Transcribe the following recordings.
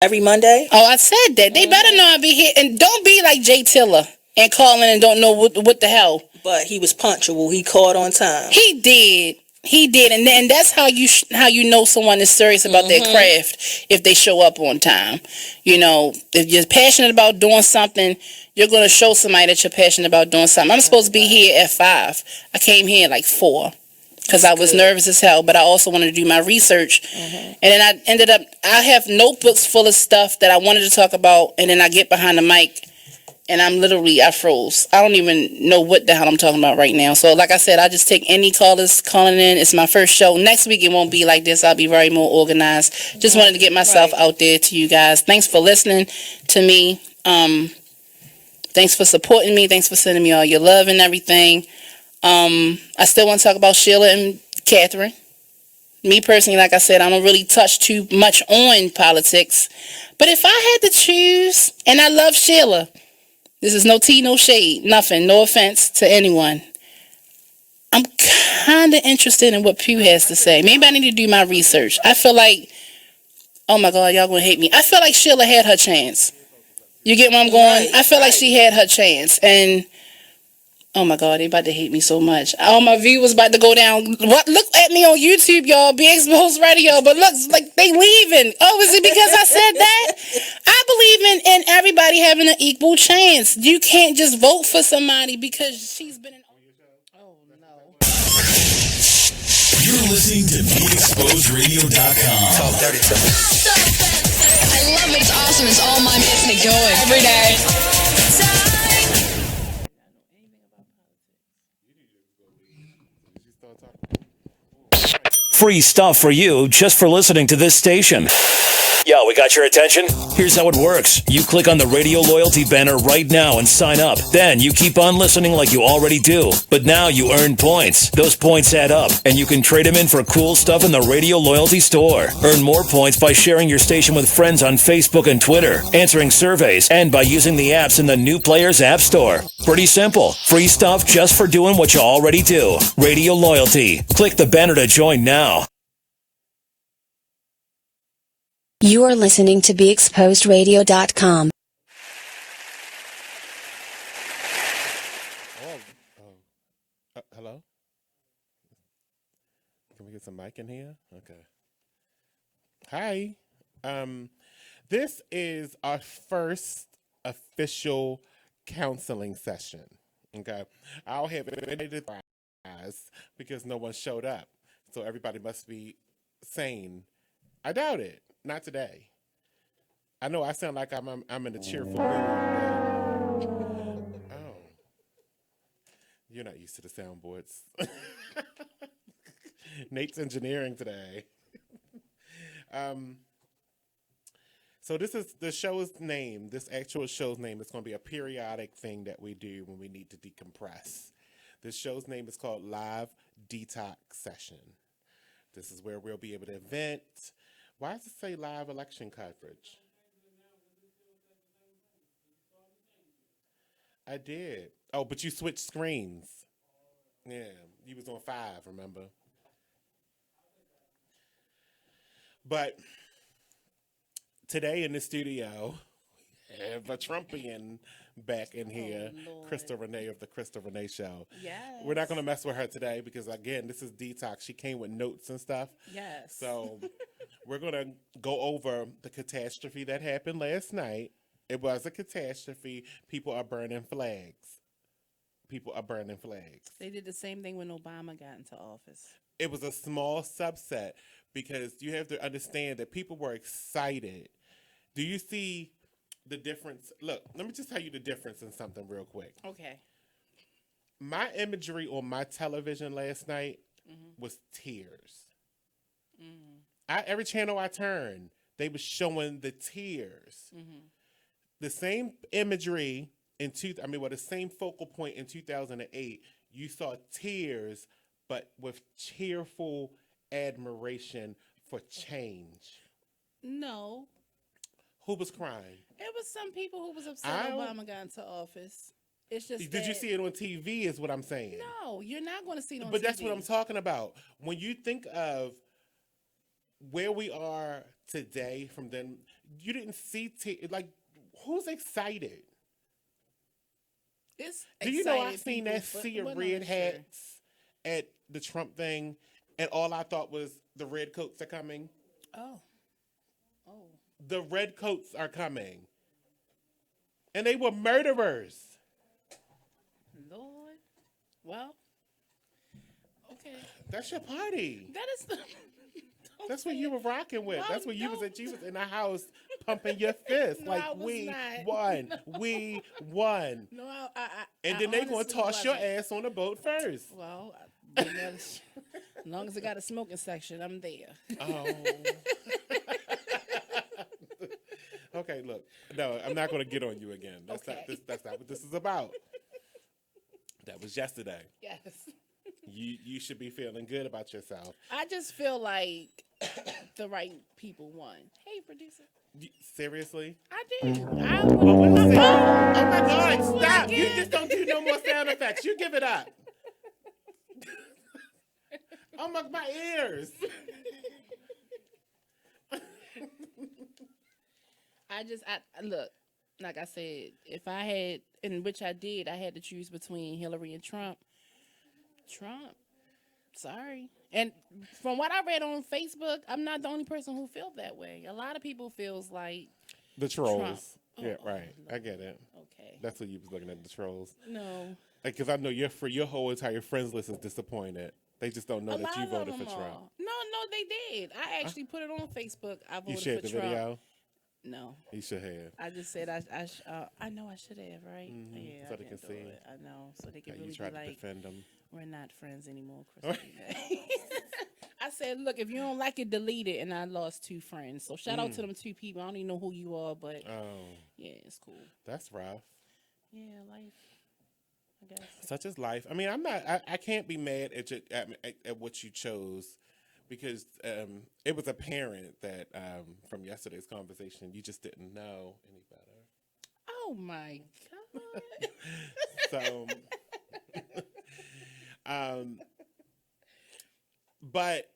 Every Monday? Oh, I said that. They better not be here. And don't be like Jay Tiller and calling and don't know what the hell. But he was punctual. He called on time. He did. He did, and that's how you know someone is serious about their craft if they show up on time. You know, if you're passionate about doing something, you're going to show somebody that you're passionate about doing something. I'm supposed to be here at 5. I came here at like 4 because I was nervous as hell, but I also wanted to do my research. And then I have notebooks full of stuff that I wanted to talk about, and then I get behind the mic. And I froze. I don't even know what the hell I'm talking about right now. So, like I said, I just take any callers calling in. It's my first show. Next week, it won't be like this. I'll be very more organized. Just wanted to get myself out there to you guys. Thanks for listening to me. Thanks for supporting me. Thanks for sending me all your love and everything. I still want to talk about Sheila and Catherine. Me personally, like I said, I don't really touch too much on politics. But if I had to choose, and I love Sheila, this is no tea, no shade, nothing, no offense to anyone. I'm kind of interested in what Pew has to say. Maybe I need to do my research. I feel like, oh my God, y'all gonna hate me. I feel like Sheila had her chance. You get where I'm going? I feel like she had her chance. And, oh my God, they about to hate me so much. All my viewers about to go down. What? Look at me on YouTube, y'all. Be Exposed Radio. But look, like they leaving. Oh, is it because I said that? I believe in everybody having an equal chance. You can't just vote for somebody because she's been in. Oh no. You're listening to BeExposedRadio.com. Talk dirty to me. I love it. It's awesome. It's all mine. Gets me going every day. Free stuff for you just for listening to this station. Yo, we got your attention? Here's how it works. You click on the radio loyalty banner right now and sign up. Then you keep on listening like you already do. But now you earn points. Those points add up, and you can trade them in for cool stuff in the radio loyalty store. Earn more points by sharing your station with friends on Facebook and Twitter, answering surveys, and by using the apps in the New Players App Store. Pretty simple. Free stuff just for doing what you already do. Radio loyalty. Click the banner to join now. You are listening to BeExposedRadio.com. Hello? Can we get some mic in here? Okay. Hi. This is our first official counseling session. Okay. I'll have it because no one showed up. So everybody must be sane. I doubt it. Not today. I know I sound like I'm in a cheerful mood. Oh. You're not used to the soundboards. Nate's engineering today. So this is the show's name. This actual show's name is going to be a periodic thing that we do when we need to decompress. This show's name is called Live Detox Session. This is where we'll be able to vent. Why does it say live election coverage? I did. Oh, but you switched screens. Yeah, you was on 5, remember? But today in the studio, we have a Trumpian back in here, Krista Renee of the Krista Renee Show. Yes. We're not going to mess with her today because, again, this is detox. She came with notes and stuff. Yes. So we're going to go over the catastrophe that happened last night. It was a catastrophe. People are burning flags. People are burning flags. They did the same thing when Obama got into office. It was a small subset because you have to understand that people were excited. Do you see the difference? Look, let me just tell you the difference in something real quick. Okay. My imagery on my television last night was tears. Every channel I turned, they were showing the tears. The same imagery the same focal point in 2008, you saw tears, but with cheerful admiration for change. No. Who was crying? It was some people who was upset Obama got into office. It's just Did you see it on TV is what I'm saying. No, you're not going to see it on TV. But that's what I'm talking about. When you think of where we are today from then. You didn't see like who's excited? It's Do you know I excited seen people, that but sea of wasn't red sure. hats at the Trump thing, and all I thought was the red coats are coming. Oh. The red coats are coming, and they were murderers. Lord. Well. Okay. That's your party. That is the. That's what you were rocking with. No, That's what you was don't. at. You was in the house pumping your fist No, like I was we not. won, we won. No, And I then they gonna honestly toss your wasn't. ass on the boat first. Well, as long as it got a smoking section, I'm there. Oh. Okay, look. No, I'm not gonna get on you again. That's Okay. that's not what this is about. That was yesterday. Yes. You should be feeling good about yourself. I just feel like the right people won. Hey, producer. Seriously? I did. Oh my God! Stop! You just don't do no more sound effects. You give it up. Oh my ears! I look, like I said, if I had, in which I did, I had to choose between Hillary and Trump. Trump. Sorry. And from what I read on Facebook, I'm not the only person who feels that way. A lot of people feels like The trolls. Trump. Yeah, Oh, right. I get it. okay. That's what you was looking at, the trolls. No. Because I know your whole entire friends list is disappointed. They just don't know A that lot you of voted them for Trump. are. No, they did. I actually put it on Facebook. I You voted shared for the Trump. video? No. You should have. I just said I know I should have, right? Yeah, so I they didn't can do see. it. I know, so they can How really you tried be to like, defend them. we're not friends anymore, Christina. I said, look, if you don't like it, delete it, and I lost 2 friends. So shout out to them 2 people. I don't even know who you are, but Oh, yeah, it's cool. that's rough. Yeah, life. I guess. Such is life. I mean, I can't be mad at what you chose, because it was apparent that from yesterday's conversation you just didn't know any better. Oh my God. So, but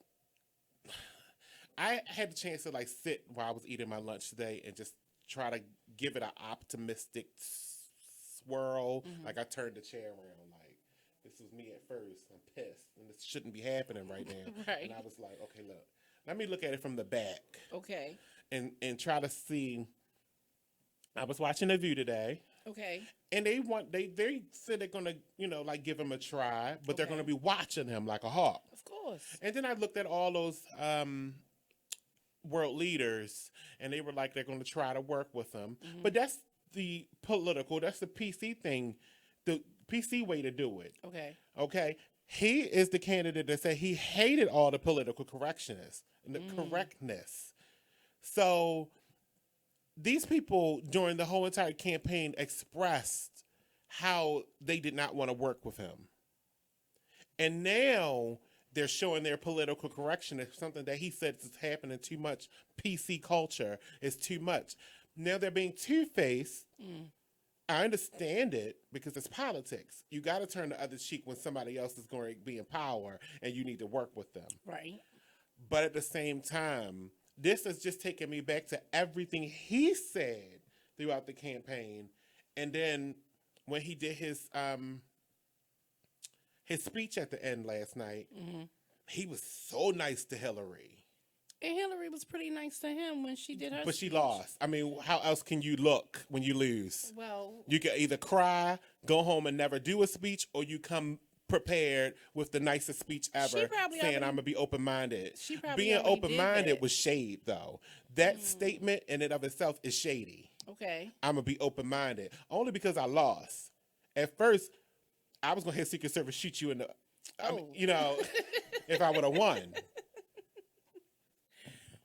I had the chance to like sit while I was eating my lunch today and just try to give it an optimistic swirl. Like I turned the chair around, like this was me at first. I'm pissed, and this shouldn't be happening right now. Right. And I was like, okay, let me look at it from the back Okay. and try to see. I was watching The View today. Okay. And they said they're gonna, like give him a try, but they're Okay. gonna be watching him like a hawk. Of course. And then I looked at all those world leaders, and they were like they're gonna try to work with him. But that's the PC thing, the PC way to do it. Okay. Okay, he is the candidate that said he hated all the political correctness and the correctness. So these people during the whole entire campaign expressed how they did not want to work with him. And now they're showing their political correction as something that he said is happening too much. PC culture is too much. Now they're being two-faced. I understand it because it's politics. You got to turn the other cheek when somebody else is going to be in power and you need to work with them. Right. But at the same time, this is just taking me back to everything he said throughout the campaign. And then when he did his speech at the end last night, he was so nice to Hillary. And Hillary was pretty nice to him when she did her But she speech. lost. I mean, how else can you look when you lose? Well, You can either cry, go home and never do a speech, or you come prepared with the nicest speech ever, probably saying already- I'm gonna be open-minded. She probably Being already did open-minded that. was shade, though. That statement in and of itself is shady. okay. I'm gonna be open-minded only because I lost. At first, I was gonna have Secret Service shoot you in the, if I would have won.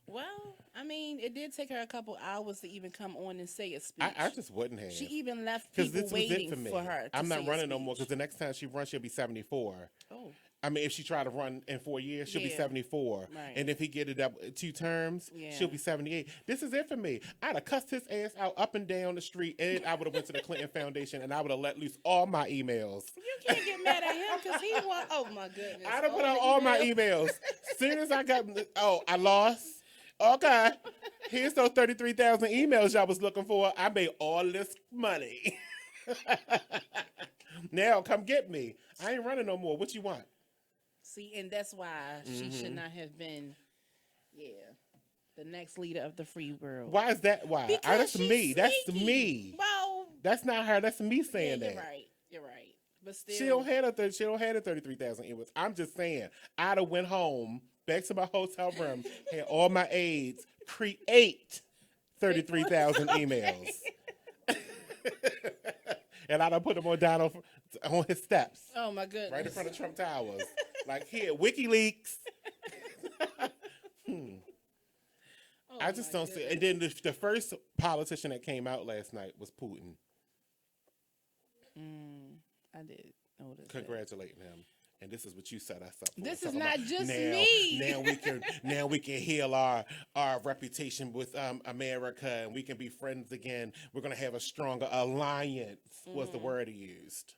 Well, I mean, it did take her a couple hours to even come on and say a speech. I just wouldn't have. She even left Because people this was waiting it for me. her. To I'm not say a running no more speech. because the next time she runs, she'll be 74. Oh, I mean, if she tried to run in 4 years, she'll be Yeah. 74. Right. And if he get it up 2 terms, Yeah. she'll be 78. This is it for me. I'd have cussed his ass out up and down the street, and I would have went to the Clinton Foundation, and I would have let loose all my emails. you can't get mad at him because he won. Oh my goodness! I'd have put out all my emails. emails. Soon as I got, I lost. Okay. Here's those 33,000 emails y'all was looking for. I made all this money. Now come get me. I ain't running no more. What you want? See, and that's why she should not have been, the next leader of the free world. Why is that? Why? Because That's she's me. That's sneaky. me. Well, That's not her. That's me saying you're that. right. You're right. But still, She don't have the 33,000 emails. I'm just saying. I'd have went home back to my hotel room, had all my aides create 33,000 emails, and I'd have put them on his steps, oh my goodness. right in front of Trump Towers. Like here, WikiLeaks. I just don't see. And then the first politician that came out last night was Putin. I did notice. Congratulating him. And this is what you set us up for. This Talking is not about just me. me. Now we can heal our reputation with America, and we can be friends again. We're gonna have a stronger alliance. Was the word he used.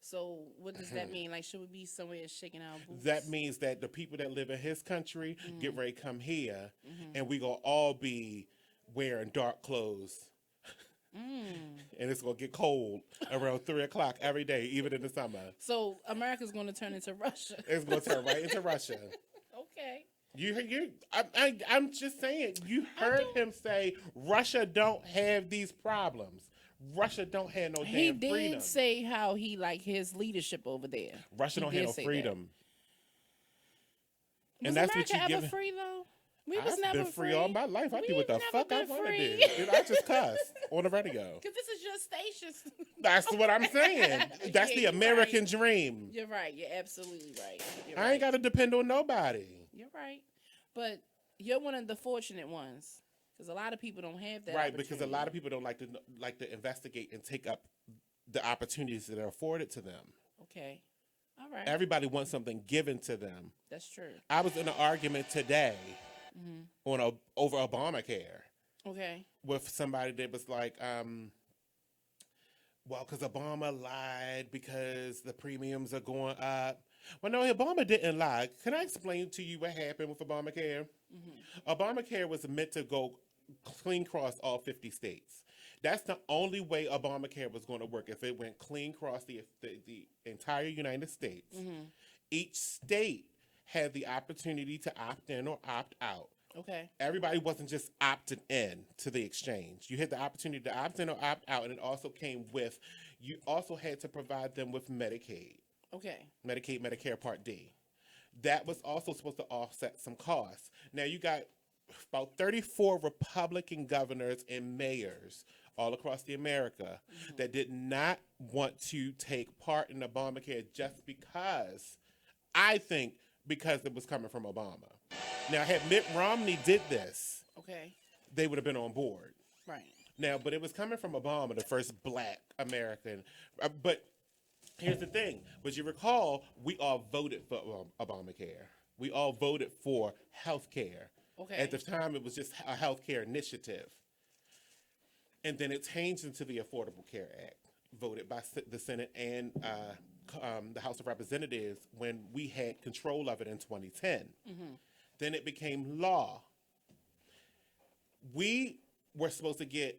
So what does that mean? Like, should we be somewhere shaking our boots? That means that the people that live in his country get ready to come here, and we gonna all be wearing dark clothes. And it's gonna get cold around 3:00 every day, even in the summer. So America's going to turn into Russia. It's gonna turn right into Russia. Okay. I'm just saying. You heard him say Russia don't have these problems. Russia don't have no He damn did freedom. say how he like his leadership over there. Russia don't did have no say freedom. Was And that's America what you ever give. free though? We was I've never been free all my life. I do We've what the never fuck I been want to free. do. I just cuss on the radio. Because this is your station. That's what I'm saying. That's Yeah, the you're American right. dream. You're right. You're absolutely right. I ain't got to depend on nobody. You're right. But you're one of the fortunate ones. Because a lot of people don't have that. Right, because a lot of people don't like to investigate and take up the opportunities that are afforded to them. Okay. All right. Everybody wants something given to them. That's true. I was in an argument today over Obamacare Okay. with somebody that was like, well, because Obama lied because the premiums are going up. Well, no, Obama didn't lie. Can I explain to you what happened with Obamacare? Obamacare was meant to go clean across all 50 states. That's the only way Obamacare was going to work, if it went clean across the entire United States. Each state had the opportunity to opt in or opt out. Okay. Everybody wasn't just opted in to the exchange. You had the opportunity to opt in or opt out, and it also came with, you also had to provide them with Medicaid. Okay. Medicaid, Medicare Part D. That was also supposed to offset some costs. Now you got about 34 Republican governors and mayors all across the America that did not want to take part in Obamacare just because, I think, because it was coming from Obama. Now, had Mitt Romney did this, Okay. they would have been on board. Right. Now, but it was coming from Obama, the first black American. But here's the thing. But you recall, we all voted for Obamacare. We all voted for health care. Okay. At the time, it was just a health care initiative. And then it changed into the Affordable Care Act, voted by the Senate and the House of Representatives when we had control of it in 2010. Then it became law. We were supposed to get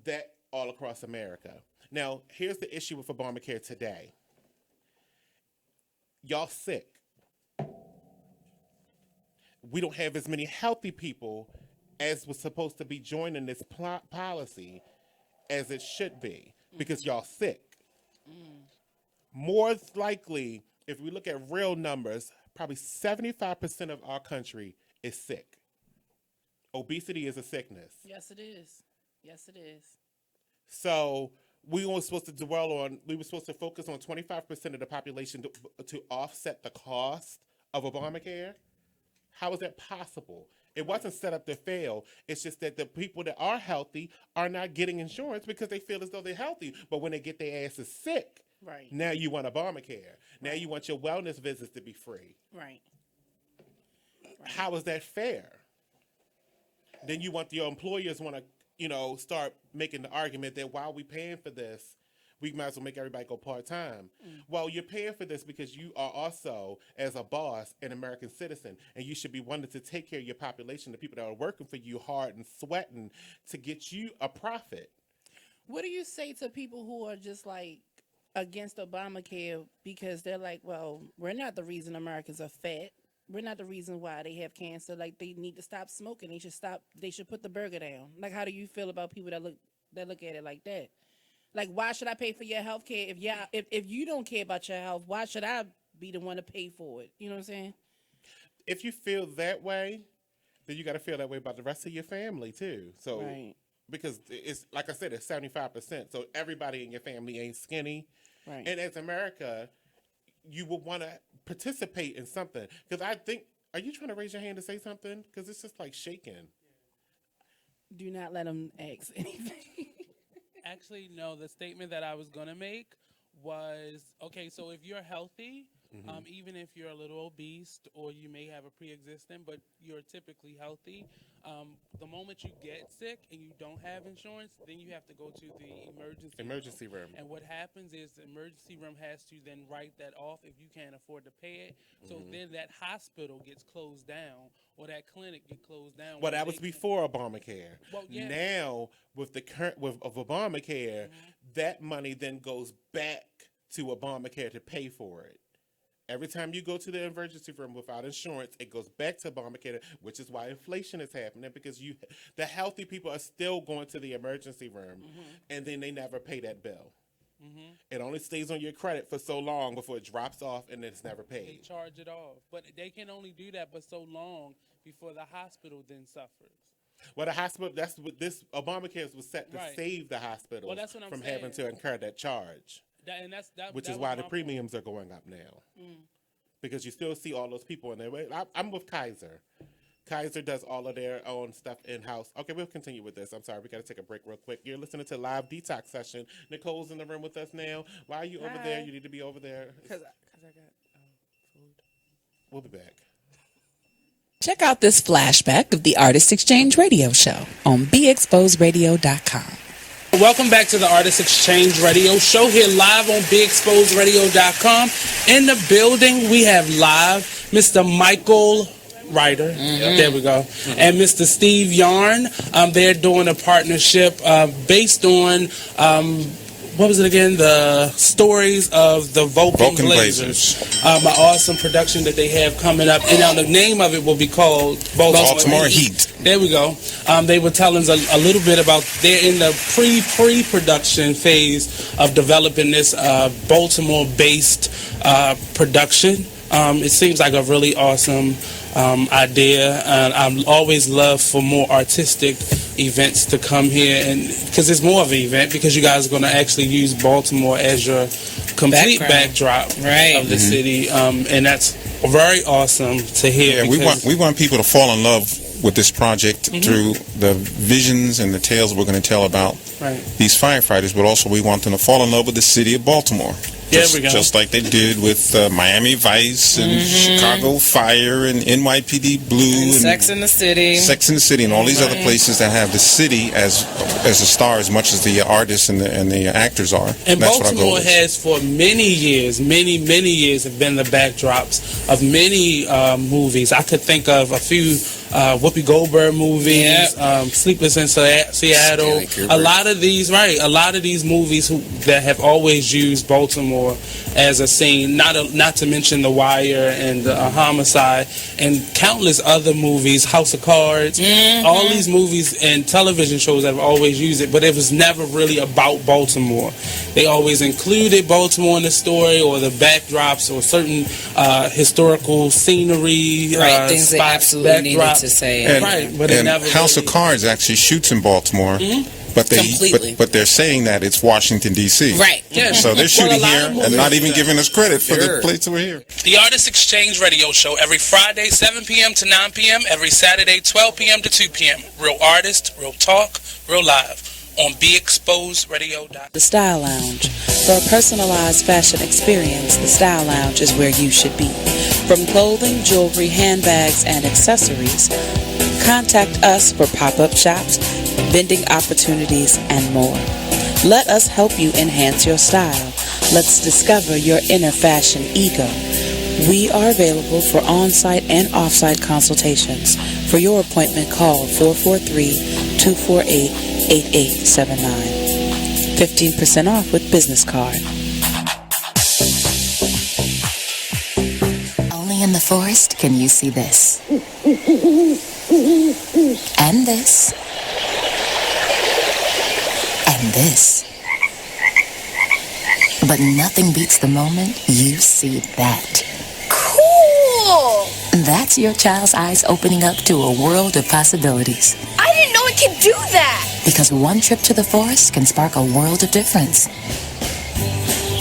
that all across America. Now, here's the issue with Obamacare today. Y'all sick. We don't have as many healthy people as was supposed to be joining this policy as it should be, because y'all sick. More likely, if we look at real numbers, probably 75% of our country is sick. Obesity is a sickness. Yes, it is. Yes, it is. So we were supposed to focus on 25% of the population to offset the cost of Obamacare. How is that possible? It wasn't set up to fail. It's just that the people that are healthy are not getting insurance because they feel as though they're healthy. But when they get their asses sick, Right. now you want Obamacare. Now you want your wellness visits to be free. Right. How is that fair? Then your employers want to, start making the argument that while we paying for this, we might as well make everybody go part-time. Well, you're paying for this because you are also, as a boss, an American citizen, and you should be wanting to take care of your population, the people that are working for you hard and sweating to get you a profit. What do you say to people who are just like against Obamacare because they're like, well, we're not the reason Americans are fat. We're not the reason why they have cancer. Like, they need to stop smoking. They should put the burger down. Like, how do you feel about people that look at it like that? Like, why should I pay for your health care if you don't care about your health? Why should I be the one to pay for it? You know what I'm saying? If you feel that way, then you got to feel that way about the rest of your family too. So, right. Because it's like I said, it's 75%. So everybody in your family ain't skinny. Right. And as America, you would want to participate in something. Because I think, are you trying to raise your hand to say something? Because it's just like shaking. Do not let them ask anything. Actually, no. The statement that I was going to make was, okay, so if you're healthy, even if you're a little obese or you may have a pre-existing, but you're typically healthy, the moment you get sick and you don't have insurance, then you have to go to the emergency room. And what happens is the emergency room has to then write that off if you can't afford to pay it. So then that hospital gets closed down or that clinic gets closed down. Well, that was before Obamacare. Well, yeah. Now, with the current of Obamacare, that money then goes back to Obamacare to pay for it. Every time you go to the emergency room without insurance, it goes back to Obamacare, which is why inflation is happening, because the healthy people are still going to the emergency room, and then they never pay that bill. It only stays on your credit for so long before it drops off, and it's never paid. They charge it off. But they can only do that but so long before the hospital then suffers. Well, the hospital, that's what this Obamacare was set to save the hospital from having to incur that charge. Which is why the premiums are going up now. Because you still see all those people in there. I'm with Kaiser. Kaiser does all of their own stuff in-house. Okay, we'll continue with this. I'm sorry, we got to take a break real quick. You're listening to Live Detox Session. Nicole's in the room with us now. Why are you over there? You need to be over there. Because I got food. We'll be back. Check out this flashback of the Artist Exchange Radio Show on BeExposedRadio.com. Welcome back to the Artist Exchange Radio Show here live on BeExposedRadio.com. In the building, we have live Mr. Michael Ryder. There we go. And Mr. Steve Yarn. They're doing a partnership based on, what was it again? The stories of the Vulcan Blazers. An awesome production that they have coming up. And now the name of it will be called Baltimore Heat. There we go. They were telling us a little bit about, they're in the pre-production phase of developing this Baltimore-based production. It seems like a really awesome idea, and I always love for more artistic events to come here, and because it's more of an event because you guys are going to actually use Baltimore as your complete backdrop of the city, and that's very awesome to hear. Yeah, we want people to fall in love with this project through the visions and the tales we're going to tell about these firefighters, but also we want them to fall in love with the city of Baltimore. Just like they did with Miami Vice and Chicago Fire and NYPD Blue and Sex in the City, and all these other places that have the city as a star as much as the artists and the actors are. And that's Baltimore has for many years have been the backdrops of many movies. I could think of a few Whoopi Goldberg movies, Sleepless in Seattle. A lot of these movies that have always used Baltimore as a scene. Not to mention The Wire and Homicide and countless other movies, House of Cards. All these movies and television shows have always used it, but it was never really about Baltimore. They always included Baltimore in the story or the backdrops or certain historical scenery, things they absolutely needed to say. And House of Cards actually shoots in Baltimore. But they're saying that it's Washington, D.C. Right. Yeah. So they're shooting here and not even giving us credit for the place we're here. The Artist Exchange Radio Show every Friday, 7 p.m. to 9 p.m. Every Saturday, 12 p.m. to 2 p.m. Real artist, real talk, real live on BeExposedRadio.com. The Style Lounge. For a personalized fashion experience, the Style Lounge is where you should be. From clothing, jewelry, handbags, and accessories, contact us for pop-up shops, vending opportunities, and more. Let us help you enhance your style. Let's discover your inner fashion ego. We are available for on-site and off-site consultations. For your appointment, call 443-248-8879. 15% off with business card. Only in the forest can you see this. And this. And this. But nothing beats the moment you see that. Cool! That's your child's eyes opening up to a world of possibilities. I didn't know it could do that! Because one trip to the forest can spark a world of difference.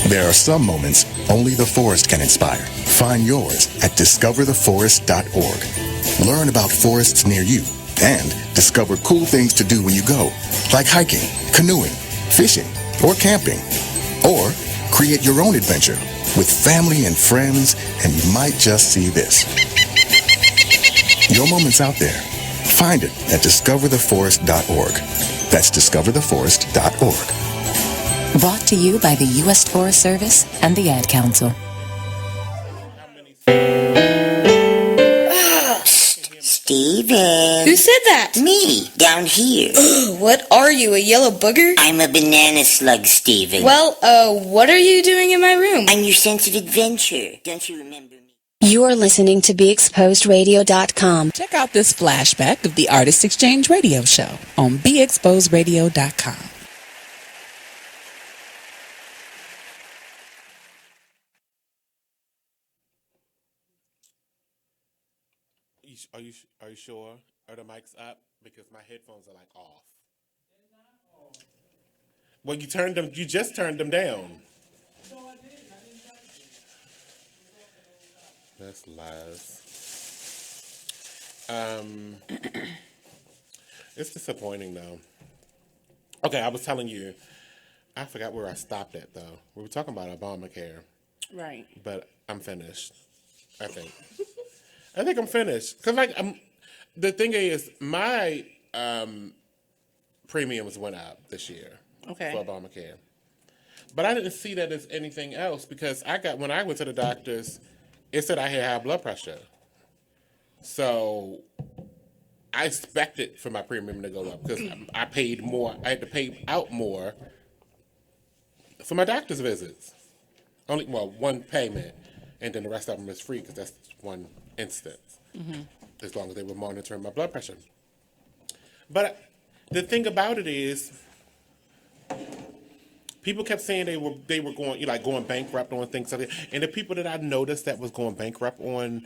There are some moments only the forest can inspire. Find yours at discovertheforest.org. Learn about forests near you and discover cool things to do when you go, like hiking, canoeing, fishing, or camping. Or create your own adventure with family and friends, and you might just see this. Your moment's out there. Find it at discovertheforest.org. That's discovertheforest.org. Brought to you by the U.S. Forest Service and the Ad Council. Steven. Who said that? Me, down here. What are you, a yellow booger? I'm a banana slug, Steven. Well, what are you doing in my room? I'm your sense of adventure. Don't you remember me? You are listening to BeExposedRadio.com. Check out this flashback of the Artist Exchange Radio Show on BeExposedRadio.com. Are you sure? Are the mics up? Because my headphones are like off. Well, you just turned them down. That's lies. It's disappointing though. Okay, I was telling you, I forgot where I stopped at though. We were talking about Obamacare. Right. But I'm finished. I think I'm finished. Cause the thing is, my premiums went up this year for Obamacare. But I didn't see that as anything else because when I went to the doctors, it said I had high blood pressure. So I expected for my premium to go up because I paid more. I had to pay out more for my doctor's visits. One payment, and then the rest of them is free because that's one instance. Mm-hmm. As long as they were monitoring my blood pressure. But the thing about it is, people kept saying they were going going bankrupt on things like that. And the people that I noticed that was going bankrupt on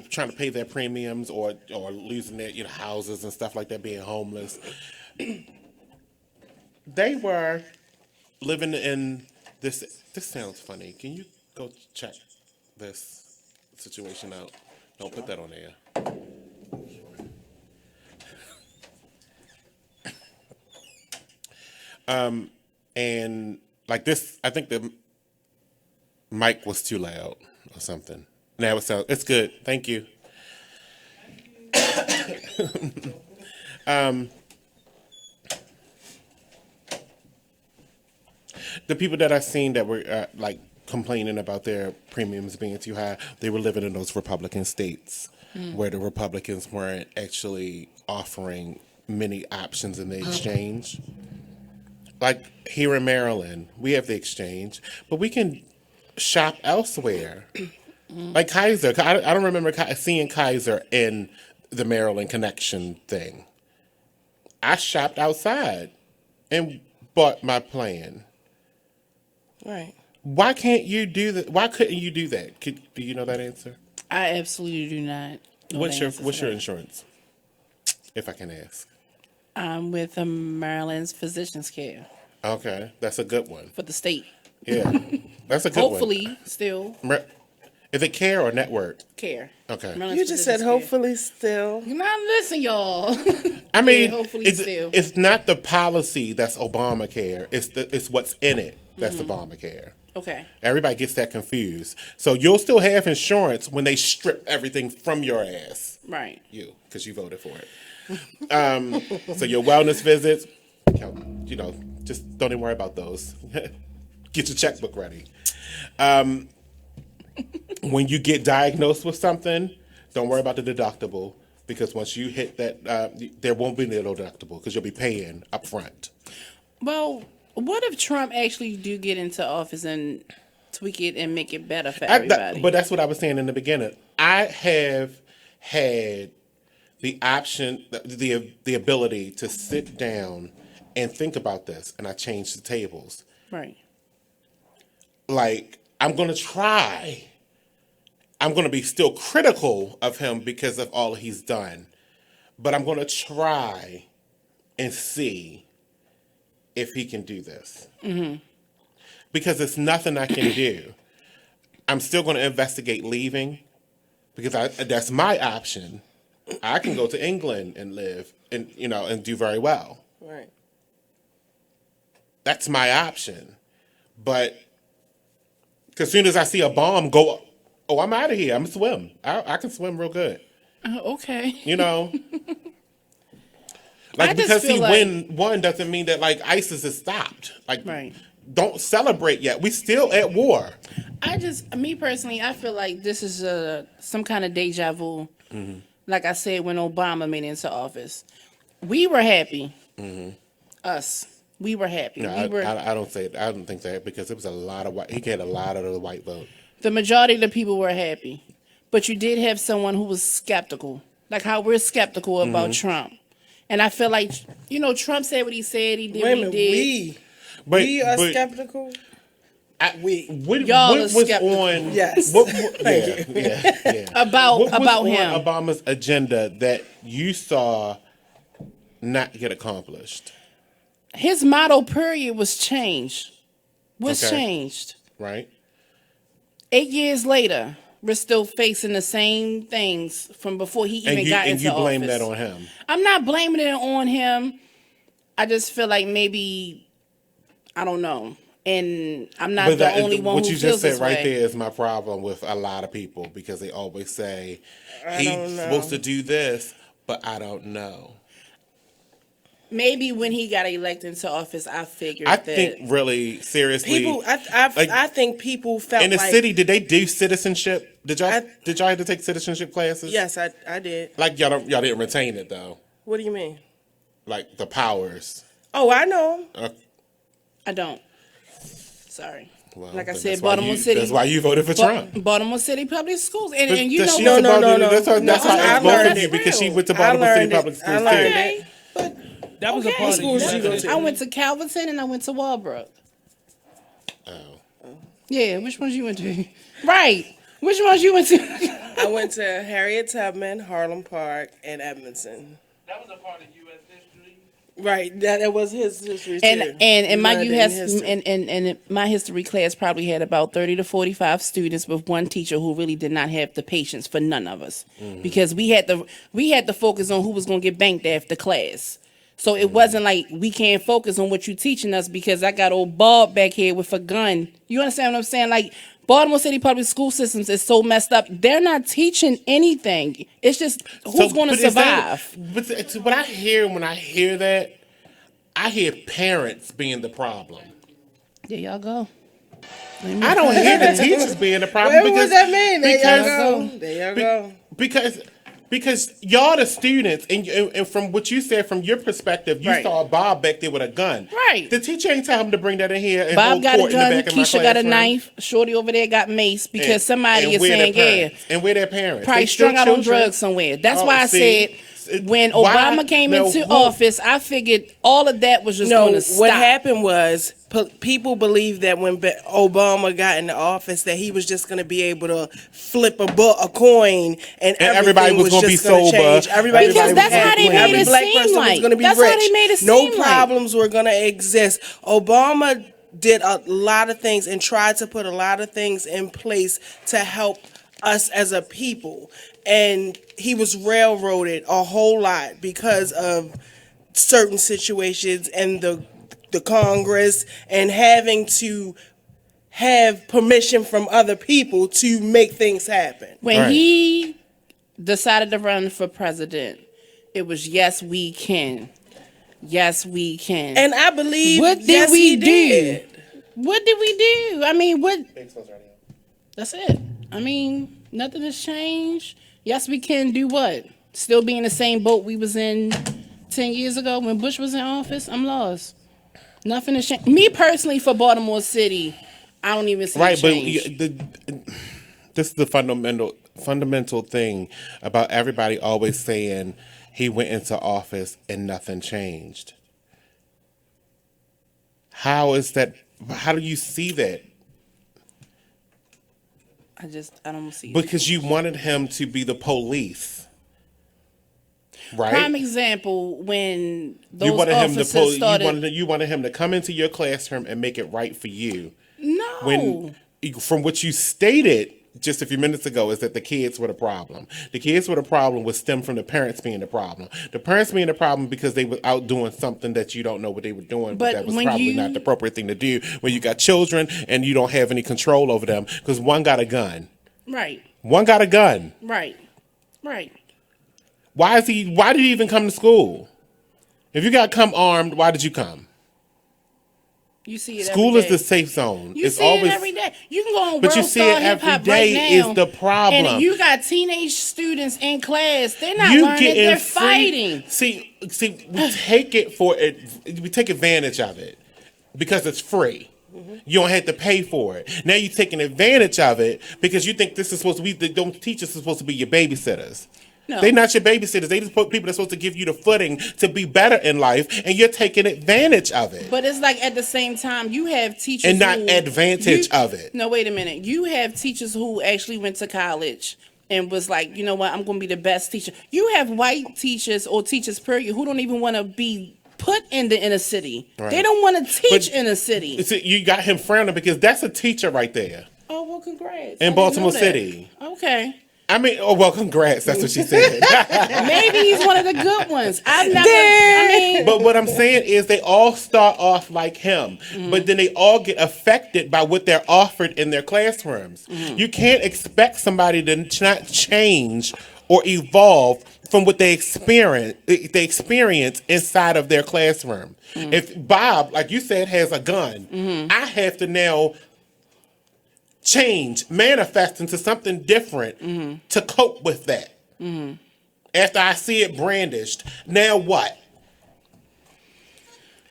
trying to pay their premiums or losing their houses and stuff like that, being homeless, they were living in this. This sounds funny. Can you go check this situation out? Don't put that on there. And like this, I think the mic was too loud or something. Now it's good. Thank you. The people that I've seen that were complaining about their premiums being too high, they were living in those Republican states where the Republicans weren't actually offering many options in the exchange. Like here in Maryland, we have the exchange, but we can shop elsewhere. Like Kaiser, I don't remember seeing Kaiser in the Maryland Connection thing. I shopped outside and bought my plan. Right. Why can't you do that? Why couldn't you do that? Do you know that answer? I absolutely do not. What's your insurance, if I can ask? I'm with Maryland's Physicians Care. Okay, that's a good one for the state. Yeah, that's a good hopefully, one. still. Is it Care or Network? Care. Okay. Maryland's You just said hopefully still. Now listen, y'all. I mean, hopefully still. It's not the policy that's Obamacare. It's what's in it that's Obamacare. Okay. Everybody gets that confused. So you'll still have insurance when they strip everything from your ass. Right. Because you voted for it. So your wellness visits, Just don't even worry about those. Get your checkbook ready. When you get diagnosed with something, don't worry about the deductible, because once you hit that, there won't be no deductible because you'll be paying up front. Well, what if Trump actually do get into office and tweak it and make it better for everybody? But that's what I was saying in the beginning. I have had the option, the ability to sit down and think about this, and I changed the tables. Right. Like, I'm going to try. I'm going to be still critical of him because of all he's done. But I'm going to try and see if he can do this. Mm-hmm. Because it's nothing I can do. I'm still going to investigate leaving, because that's my option. I can go to England and live and, and do very well. Right. That's my option. But as soon as I see a bomb go, oh, I'm out of here. I'm going to swim. I can swim real good. Okay. Like, because he won doesn't mean that, like, ISIS is stopped. Like, right. Don't celebrate yet. We still at war. Me personally, I feel like this is some kind of deja vu. Mm-hmm. Like I said, when Obama made it into office, we were happy. Mm-hmm. Us. We were happy. No, I don't think that, because it was a lot of white. He had a lot of the white vote. The majority of the people were happy, but you did have someone who was skeptical, like how we're skeptical about Trump. And I feel like, Trump said what he said. He did what he did. We are skeptical. Y'all are skeptical. On? Yes. Thank you. Yeah. About him. On Obama's agenda that you saw not get accomplished? His motto period was changed. Changed. Right. 8 years later, we're still facing the same things from before he even got into office. And you blame that on him? I'm not blaming it on him. I just feel like maybe, I don't know. And I'm not the only one who feels this way. What you just said right there is my problem with a lot of people, because they always say, he's supposed to do this, but I don't know. Maybe when he got elected into office, I figured I think really, seriously. I think people felt in the city, did they do citizenship? Did y'all have to take citizenship classes? Yes, I did. Like, y'all didn't retain it, though. What do you mean? Like, the powers. Oh, I know. I don't. Sorry. Well, like I said, Baltimore City. That's why you voted for Trump. Baltimore City Public Schools. And you no. That's how I voted you, because she went to Baltimore City Public Schools, too. Okay. That was a part of school she goes to. I went to Calverton and I went to Walbrook. Oh. Yeah, which ones you went to? Right. Which ones you went to? I went to Harriet Tubman, Harlem Park, and Edmondson. That was a part of U.S. history. Right. That was his history too. And my history class probably had about 30 to 45 students with one teacher who really did not have the patience for none of us, because we had to focus on who was going to get banked after class. So it wasn't like we can't focus on what you're teaching us because I got old Bob back here with a gun. You understand what I'm saying? Like, Baltimore City public school systems is so messed up. They're not teaching anything. It's just who's going to survive. But what I hear when I hear that, I hear parents being the problem. There y'all go. I don't hear the teachers being the problem. What does that mean? There you go. Because y'all the students, and from what you said, from your perspective, you saw Bob back there with a gun. Right. The teacher ain't tell him to bring that in here and Bob hold got court a gun, in the back of my Keisha got a classroom. knife, Shorty over there got mace because somebody is saying, And where their parents? Probably strung out on drugs somewhere. That's why I said when Obama came into office, I figured all of that was just going to stop. What happened was people believed that when Obama got into office that he was just going to be able to flip a coin and everybody was going to be sober. Because that's how they made it seem like. That's how they made it seem like. No problems were going to exist. Obama did a lot of things and tried to put a lot of things in place to help us as a people. And he was railroaded a whole lot because of certain situations and the Congress and having to have permission from other people to make things happen. When he decided to run for president, it was yes, we can. Yes, we can. And I believe what did yes, we he do? did. What did we do? I mean, what? That's it. I mean, nothing has changed. Yes, we can do what? Still be in the same boat we was in 10 years ago when Bush was in office? I'm lost. Nothing has changed. Me personally, for Baltimore City, I don't even see a change. But this is the fundamental thing about everybody always saying he went into office and nothing changed. How is that? How do you see that? I don't see it. Because you wanted him to be the police, right? Prime example, when those you wanted officers started... You wanted him to come into your classroom and make it right for you. No. When, from what you stated just a few minutes ago, is that the kids were the problem. The kids were the problem would stem from the parents being the problem. The parents being the problem because they were out doing something that you don't know what they were doing, but that was probably not the appropriate thing to do when you got children and you don't have any control over them because one got a gun. Right. One got a gun. Right. Right. Why did he even come to school? If you got come armed, why did you come? You see it School every day. is the safe zone. You see it every day. You can go on but World you see Star it Hip every Hop day right now, is the problem. And you got teenage students in class. They're not learning. They're fighting. See, we take advantage of it because it's free. Mm-hmm. You don't have to pay for it. Now you're taking advantage of it because you think this is supposed to be. The teachers are supposed to be your babysitters. No. They're not your babysitters. They just put people that's supposed to give you the footing to be better in life, and you're taking advantage of it. But it's like at the same time, you have teachers and not advantage of it. No, wait a minute. You have teachers who actually went to college and was like, you know what, I'm going to be the best teacher. You have white teachers or teachers period who don't even want to be put in the inner city. Right. They don't want to teach in a city. See, you got him frowning because that's a teacher right there. Oh, well, congrats. In Baltimore City. Okay. I mean, oh, well, congrats. That's what she said. Maybe he's one of the good ones. But what I'm saying is they all start off like him, but then they all get affected by what they're offered in their classrooms. Mm-hmm. You can't expect somebody to not change or evolve from what they experience inside of their classroom. Mm-hmm. If Bob, like you said, has a gun, I have to now manifest into something different to cope with that. After I see it brandished, now what?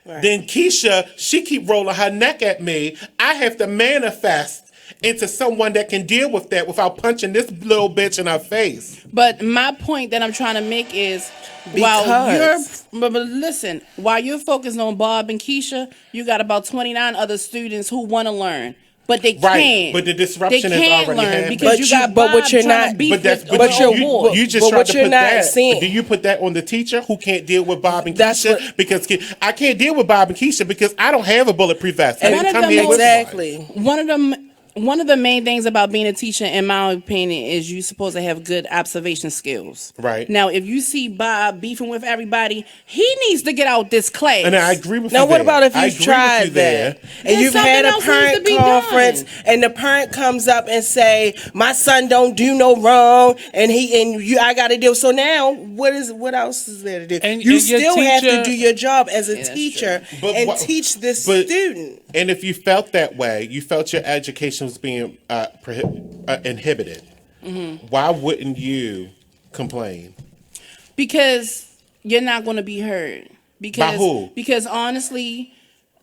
Right. Then Keisha, she keep rolling her neck at me. I have to manifest into someone that can deal with that without punching this little bitch in her face. But my point that I'm trying to make is, while you're focused on Bob and Keisha, you got about 29 other students who want to learn. But they can't. But the disruption is already happening. Because you got Bob trying to beef you just tried to put that. Do you put that on the teacher who can't deal with Bob and Keisha? Because I can't deal with Bob and Keisha because I don't have a bulletproof vest. One of the main things about being a teacher, in my opinion, is you're supposed to have good observation skills. Right. Now, if you see Bob beefing with everybody, he needs to get out this class. And I agree with you. Now, what about if you've tried that and you've had a parent conference and the parent comes up and say, "My son don't do no wrong," and I got to deal. So now, what else is there to do? And you still have to do your job as a teacher and teach this student. And if you felt that way, you felt your education was being inhibited. Why wouldn't you complain? Because you're not going to be heard. By who? Because honestly,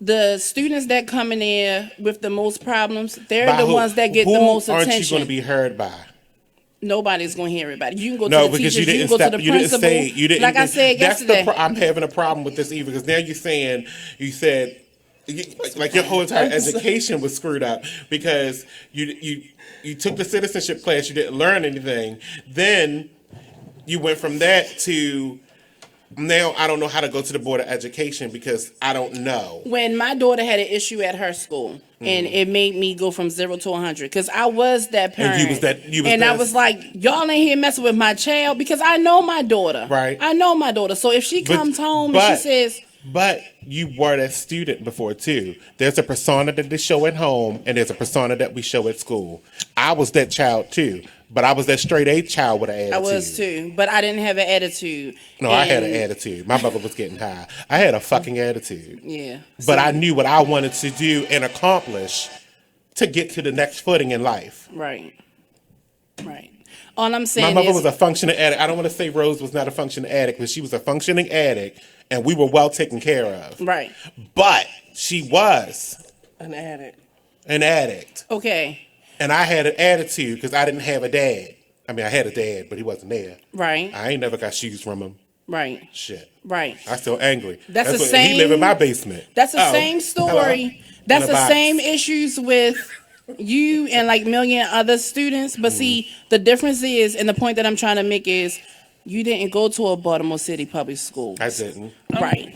the students that come in there with the most problems, they're ones that get the most attention. Aren't you going to be heard by? Nobody's going to hear everybody. You can go to the teachers, you can go to the principal. I said yesterday. I'm having a problem with this even because now you said like your whole entire education was screwed up because you took the citizenship class, you didn't learn anything. Then you went from that to now I don't know how to go to the Board of Education because I don't know. When my daughter had an issue at her school, and it made me go from 0 to 100 because I was that parent. And I was like, y'all ain't here messing with my child because I know my daughter. Right. I know my daughter. So if she comes home and she says, But you were that student before too. There's a persona that they show at home, and there's a persona that we show at school. I was that child too, but I was that straight A child with an attitude. I was too, but I didn't have an attitude. No, I had an attitude. My mother was getting high. I had a fucking attitude. Yeah. But I knew what I wanted to do and accomplish to get to the next footing in life. Right. All I'm saying is... My mother was a functioning addict. I don't want to say Rose was not a functioning addict, but she was a functioning addict, and we were well taken care of. Right. But she was... An addict. Okay. And I had an attitude because I didn't have a dad. I mean, I had a dad, but he wasn't there. Right. I ain't never got shoes from him. Right. Shit. Right. I still angry. That's the same... He live in my basement. That's the same story. Hello. That's the same issues with... you and like million other students, but see, the difference is, and the point that I'm trying to make is, you didn't go to a Baltimore City public school. I didn't. Right.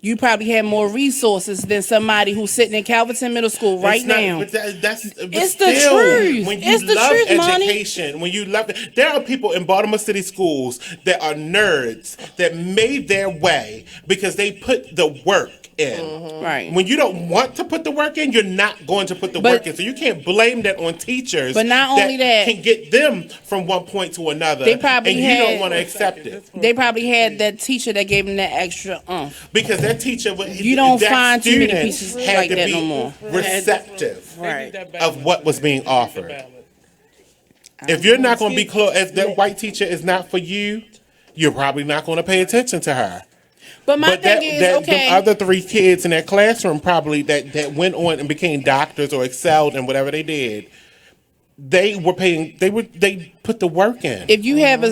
You probably had more resources than somebody who's sitting in Calverton Middle School right now. But it's the truth. When you it's the love truth, education, when you love it, there are people in Baltimore City schools that are nerds that made their way because they put the work in. Right. When you don't want to put the work in, you're not going to put the work in. So you can't blame that on teachers. But not only that, can get them from one point to another. They probably and you don't want to accept it. They probably had that teacher that gave them that extra because that teacher, you don't find too many pieces like that no more. Receptive of what was being offered. If you're not going to be close, if that white teacher is not for you, you're probably not going to pay attention to her. But my thing is, the other three kids in that classroom probably that went on and became doctors or excelled in whatever they did. They were paying. They put the work in. If you have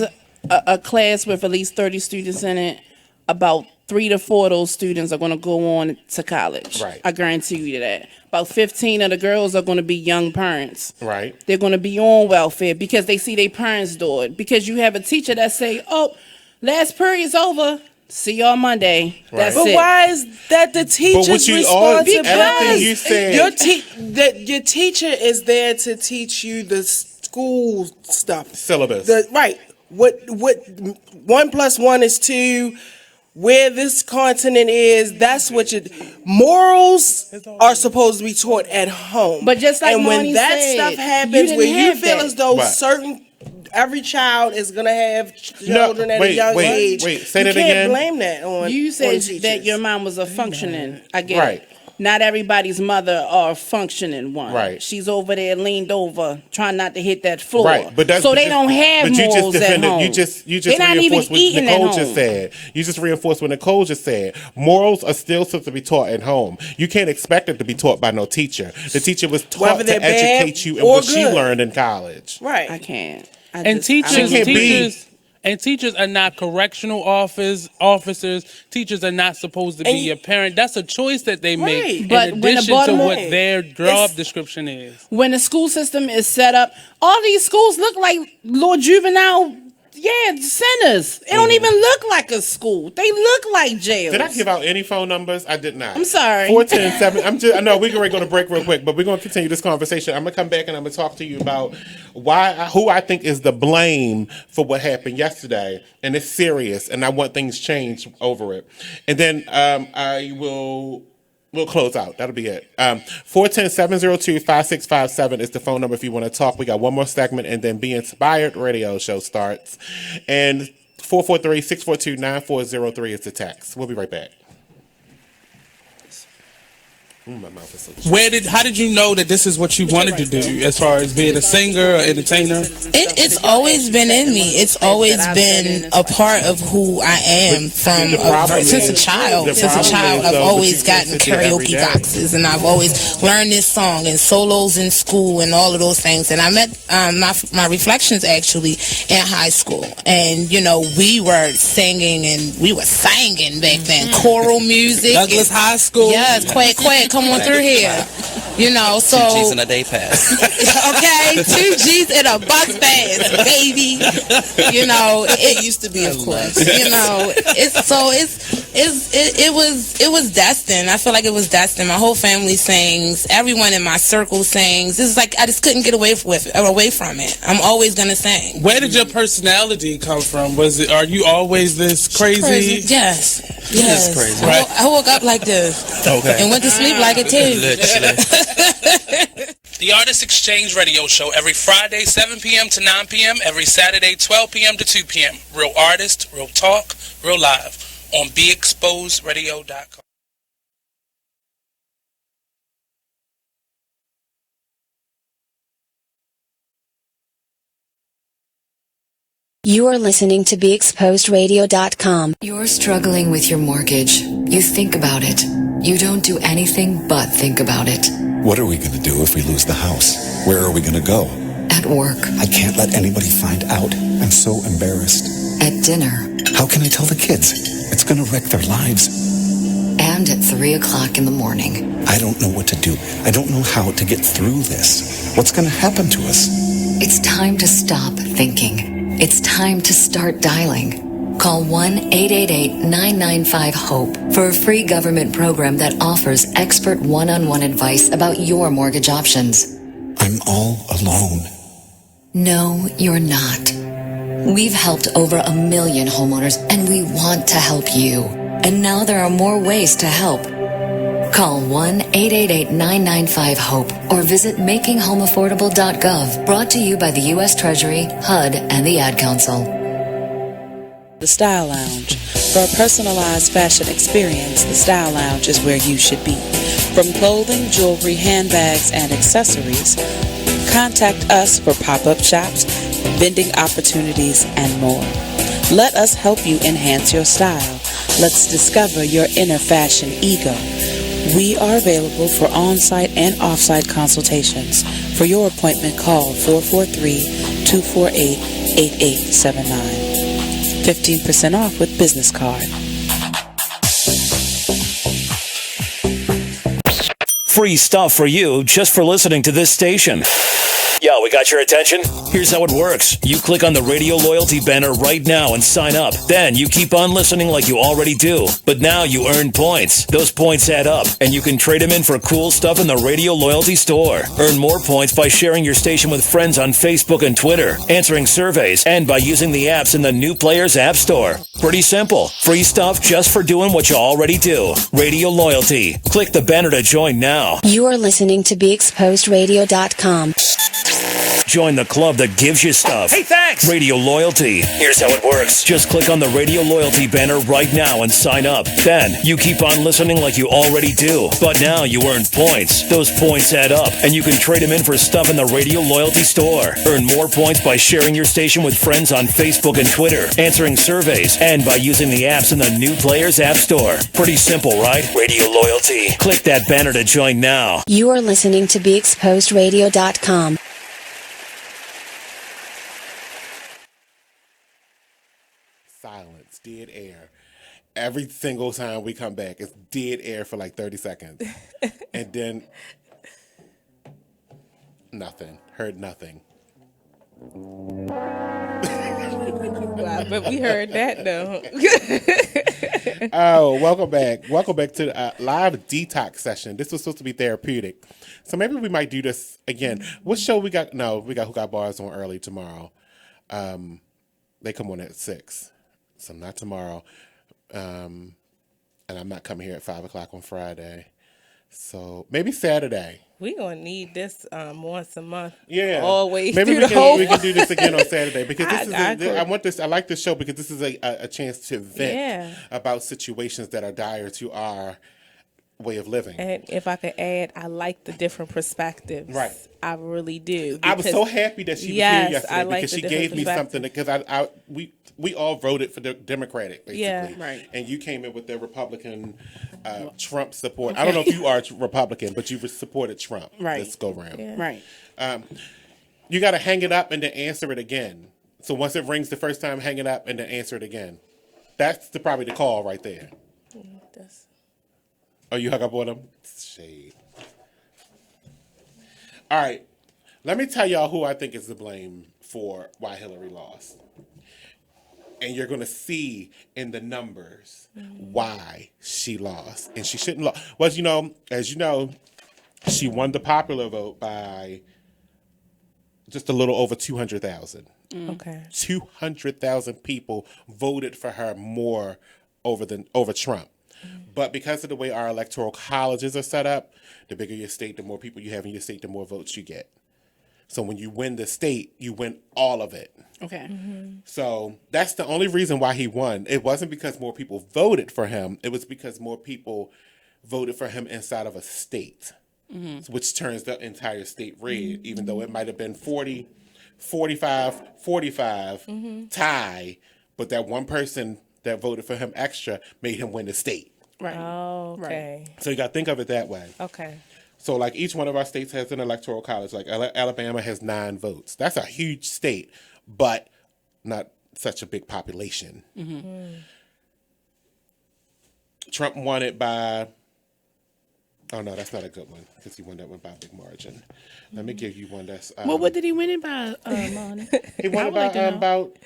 a class with at least 30 students in it, about 3 to 4 of those students are going to go on to college. Right. I guarantee you that. About 15 of the girls are going to be young parents. Right. They're going to be on welfare because they see their parents do it. Because you have a teacher that say, "Oh, last period's over. See y'all Monday." That's but it. Why is that the teacher's responsibility? Everything you said. Your teacher is there to teach you the school stuff. Syllabus. What 1 + 1 is 2. Where this continent is, that's what morals are supposed to be taught at home. But just like when Marnie that said, stuff happens, where you feel that. as though every child is gonna have children at a young age. Say that again. You can't blame that on. You said on that your mom was a functioning. I get right. it. Not everybody's mother are a functioning one. Right. She's over there leaned over, trying not to hit that floor. Right. But so they don't have morals at home. You just They're not even reinforced what eating Nicole at just home. said. You just reinforced what Nicole just said. Morals are still supposed to be taught at home. You can't expect it to be taught by no teacher. The teacher was taught to educate you in what she learned in college. Right. I can't. Teachers are not correctional officers. Teachers are not supposed to be your parent. That's a choice that they make But in when the addition to Baltimore- what their job description is. When the school system is set up, all these schools look like little juvenile centers. It don't even look like a school. They look like jails. Did I give out any phone numbers? I did not. I'm sorry. 410-7. I know we're going to go to break real quick, but we're going to continue this conversation. I'm going to come back and I'm going to talk to you about who I think is the blame for what happened yesterday, and it's serious, and I want things changed over it. And then we'll close out. That'll be it. 410-702-5657 is the phone number if you want to talk. We got one more segment, and then Be Inspired radio show starts. And 443-642-9403 is the text. We'll be right back. My mouth is so How did you know that this is what you wanted to do as far as being a singer or entertainer? It's always been in me. It's always been a part of who I am since a child. I've always gotten karaoke boxes, and I've always learned this song and solos in school and all of those things. And I met my Reflections actually in high school, and we were singing and we were singing back then, choral music. Douglas High School. Yes, quack. Come on through here. You know, so 2 G's in a day pass. okay, 2 G's in a bus pass, baby. You know, it used to be, of course. You know, it was destined. I feel like it was destined. My whole family sings. Everyone in my circle sings. It's like I just couldn't get away from it. I'm always gonna sing. Where did your personality come from? Are you always this crazy? Yes. Yes. Crazy. Right. I woke up like this. Okay. And went to sleep like it too. The Artist Exchange Radio Show every Friday, 7 p.m. to 9 p.m., every Saturday, 12 p.m. to 2 p.m. Real artist, real talk, real live on BeExposedRadio.com. You are listening to BeExposedRadio.com. You're struggling with your mortgage. You think about it. You don't do anything but think about it. What are we going to do if we lose the house? Where are we going to go? At work. I can't let anybody find out. I'm so embarrassed. At dinner. How can I tell the kids? It's going to wreck their lives. And at 3 o'clock in the morning. I don't know what to do. I don't know how to get through this. What's going to happen to us? It's time to stop thinking. It's time to start dialing. Call 1-888-995-HOPE for a free government program that offers expert one-on-one advice about your mortgage options. I'm all alone. No, you're not. We've helped over 1 million homeowners, and we want to help you. And now there are more ways to help. Call 1-888-995-HOPE or visit makinghomeaffordable.gov. Brought to you by the U.S. Treasury, HUD, and the Ad Council. The Style Lounge. For a personalized fashion experience, the Style Lounge is where you should be. From clothing, jewelry, handbags, and accessories, contact us for pop-up shops, vending opportunities, and more. Let us help you enhance your style. Let's discover your inner fashion ego. We are available for on-site and off-site consultations. For your appointment, call 443-248-8879. 15% off with business card. Free stuff for you just for listening to this station. Yo, we got your attention? Here's how it works. You click on the radio loyalty banner right now and sign up. Then you keep on listening like you already do. But now you earn points. Those points add up, and you can trade them in for cool stuff in the radio loyalty store. Earn more points by sharing your station with friends on Facebook and Twitter, answering surveys, and by using the apps in the New Players App Store. Pretty simple. Free stuff just for doing what you already do. Radio loyalty. Click the banner to join now. You are listening to BeExposedRadio.com. Join the club that gives you stuff. Hey, thanks! Radio Loyalty. Here's how it works. Just click on the Radio Loyalty banner right now and sign up. Then you keep on listening like you already do. But now you earn points. Those points add up, and you can trade them in for stuff in the Radio Loyalty store. Earn more points by sharing your station with friends on Facebook and Twitter, answering surveys, and by using the apps in the New Players App Store. Pretty simple, right? Radio Loyalty. Click that banner to join now. You are listening to BeExposedRadio.com. Silence, dead air. Every single time we come back, it's dead air for like 30 seconds. And then nothing. Heard nothing. Wow, but we heard that though. Oh, welcome back. Welcome back to the live detox session. This was supposed to be therapeutic. So maybe we might do this again. What show we got? No, we got Who Got Bars on early tomorrow. They come on at 6. So not tomorrow. And I'm not coming here at 5 o'clock on Friday. So maybe Saturday. We gonna need this once a month. Yeah, always. Maybe we can do this again on Saturday because I want this. I like this show because this is a chance to vent about situations that are dire to our way of living. And if I could add, I like the different perspectives. Right. I really do. I was so happy that she was here yesterday because she gave me something because we all voted for the Democratic basically. Yeah, right. And you came in with the Republican Trump support. Okay. I don't know if you are a Republican, but you supported Trump this go round. Yeah. Right. You got to hang it up and then answer it again. So once it rings the first time, hang it up and then answer it again. That's probably the call right there. Oh, you hung up on them? Shade. All right. Let me tell y'all who I think is to blame for why Hillary lost. And you're going to see in the numbers why she lost. And she shouldn't lose. Well, as you know, she won the popular vote by just a little over 200,000. Okay. 200,000 people voted for her more over Trump. But because of the way our electoral colleges are set up, the bigger your state, the more people you have in your state, the more votes you get. So when you win the state, you win all of it. Okay. So that's the only reason why he won. It wasn't because more people voted for him. It was because more people voted for him inside of a state, which turns the entire state red, even though it might have been 40, 45, 45 tie. But that one person that voted for him extra made him win the state. Right. Oh, okay. So you got to think of it that way. Okay. So like each one of our states has an electoral college. Like Alabama has 9 votes. That's a huge state, but not such a big population. Trump won it by... Oh, no, that's not a good one because he won that one by a big margin. Let me give you one that's... Well, what did he win it by, Mon? He won it by about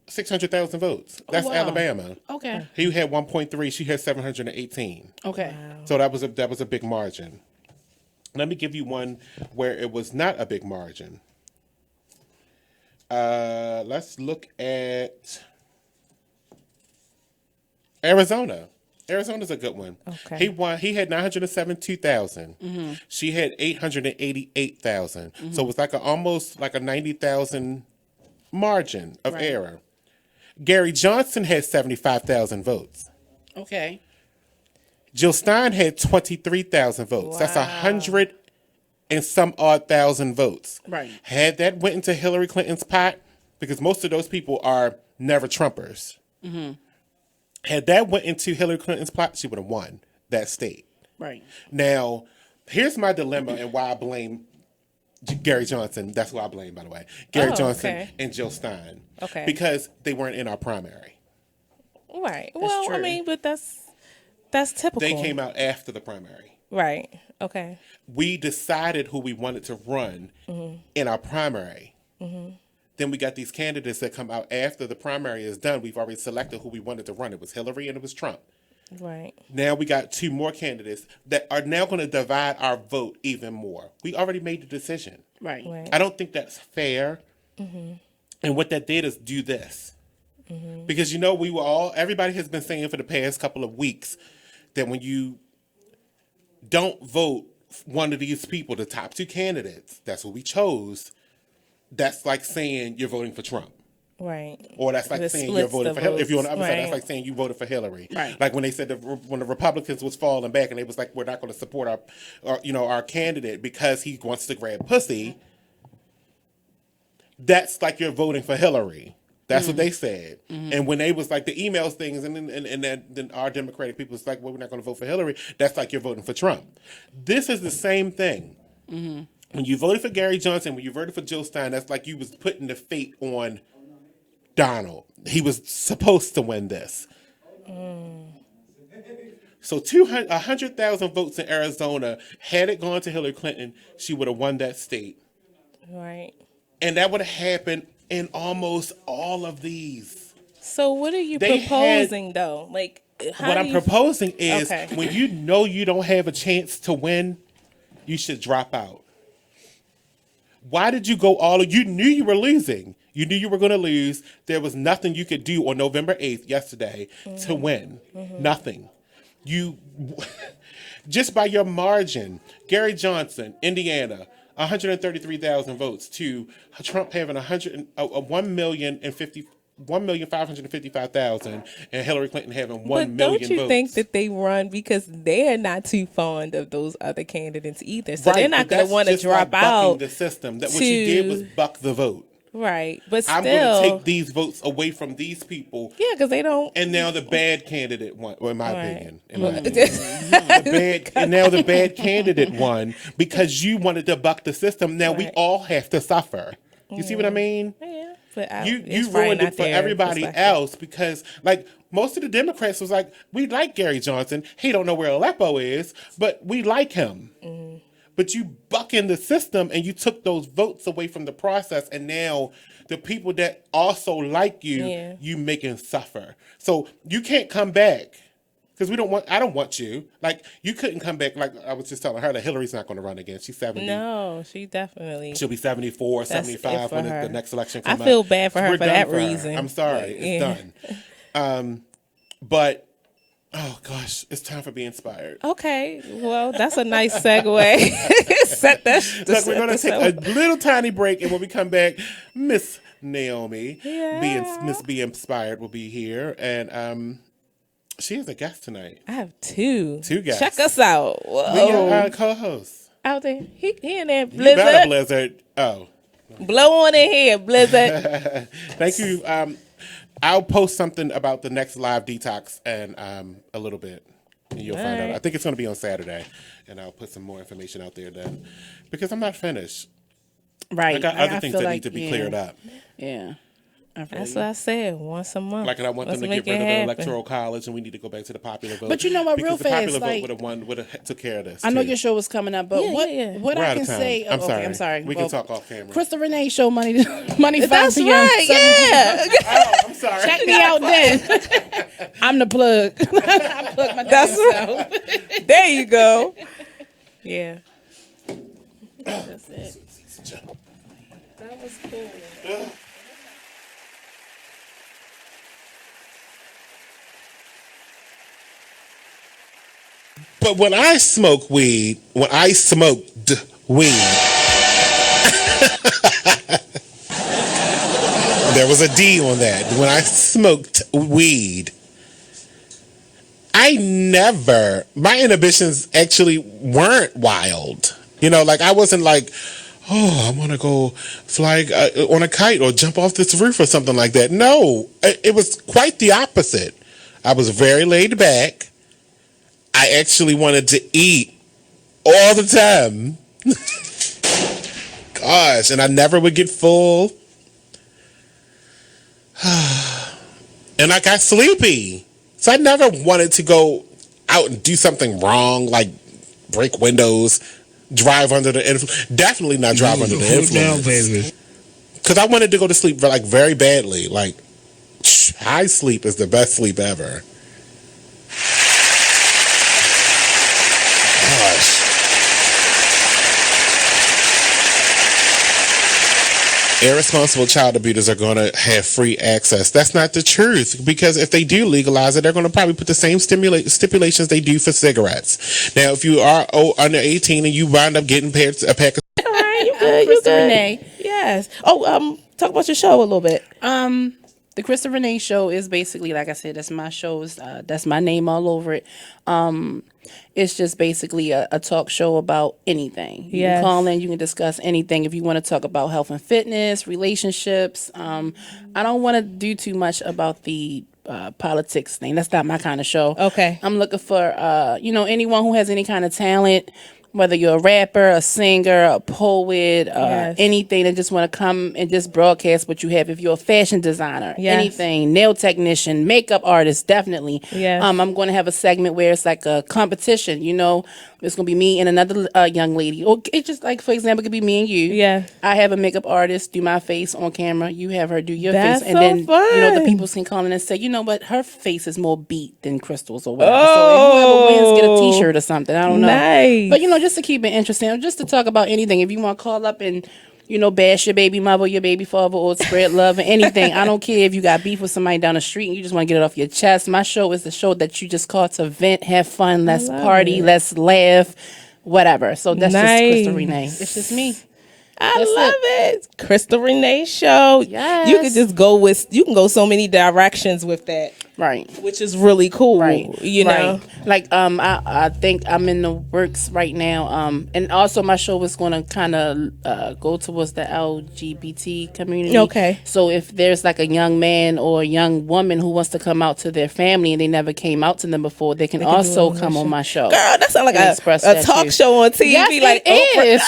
600,000 votes. That's Alabama. Okay. He had 1.3. She had 718. Okay. So that was a big margin. Let me give you one where it was not a big margin. Let's look at Arizona. Arizona's a good one. Okay. He won. He had 972,000. She had 888,000. So it was like almost like a 90,000 margin of error. Gary Johnson had 75,000 votes. Okay. Jill Stein had 23,000 votes. Wow. That's 100 and some odd thousand votes. Right. Had that went into Hillary Clinton's pot, because most of those people are never Trumpers. Had that went into Hillary Clinton's pot, she would have won that state. Right. Now, here's my dilemma and why I blame Gary Johnson. That's who I blame, by the way. Gary Johnson and Jill Stein. Okay. Because they weren't in our primary. Right. Well, true. I mean, but that's typical. They came out after the primary. Right. Okay. We decided who we wanted to run in our primary. Then we got these candidates that come out after the primary is done. We've already selected who we wanted to run. It was Hillary and it was Trump. Right. Now we got 2 more candidates that are now going to divide our vote even more. We already made the decision. Right. I don't think that's fair. And what that did is do this. Because, everybody has been saying for the past couple of weeks that when you don't vote one of these people, the top 2 candidates, that's who we chose, that's like saying you're voting for Trump. Right. Or that's like saying you're voting for Hillary. If you're on the other side, that's like saying you voted for Hillary. Right. Like when they said when the Republicans was falling back and they was like, we're not going to support our candidate because he wants to grab pussy. That's like you're voting for Hillary. That's what they said. And when they was like the emails things and then our Democratic people was like, well, we're not going to vote for Hillary. That's like you're voting for Trump. This is the same thing. When you voted for Gary Johnson, when you voted for Jill Stein, that's like you was putting the fate on Donald. He was supposed to win this. So 100,000 votes in Arizona, had it gone to Hillary Clinton, she would have won that state. Right. And that would have happened in almost all of these. So what are you proposing, though? Like, what I'm proposing is when you know you don't have a chance to win, you should drop out. Why did you go you knew you were losing. You knew you were going to lose. There was nothing you could do on November 8th, yesterday, to win. Nothing. You, just by your margin, Gary Johnson, Indiana, 133,000 votes to Trump having 1,555,000 and Hillary Clinton having 1 million votes. But don't you think that they run because they're not too fond of those other candidates either? So they're not going to want to drop out. The system. That what you did was buck the vote. Right, but still, I'm going to take these votes away from these people. Yeah, because they don't. And now the bad candidate won. Well, in my opinion, the bad candidate won because you wanted to buck the system. Now we all have to suffer. You see what I mean? Yeah, but you ruined it for everybody else because, like, most of the Democrats was like, we like Gary Johnson. He don't know where Aleppo is, but we like him. but you buck in the system and you took those votes away from the process, and now the people that also like you, you making suffer. So you can't come back. Because I don't want you. Like, you couldn't come back. Like, I was just telling her that Hillary's not going to run again. She's 70. No, she definitely. She'll be 74, 75 when the next election comes out. I feel bad for her for that reason. I'm sorry. It's done. But, oh, gosh, it's time for Be Inspired. Okay. Well, that's a nice segue. Look, we're going to take a little tiny break, and when we come back, Miss Naomi, Miss Be Inspired will be here. And, she has a guest tonight. I have two. Two guests. Check us out. Whoa. We got co-host. Out there. He in there, Blizzard. You better Blizzard. Oh. Blow on in here, Blizzard. Thank you. I'll post something about the next live detox and a little bit. And you'll find out. I think it's going to be on Saturday. And I'll put some more information out there then. Because I'm not finished. Right. I got other things that need to be cleared up. Yeah. That's what I said. Once a month. Like, and I want them to get rid of the electoral college, and we need to go back to the popular vote. But you know what, real because fast, the popular like, vote would have took care of this. I know your show was coming up, but what We're I out can of time. say? I'm sorry. I'm sorry. We can talk off camera. Crystal Renee show money 5 That's p.m. right. Yeah. Oh, I'm sorry. Check me out then. I'm the plug. I plug my That's there you go. Yeah. That's it. That was cool. But when I smoked weed, there was a D on that. When I smoked weed, my inhibitions actually weren't wild. You know, like I wasn't like, oh, I want to go fly on a kite or jump off this roof or something like that. No, it was quite the opposite. I was very laid back. I actually wanted to eat all the time. Gosh, and I never would get full. And I got sleepy. So I never wanted to go out and do something wrong, like break windows, drive under the influence. Definitely not drive under the influence. Because I wanted to go to sleep like very badly. Like, high sleep is the best sleep ever. Irresponsible child abusers are going to have free access. That's not the truth, because if they do legalize it, they're going to probably put the same stipulations they do for cigarettes. Now, if you are under 18 and you wind up getting a pack of... All right, you good, you good. Renee. Yes. Oh, talk about your show a little bit. The Krista Renee Show is basically, like I said, that's my show. That's my name all over it. It's just basically a talk show about anything. You can call in, you can discuss anything. If you want to talk about health and fitness, relationships, I don't want to do too much about the politics thing. That's not my kind of show. Okay. I'm looking for anyone who has any kind of talent, whether you're a rapper, a singer, a poet, anything that just want to come and just broadcast what you have. If you're a fashion designer, anything, nail technician, makeup artist, definitely. Yes. I'm going to have a segment where it's like a competition, It's going to be me and another young lady. Or it's just like, for example, it could be me and you. Yeah. I have a makeup artist do my face on camera. You have her do your That's face. And so then, fun. the people can call in and say, you know what, her face is more beat than Crystal's or whatever. So whoever wins, get a t-shirt or something. I don't know. Nice. But, just to keep it interesting, just to talk about anything. If you want to call up and, bash your baby mother, your baby father, or spread love or anything. I don't care if you got beef with somebody down the street and you just want to get it off your chest. My show is the show that you just call to vent, have fun, let's party, let's laugh, whatever. So that's just Krista Renee. It's just me. I love it. Krista Renee Show. Yes. You can go so many directions with that. Right. Which is really cool. Right. Know? Like, I think I'm in the works right now. And also my show is going to kind of go towards the LGBT community. Okay. So if there's like a young man or a young woman who wants to come out to their family and they never came out to them before, they can also come on my show. Girl, that sounds like a talk show on TV. Yes, like, it is.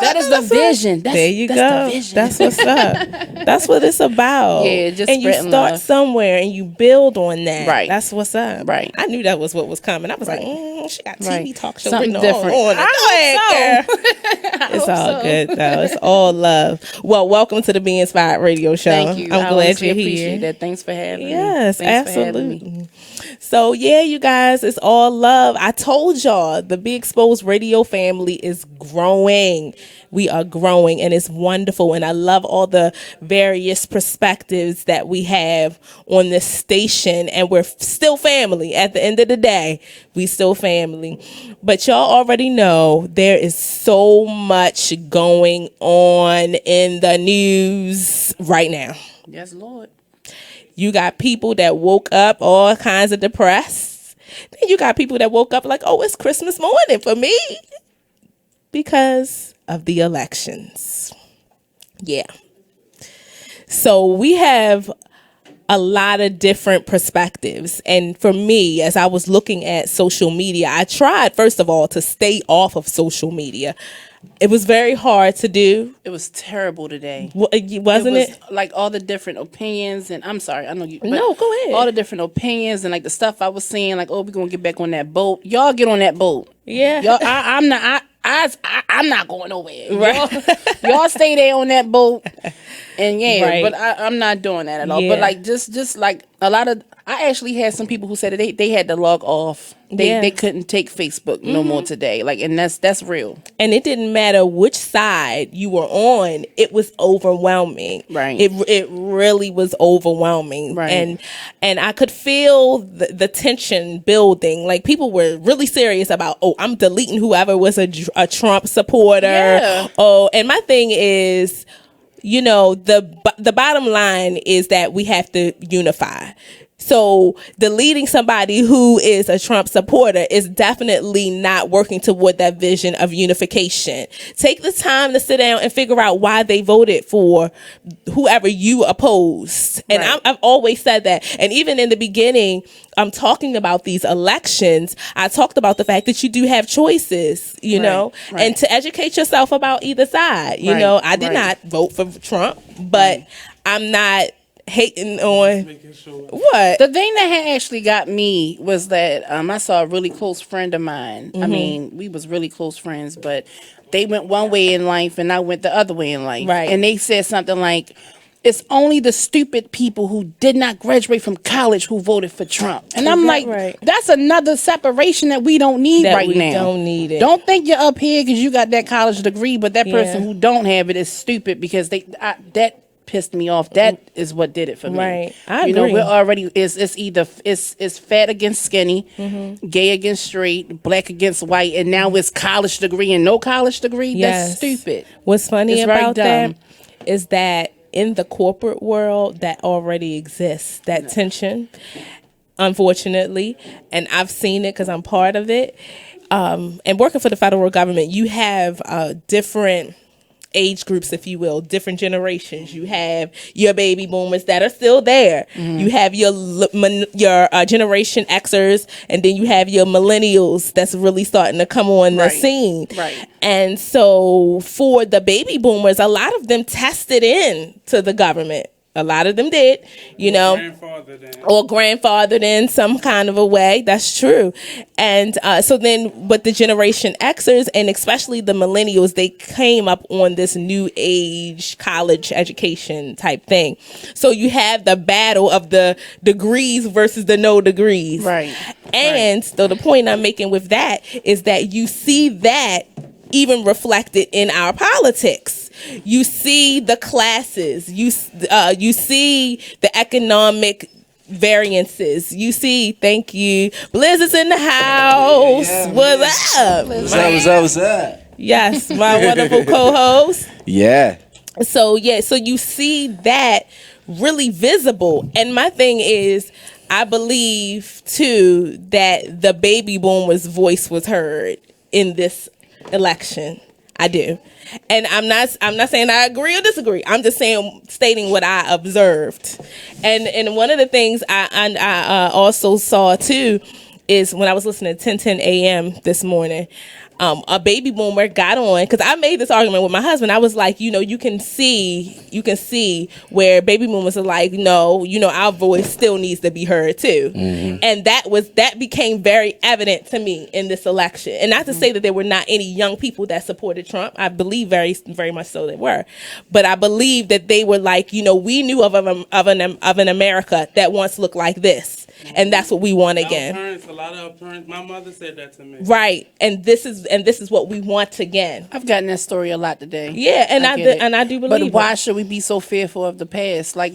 That is the vision. There you go. That's the vision. That's what's up. That's what it's about. Yeah, just and you spreading start love. somewhere and you you build on that. Right. That's what's up. Right. I knew that was what was coming. I was like, she got TV talk show Something written different. all on it. It's all good though. It's all love. Well, welcome to the Be Inspied Radio Show. Thank you. I'm glad you're appreciate here. that. Thanks for having me. Yes, Thanks for having absolutely. me. So yeah, you guys, it's all love. I told y'all the Be Exposed Radio family is growing. We are growing, and it's wonderful. And I love all the various perspectives that we have on this station. And we're still family. At the end of the day, we still family. But y'all already know there is so much going on in the news right now. Yes, Lord. You got people that woke up all kinds of depressed. Then you got people that woke up like, oh, it's Christmas morning for me because of the elections. Yeah. So we have a lot of different perspectives. And for me, as I was looking at social media, I tried, first of all, to stay off of social media. It was very hard to do. It was terrible today. Wasn't it? Like all the different opinions, and I'm sorry, I know you. No, go ahead. All the different opinions and like the stuff I was seeing, like, oh, we're gonna get back on that boat. Y'all get on that boat. Yeah. Y'all, I'm not. I'm not going nowhere. Right. Y'all stay there on that boat, and Right. but I'm not doing that at all. Yeah. But like just like a lot of, I actually had some people who said that they had to log off. They couldn't take Facebook no more today. Like, and that's real. And it didn't matter which side you were on, it was overwhelming. Right. It really was overwhelming. Right. And I could feel the tension building. Like people were really serious about, oh, I'm deleting whoever was a Trump supporter. Yeah. Oh, and my thing is, you know, the bottom line is that we have to unify. So deleting somebody who is a Trump supporter is definitely not working toward that vision of unification. Take the time to sit down and figure out why they voted for whoever you opposed. And Right. I've always said that. And even in the beginning, I'm talking about these elections. I talked about the fact that you do have choices, you know, right. and to educate yourself about either side. You Right, know, I did right. not vote for Trump, but I'm not hating on what the thing that had actually got me was that I saw a really close friend of mine. I mean, we was really close friends, but they went one way in life and I went the other way in life. Right. And they said something like, it's only the stupid people who did not graduate from college who voted for Trump. And I'm like, that's another separation that we don't need That right we now. don't need it. Don't think you're up here because you got that college degree, but that person Yeah. who don't have it is stupid because that pissed me off. That is what did it for me. Right. I You know, agree. we're already it's either it's fat against skinny, gay against straight, black against white, and now it's college degree and no college degree. Yes. That's stupid. What's funny It's very about dumb. that is that in the corporate world that already exists, that tension, unfortunately, and I've seen it because I'm part of it. And working for the federal government, you have different age groups, if you will, different generations. You have your baby boomers that are still there. You have your Generation Xers, and then you have your millennials that's really starting to come on the scene. Right. And so for the baby boomers, a lot of them tested in to the government. A lot of them did, you know, or grandfathered in some kind of a way. That's true. And so then, but the Generation Xers and especially the millennials, they came up on this new age college education type thing. So you have the battle of the degrees versus the no degrees. Right. And so the point I'm making with that is that you see that even reflected in our politics. You see the classes, you see the economic variances. You see, thank you. Blizz is in the house. What's up? What's up? Yes, my wonderful co-host. Yeah. So you see that really visible. And my thing is, I believe too that the baby boomers' voice was heard in this election. I do. And I'm not saying I agree or disagree. I'm just stating what I observed. And one of the things I also saw too is when I was listening to 10:10 a.m. this morning, a baby boomer got on, because I made this argument with my husband. I was like, you can see where baby boomers are like, no, our voice still needs to be heard too. And that became very evident to me in this election. And not to say that there were not any young people that supported Trump. I believe very, very much so they were. But I believe that they were like, we knew of an America that once looked like this. And that's what we want again. A lot of our parents, my mother said that to me. Right. And this is what we want again. I've gotten that story a lot today. Yeah, and I do believe. But why should we be so fearful of the past? Like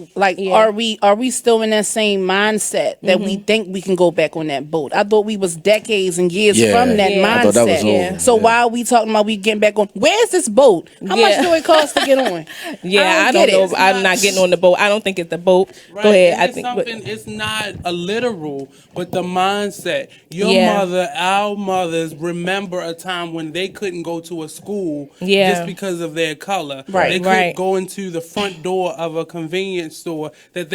are we still in that same mindset that we think we can go back on that boat? I thought we was decades and years from that mindset. I thought that was over. So why are we talking about we getting back on? Where's this boat? How much do it cost to get on? I don't know. I'm not getting on the boat. I don't think it's the boat. Right. Go ahead. I think it's not a literal, but the mindset. Your mother, our mothers remember a time when they couldn't go to a school just because of their color. Right. They couldn't go into the front door of a convenience store that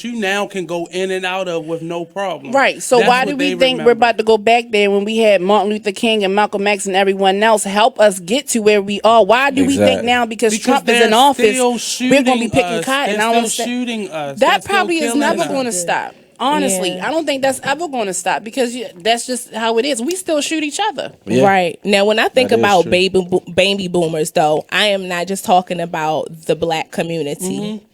you now can go in and out of with no problem. Right. So why do we think we're about to go back there when we had Martin Luther King and Malcolm X and everyone else help us get to where we are? Why do we think now because Trump is in office we're going to be picking cotton? They're still shooting us. That probably is never going to stop. Honestly, I don't think that's ever going to stop because that's just how it is. We still shoot each other. Yeah. Right. Now, when I think about baby boomers, though, I am not just talking about the black community.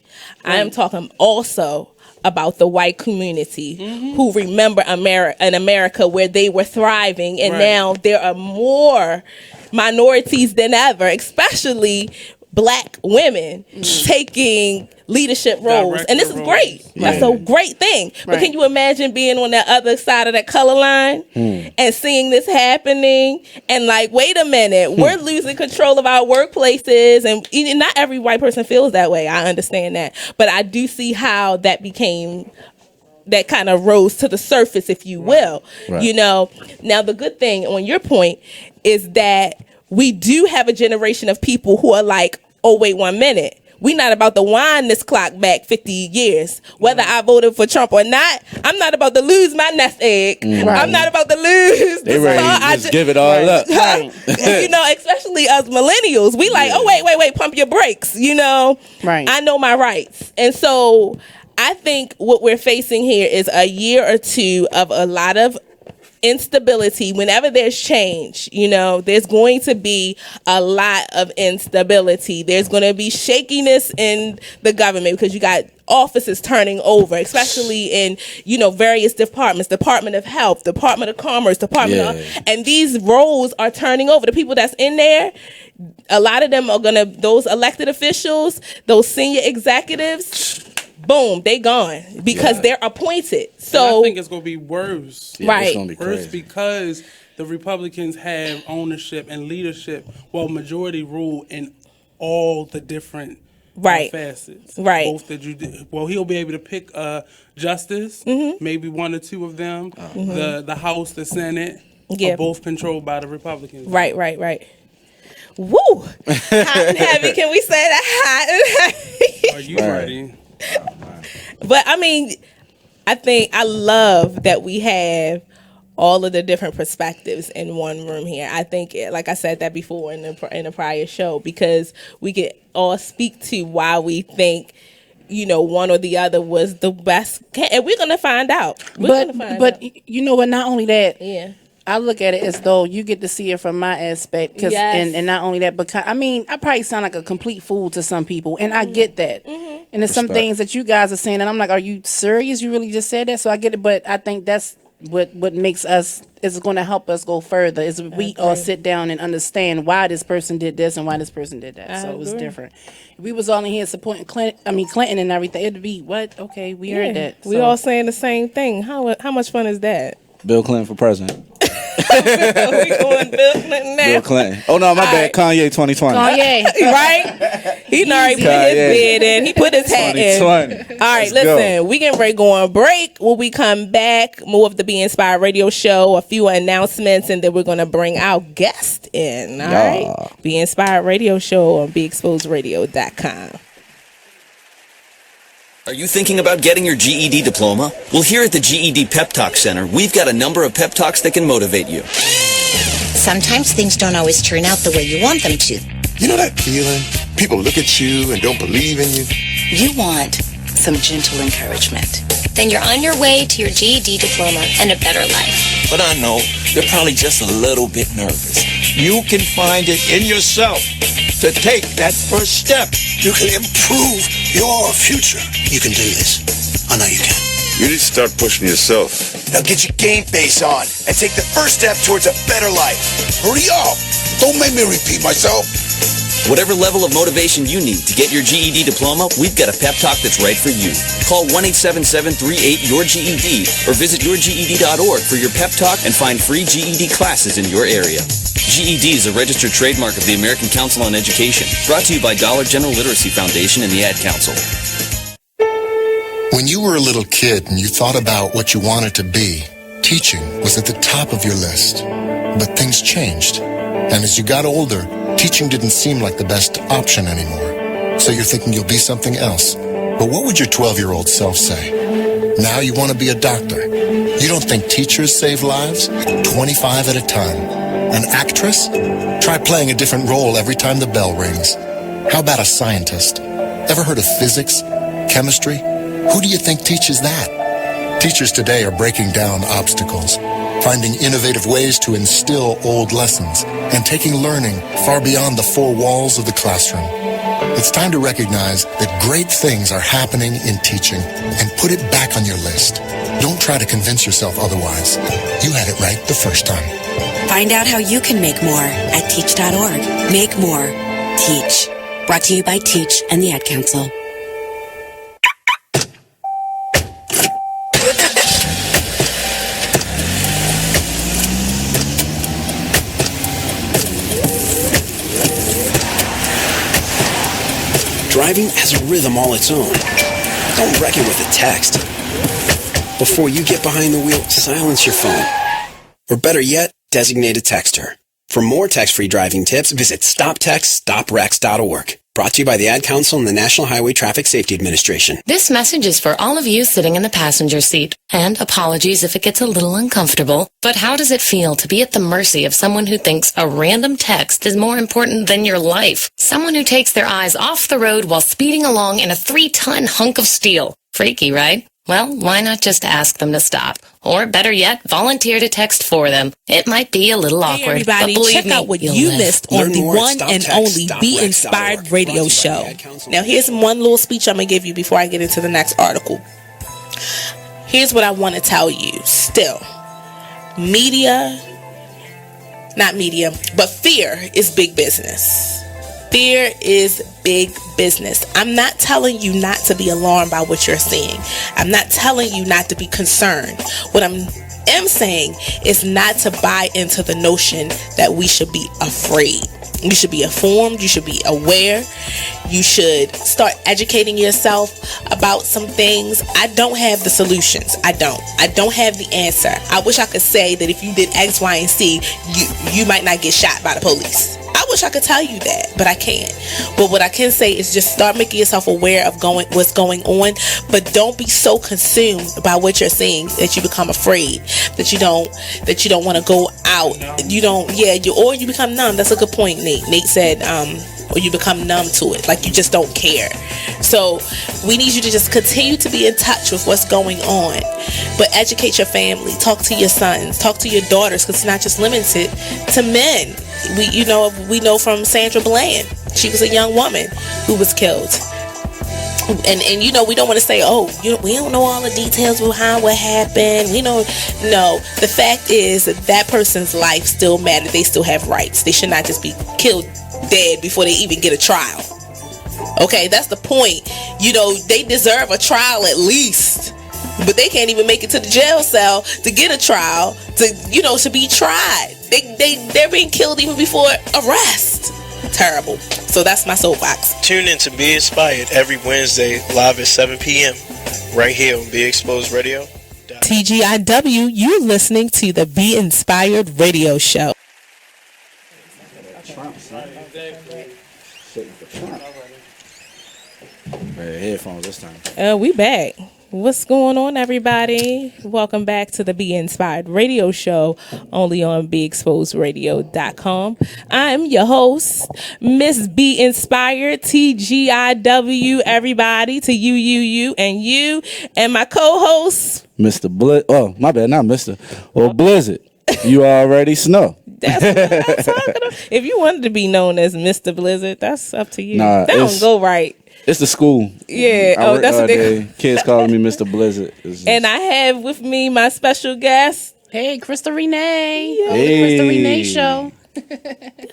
I am talking also about the white community who remember an America where they were thriving, and now there are more minorities than ever, especially black women taking leadership roles. And this is great. That's a great thing. But can you imagine being on the other side of that color line and seeing this happening and like, wait a minute, we're losing control of our workplaces, and not every white person feels that way. I understand that. But I do see how that kind of rose to the surface, if you will. Now the good thing on your point is that we do have a generation of people who are like, oh, wait 1 minute. We're not about to wind this clock back 50 years. Whether I voted for Trump or not, I'm not about to lose my nest egg. I'm not about to lose. They ready to just give it all up. Especially us millennials. We like, oh, wait, pump your brakes. I know my rights. And so I think what we're facing here is a year or two of a lot of instability. Whenever there's change, there's going to be a lot of instability. There's going to be shakiness in the government because you got offices turning over, especially in various departments, Department of Health, Department of Commerce, and these roles are turning over. The people that's in there, a lot of them are those elected officials, those senior executives, boom, they gone because they're appointed. So and I think it's going to be worse. Right. It's going to be worse because the Republicans have ownership and leadership, majority rule in all the different facets. Right. Both he'll be able to pick justice, maybe one or two of them. The House, the Senate are both controlled by the Republicans. Right. Woo! Hot and heavy. Can we say that? Hot and heavy. Are you ready? But I mean, I love that we have all of the different perspectives in one room here. I think, like I said that before in the prior show, because we could all speak to why we think one or the other was the best, and we're gonna find out. But not only that, I look at it as though you get to see it from my aspect, and not only that, but I probably sound like a complete fool to some people, and I get that. And there's some things that you guys are saying, and I'm like, are you serious? You really just said that? So I get it, but I think that's what makes us, is going to help us go further, is we all sit down and understand why this person did this and why this person did that. So it was different. If we was all in here supporting Clinton and everything, it'd be, what? Okay, we heard that. We all saying the same thing. How much fun is that? Bill Clinton for president. We going Bill Clinton now? Bill Clinton. Oh no, my bad. Kanye 2020. Kanye, right? He already put his bid in. He put his hat in. All right, listen. We getting ready to go on break. When we come back, more of the Be Inspired radio show, a few announcements, and then we're gonna bring our guest in. All right, Be Inspired radio show on BeExposedRadio.com. Are you thinking about getting your GED diploma? Well, here at the GED Pep Talk Center, we've got a number of pep talks that can motivate you. Sometimes things don't always turn out the way you want them to. You know that feeling? People look at you and don't believe in you. You want some gentle encouragement. Then you're on your way to your GED diploma and a better life. But I know they're probably just a little bit nervous. You can find it in yourself to take that first step. You can improve your future. You can do this. I know you can. You need to start pushing yourself. Now get your game face on and take the first step towards a better life. Hurry up. Don't make me repeat myself. Whatever level of motivation you need to get your GED diploma, we've got a pep talk that's right for you. Call 1-877-38-YOUR-GED or visit yourged.org for your pep talk and find free GED classes in your area. GED is a registered trademark of the American Council on Education. Brought to you by Dollar General Literacy Foundation and the Ad Council. When you were a little kid and you thought about what you wanted to be, teaching was at the top of your list. But things changed. And as you got older, teaching didn't seem like the best option anymore. So you're thinking you'll be something else. But what would your 12-year-old self say? Now you want to be a doctor. You don't think teachers save lives? 25 at a time. An actress? Try playing a different role every time the bell rings. How about a scientist? Ever heard of physics? Chemistry? Who do you think teaches that? Teachers today are breaking down obstacles, finding innovative ways to instill old lessons, and taking learning far beyond the four walls of the classroom. It's time to recognize that great things are happening in teaching and put it back on your list. Don't try to convince yourself otherwise. You had it right the first time. Find out how you can make more at teach.org. Make more. Teach. Brought to you by Teach and the Ad Council. Driving has a rhythm all its own. Don't wreck it with a text. Before you get behind the wheel, silence your phone. Or better yet, designate a texter. For more text-free driving tips, visit stoptextstoprex.org. Brought to you by the Ad Council and the National Highway Traffic Safety Administration. This message is for all of you sitting in the passenger seat. And apologies if it gets a little uncomfortable. But how does it feel to be at the mercy of someone who thinks a random text is more important than your life? Someone who takes their eyes off the road while speeding along in a 3-ton hunk of steel. Freaky, right? Well, why not just ask them to stop? Or better yet, volunteer to text for them. It might be a little awkward, everybody, but believe check me, out what you'll you live. missed on the one and only Be Inspired radio show. Now, here's one little speech I'm going to give you before I get into the next article. Here's what I want to tell you. Still, fear is big business. Fear is big business. I'm not telling you not to be alarmed by what you're seeing. I'm not telling you not to be concerned. What I am saying is not to buy into the notion that we should be afraid. You should be informed. You should be aware. You should start educating yourself about some things. I don't have the solutions. I don't have the answer. I wish I could say that if you did X, Y, and Z, you might not get shot by the police. I wish I could tell you that, but I can't. But what I can say is just start making yourself aware of what's going on, but don't be so consumed by what you're seeing that you become afraid, that you don't want to go out. Or you become numb. That's a good point, Nate. Nate said, or you become numb to it, like you just don't care. So we need you to just continue to be in touch with what's going on, but educate your family, talk to your sons, talk to your daughters, because it's not just limited to men. We know from Sandra Bland, she was a young woman who was killed. And we don't want to say, we don't know all the details behind what happened. No. The fact is that person's life still matters. They still have rights. They should not just be killed dead before they even get a trial. Okay, that's the point. They deserve a trial at least. But they can't even make it to the jail cell to get a trial, to be tried. They're being killed even before arrest. Terrible. So that's my soapbox. Tune in to Be Inspired every Wednesday live at 7 p.m. right here on Be Exposed Radio. TGIW, you're listening to the Be Inspired radio show. Headphones this time. We back. What's going on, everybody? Welcome back to the Be Inspied radio show, only on BeExposedRadio.com. I'm your host, Miss Be Inspired, TGIW, everybody, to you, and you, and my co-host, Mr. Blizz. Oh, my bad, not Mr. Well, Blizzard. You already know. That's what I'm talking about. If you wanted to be known as Mr. Blizzard, that's up to you. Nah, that don't go right. It's the school. Yeah. That's what they kids calling me Mr. Blizzard. And I have with me my special guest. Hey, Krista Renee. Hey. On the Krista Renee show.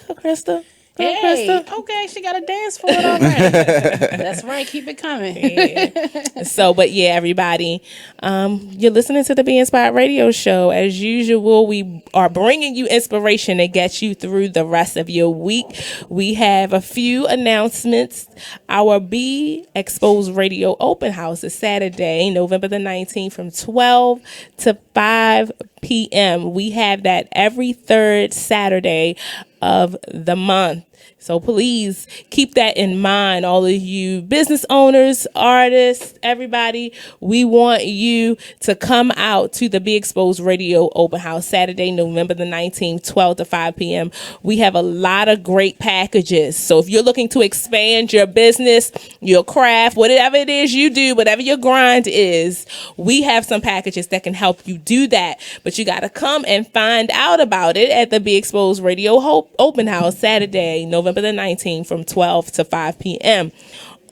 Go, Krista. Go, Hey, Krista. okay, she got a dance for it already. That's right, keep it coming. Yeah. So, but yeah, everybody, you're listening to the Be Inspired radio show. As usual, we are bringing you inspiration to get you through the rest of your week. We have a few announcements. Our Be Exposed Radio Open House is Saturday, November the 19th from 12 to 5 p.m. We have that every third Saturday of the month. So please keep that in mind, all of you business owners, artists, everybody. We want you to come out to the Be Exposed Radio Open House Saturday, November the 19th, 12 to 5 p.m. We have a lot of great packages. So if you're looking to expand your business, your craft, whatever it is you do, whatever your grind is, we have some packages that can help you do that. But you got to come and find out about it at the Be Exposed Radio Open House Saturday, November the 19th from 12 to 5 p.m.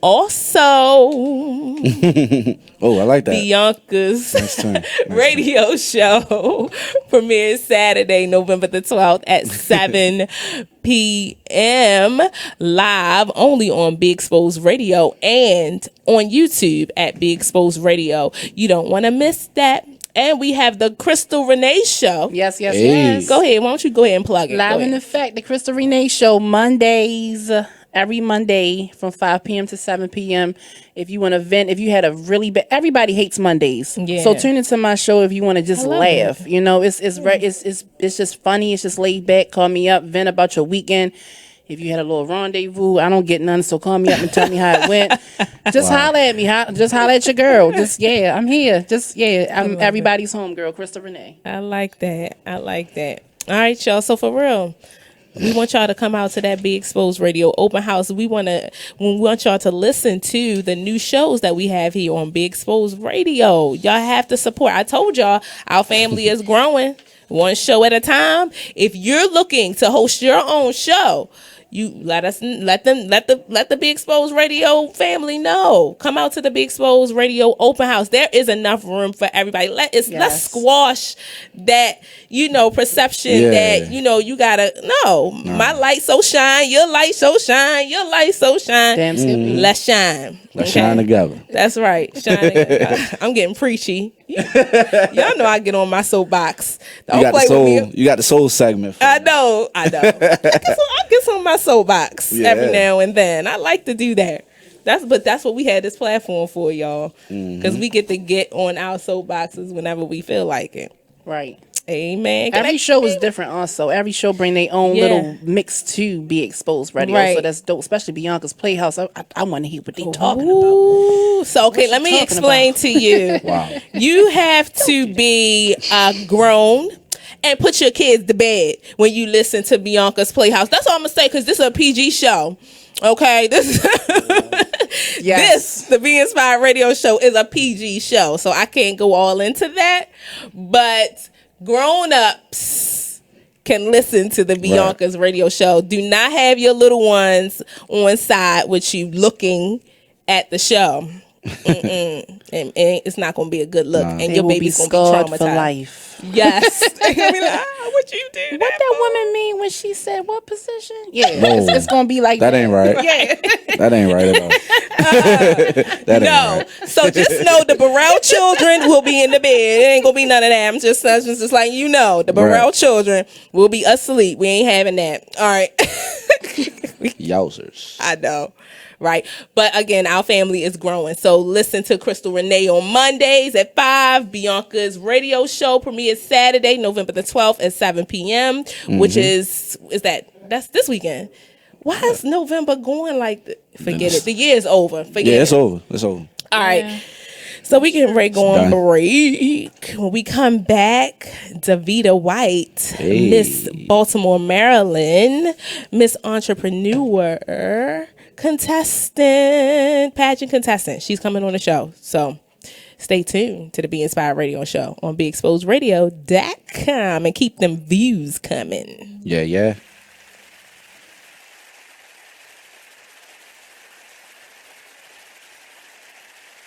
Also, oh, I like that. Bianca's nice radio show premieres Saturday, November the 12th at 7 p.m. live only on Be Exposed Radio and on YouTube at Be Exposed Radio. You don't want to miss that. And we have the Crystal Renee show. Yes. Go ahead. Why don't you go ahead and plug it? Live in effect, the Crystal Renee show, Mondays, every Monday from 5 p.m. to 7 p.m. If you want to vent, if you had a really bad, everybody hates Mondays. Yeah. So tune into my show if you want to just laugh. It. You know, it's just funny. It's just laid back. Call me up, vent about your weekend. If you had a little rendezvous, I don't get none, so call me up and tell me how it went. Just holler at me. Just holler at your girl. I'm here. I'm everybody's home girl, Krista Renee. I like that. All right, y'all. So for real, we want y'all to come out to that Be Exposed Radio Open House. We want y'all to listen to the new shows that we have here on Be Exposed Radio. Y'all have to support. I told y'all our family is growing one show at a time. If you're looking to host your own show, you let the Be Exposed Radio family know. Come out to the Be Exposed Radio Open House. There is enough room for everybody. Let's squash that, perception that, you gotta my light so shine, your light so shine, your light so shine. Damn skippy. Let's shine. Let's shine together. That's right. Shine together. I'm getting preachy. Y'all know I get on my soapbox. You got the soul segment. I know. I get on my soapbox every now and then. I like to do that. That's what we had this platform for, y'all. Because we get on our soapboxes whenever we feel like it. Right. Amen. Every show is different also. Every show bring their own little mix to Be Exposed Radio. Right. So that's dope, especially Bianca's Playhouse. I want to hear what they talking about. So, okay, let me explain to you. Wow. You have to be grown and put your kids to bed when you listen to Bianca's Playhouse. That's all I'm going to say, because this is a PG show. Okay? The Be Inspired Radio show is a PG show, so I can't go all into that. But grown-ups can listen to the Bianca's radio show. Do not have your little ones on side with you looking at the show. And it's not going to be a good look. And your baby's going to be traumatized for life. Yes. They're going to be like, what you do? What that woman mean when she said what position? Yeah, it's going to be like that. Ain't right. Yeah. That ain't right at all. That ain't right. So just know the Burrell children will be in the bed. It ain't going to be none of that. I'm just like, the Burrell children will be asleep. We ain't having that. All right. Yowzers. I know. Right. But again, our family is growing. So listen to Crystal Renee on Mondays at 5. Bianca's radio show premieres Saturday, November the 12th at 7 p.m., which is that's this weekend. Why is November going like forget it. The year is over. Forget Yeah, it's it. over. It's over. All right. So we getting ready to go on break. When we come back, Davita White, Hey. Miss Baltimore, Maryland, Miss Entrepreneur, pageant contestant. She's coming on the show. So stay tuned to the Be Inspired Radio Show on BeExposedRadio.com and keep them views coming. Yeah.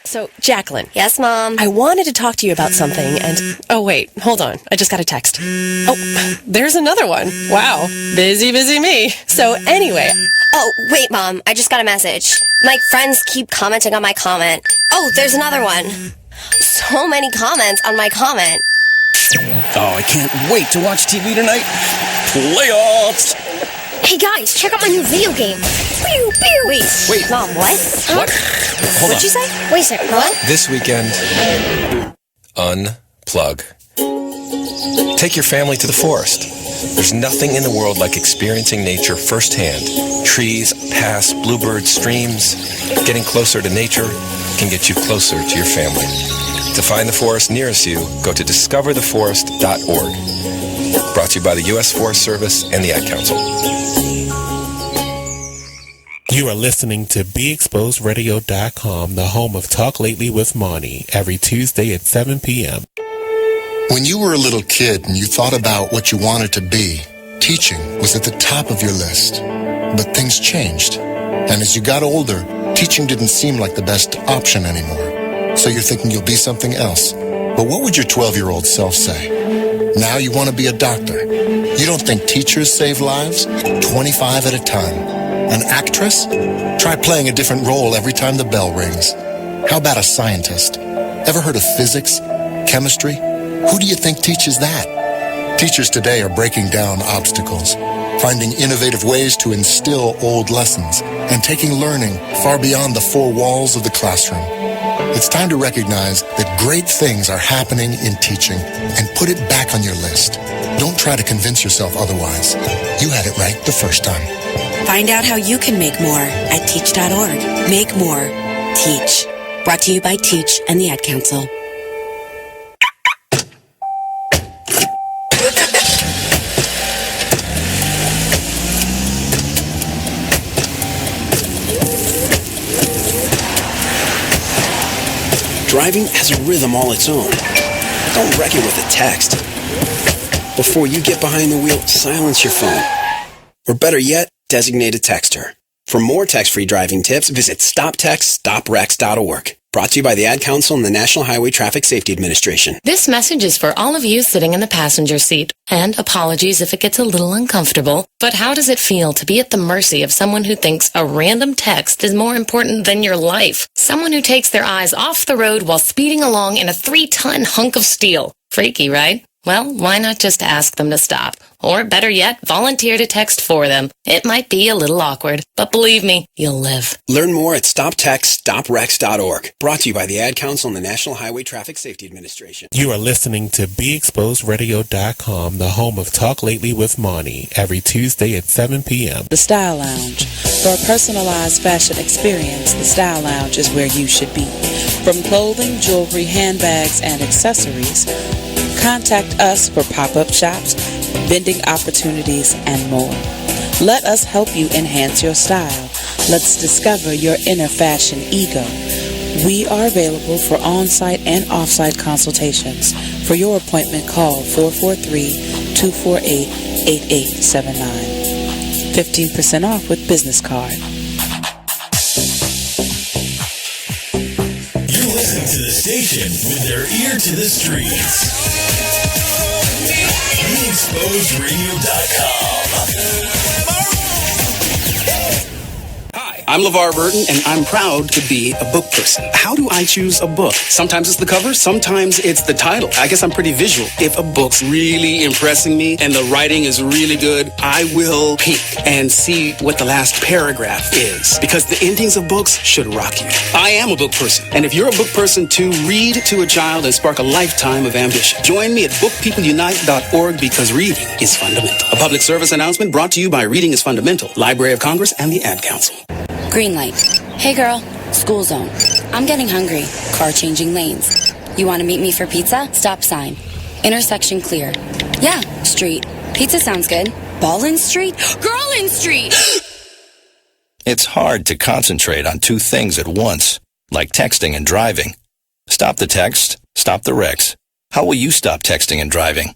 So, Jacqueline. Yes, Mom? I wanted to talk to you about something and... Oh, wait. Hold on. I just got a text. Oh, there's another one. Wow. Busy me. So, anyway... Oh, wait, Mom. I just got a message. My friends keep commenting on my comment. Oh, there's another one. So many comments on my comment. Oh, I can't wait to watch TV tonight. Playoffs! Hey, guys, check out my new video game. Pew, pew. Wait. Mom, what? What? Hold What'd on. you say? Wait a second, what? This weekend, unplug. Take your family to the forest. There's nothing in the world like experiencing nature firsthand. Trees, paths, bluebirds, streams. Getting closer to nature can get you closer to your family. To find the forest nearest you, go to discovertheforest.org. Brought to you by the U.S. Forest Service and the Ad Council. You are listening to BeExposedRadio.com, the home of Talk Lately with Monty, every Tuesday at 7 p.m. When you were a little kid and you thought about what you wanted to be, teaching was at the top of your list. But things changed. And as you got older, teaching didn't seem like the best option anymore. So you're thinking you'll be something else. But what would your 12-year-old self say? Now you want to be a doctor. You don't think teachers save lives? 25 at a time. An actress? Try playing a different role every time the bell rings. How about a scientist? Ever heard of physics? Chemistry? Who do you think teaches that? Teachers today are breaking down obstacles, finding innovative ways to instill old lessons, and taking learning far beyond the four walls of the classroom. It's time to recognize that great things are happening in teaching and put it back on your list. Don't try to convince yourself otherwise. You had it right the first time. Find out how you can make more at teach.org. Make more. Teach. Brought to you by Teach and the Ad Council. Driving has a rhythm all its own. Don't wreck it with a text. Before you get behind the wheel, silence your phone. Or better yet, designate a texter. For more text-free driving tips, visit stoptextstoprex.org. Brought to you by the Ad Council and the National Highway Traffic Safety Administration. This message is for all of you sitting in the passenger seat. And apologies if it gets a little uncomfortable. But how does it feel to be at the mercy of someone who thinks a random text is more important than your life? Someone who takes their eyes off the road while speeding along in a 3-ton hunk of steel. Freaky, right? Well, why not just ask them to stop? Or better yet, volunteer to text for them. It might be a little awkward, but believe me, you'll live. Learn more at stoptextstoprex.org. Brought to you by the Ad Council and the National Highway Traffic Safety Administration. You are listening to BeExposedRadio.com, the home of Talk Lately with Monty, every Tuesday at 7 p.m. The Style Lounge. For a personalized fashion experience, the Style Lounge is where you should be. From clothing, jewelry, handbags, and accessories, contact us for pop-up shops, vending opportunities, and more. Let us help you enhance your style. Let's discover your inner fashion ego. We are available for on-site and off-site consultations. For your appointment, call 443-248-8879. 15% off with business card. You're listening to the station with their ear to the streets. BeExposedRadio.com. I I'm LeVar Burton, and I'm proud to be a book person. How do I choose a book? Sometimes it's the cover, sometimes it's the title. I guess I'm pretty visual. If a book's really impressing me and the writing is really good, I will peek and see what the last paragraph is, because the endings of books should rock you. I am a book person, and if you're a book person too, read to a child and spark a lifetime of ambition. Join me at bookpeopleunite.org, because reading is fundamental. A public service announcement brought to you by Reading is Fundamental, Library of Congress, and the Ad Council. Green light. Hey girl, school zone. I'm getting hungry. Car changing lanes. You want to meet me for pizza? Stop sign. Intersection clear. Yeah, street. Pizza sounds good. Ballin Street? Girlin Street! It's hard to concentrate on two things at once, like texting and driving. Stop the text, stop the wrecks. How will you stop texting and driving?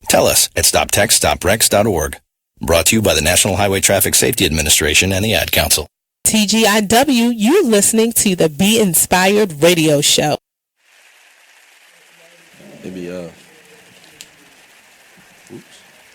Tell us at stoptextstopwrecks.org. Brought to you by the National Highway Traffic Safety Administration and the Ad Council. TGIW, you're listening to the Be Inspired radio show.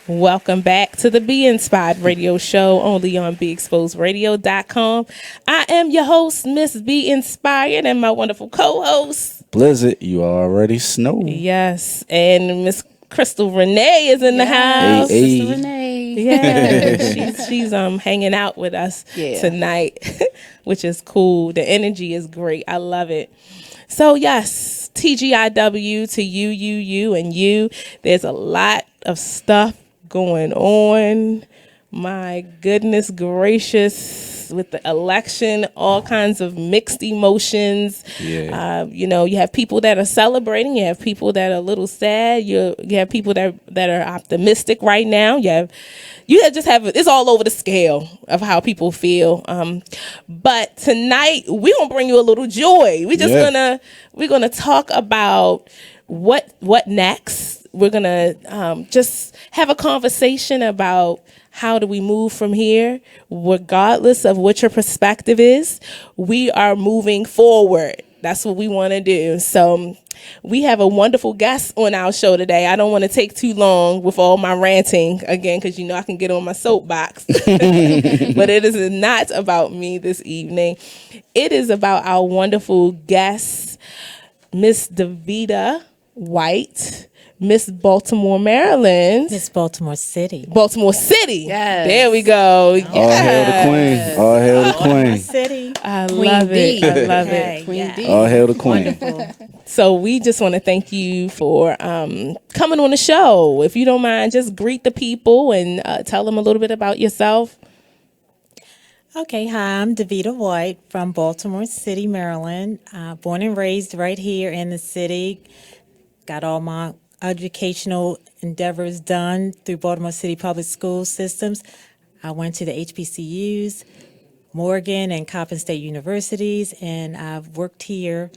Welcome back to the Be Inspired radio show, only on BeExposedRadio.com. I am your host, Miss Be Inspired, and my wonderful co-host, Blizzard, you already know. Yes, and Miss Crystal Renee is in the house. Hey. Crystal Renee. Yeah, she's hanging out with us tonight, which is cool. The energy is great. I love it. So yes, TGIW to you, and you. There's a lot of stuff going on. My goodness gracious, with the election, all kinds of mixed emotions. Yeah. You have people that are celebrating, you have people that are a little sad, you have people that are optimistic right now. It's all over the scale of how people feel. But tonight we're gonna bring you a little joy. We're gonna talk about what next. We're gonna just have a conversation about how do we move from here, regardless of what your perspective is. We are moving forward. That's what we want to do. So we have a wonderful guest on our show today. I don't want to take too long with all my ranting again, because I can get on my soapbox. But it is not about me this evening. It is about our wonderful guest, Miss Davita White, Miss Baltimore, Maryland. Miss Baltimore City. Baltimore City. Yes. There we go. Yes. All hail the queen. All hail the queen. City. I Queen love it. B. I love Okay, it. Queen B. All hail the queen. Wonderful. So we just want to thank you for coming on the show. If you don't mind, just greet the people and tell them a little bit about yourself. Okay, hi, I'm Davita White from Baltimore City, Maryland. Born and raised right here in the city. Got all my educational endeavors done through Baltimore City Public School Systems. I went to the HBCUs, Morgan and Coppin State Universities, and I've worked here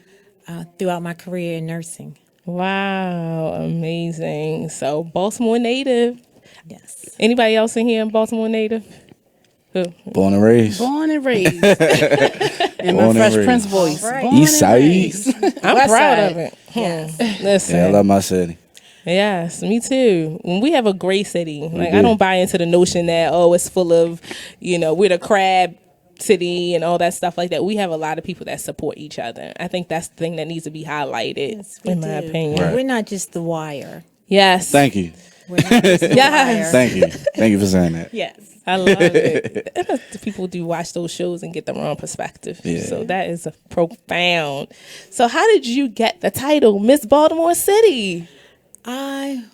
throughout my career in nursing. Wow, amazing. So Baltimore native. Yes. Anybody else in here in Baltimore native? Who? Born and raised. Born and raised. In my Fresh Prince voice. Right. Born East and side. raised. I'm West proud side. of it. Yes. Listen. Yeah, I love my city. Yes, me too. We have a great city. Like, do. I don't buy into the notion that, it's full of, we're the crab city and all that stuff like that. We have a lot of people that support each other. I think that's the thing that needs to be highlighted, Yes, we in my do. opinion. Right. We're not just the wire. Yes. Thank you. We're not just the Yes. wire. Thank you. Thank you for saying that. Yes. I love it. The people do watch those shows and get the wrong perspective. Yeah. So that is profound. So how did you get the title Miss Baltimore City? I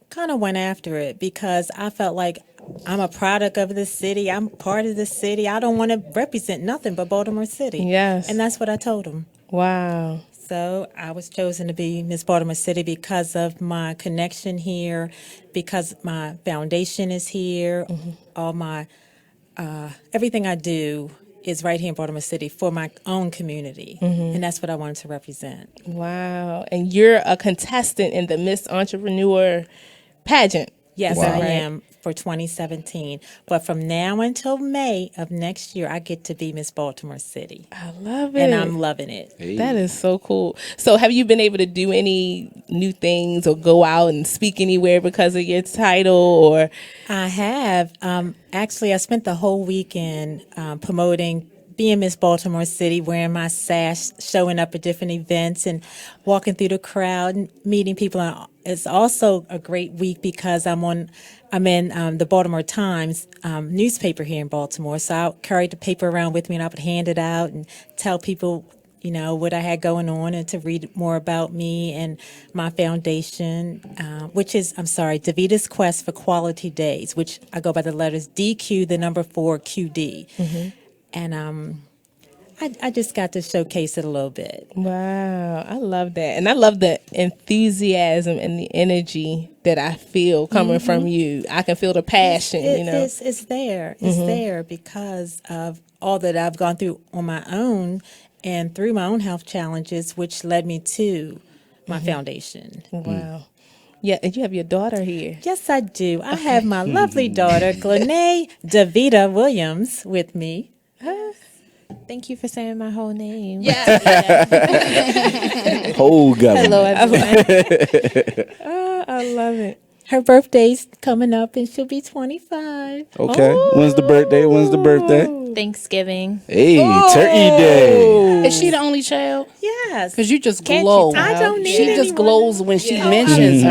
kind of went after it because I felt like I'm a product of the city. I'm part of the city. I don't want to represent nothing but Baltimore City. Yes. And that's what I told them. Wow. So I was chosen to be Miss Baltimore City because of my connection here, because my foundation is here. Mm-hmm. All my, everything I do is right here in Baltimore City for my own community. Mm-hmm. And that's what I wanted to represent. Wow. And you're a contestant in the Miss Entrepreneur pageant. Yes, Is that I right? am for 2017. But from now until May of next year, I get to be Miss Baltimore City. I love it. And I'm loving it. That is so cool. So have you been able to do any new things or go out and speak anywhere because of your title? Or I have. Actually, I spent the whole weekend promoting being Miss Baltimore City, wearing my sash, showing up at different events and walking through the crowd and meeting people. And it's also a great week because I'm in the Baltimore Times newspaper here in Baltimore. So I carried the paper around with me and I would hand it out and tell people, what I had going on and to read more about me and my foundation, which is, Davita's Quest for Quality Days, which I go by the letters DQ, the number 4 QD. Mm-hmm. And I just got to showcase it a little bit. Wow, I love that. And I love the enthusiasm and the energy that I feel coming from you. I can feel the passion, It's there. It's there because of all that I've gone through on my own and through my own health challenges, which led me to my foundation. Wow. Yeah, and you have your daughter here. Yes, I do. I have my lovely daughter, Glenay Davita Williams, with me. Thank you for saying my whole name. Yeah. Whole government. Hello, everyone. I love it. Her birthday's coming up and she'll be 25. Okay. When's the birthday? Thanksgiving. Hey, Turkey Day. Is she the only child? Yes. Because you just Can't glow. you tell? I don't need She just anyone. glows when she mentions her.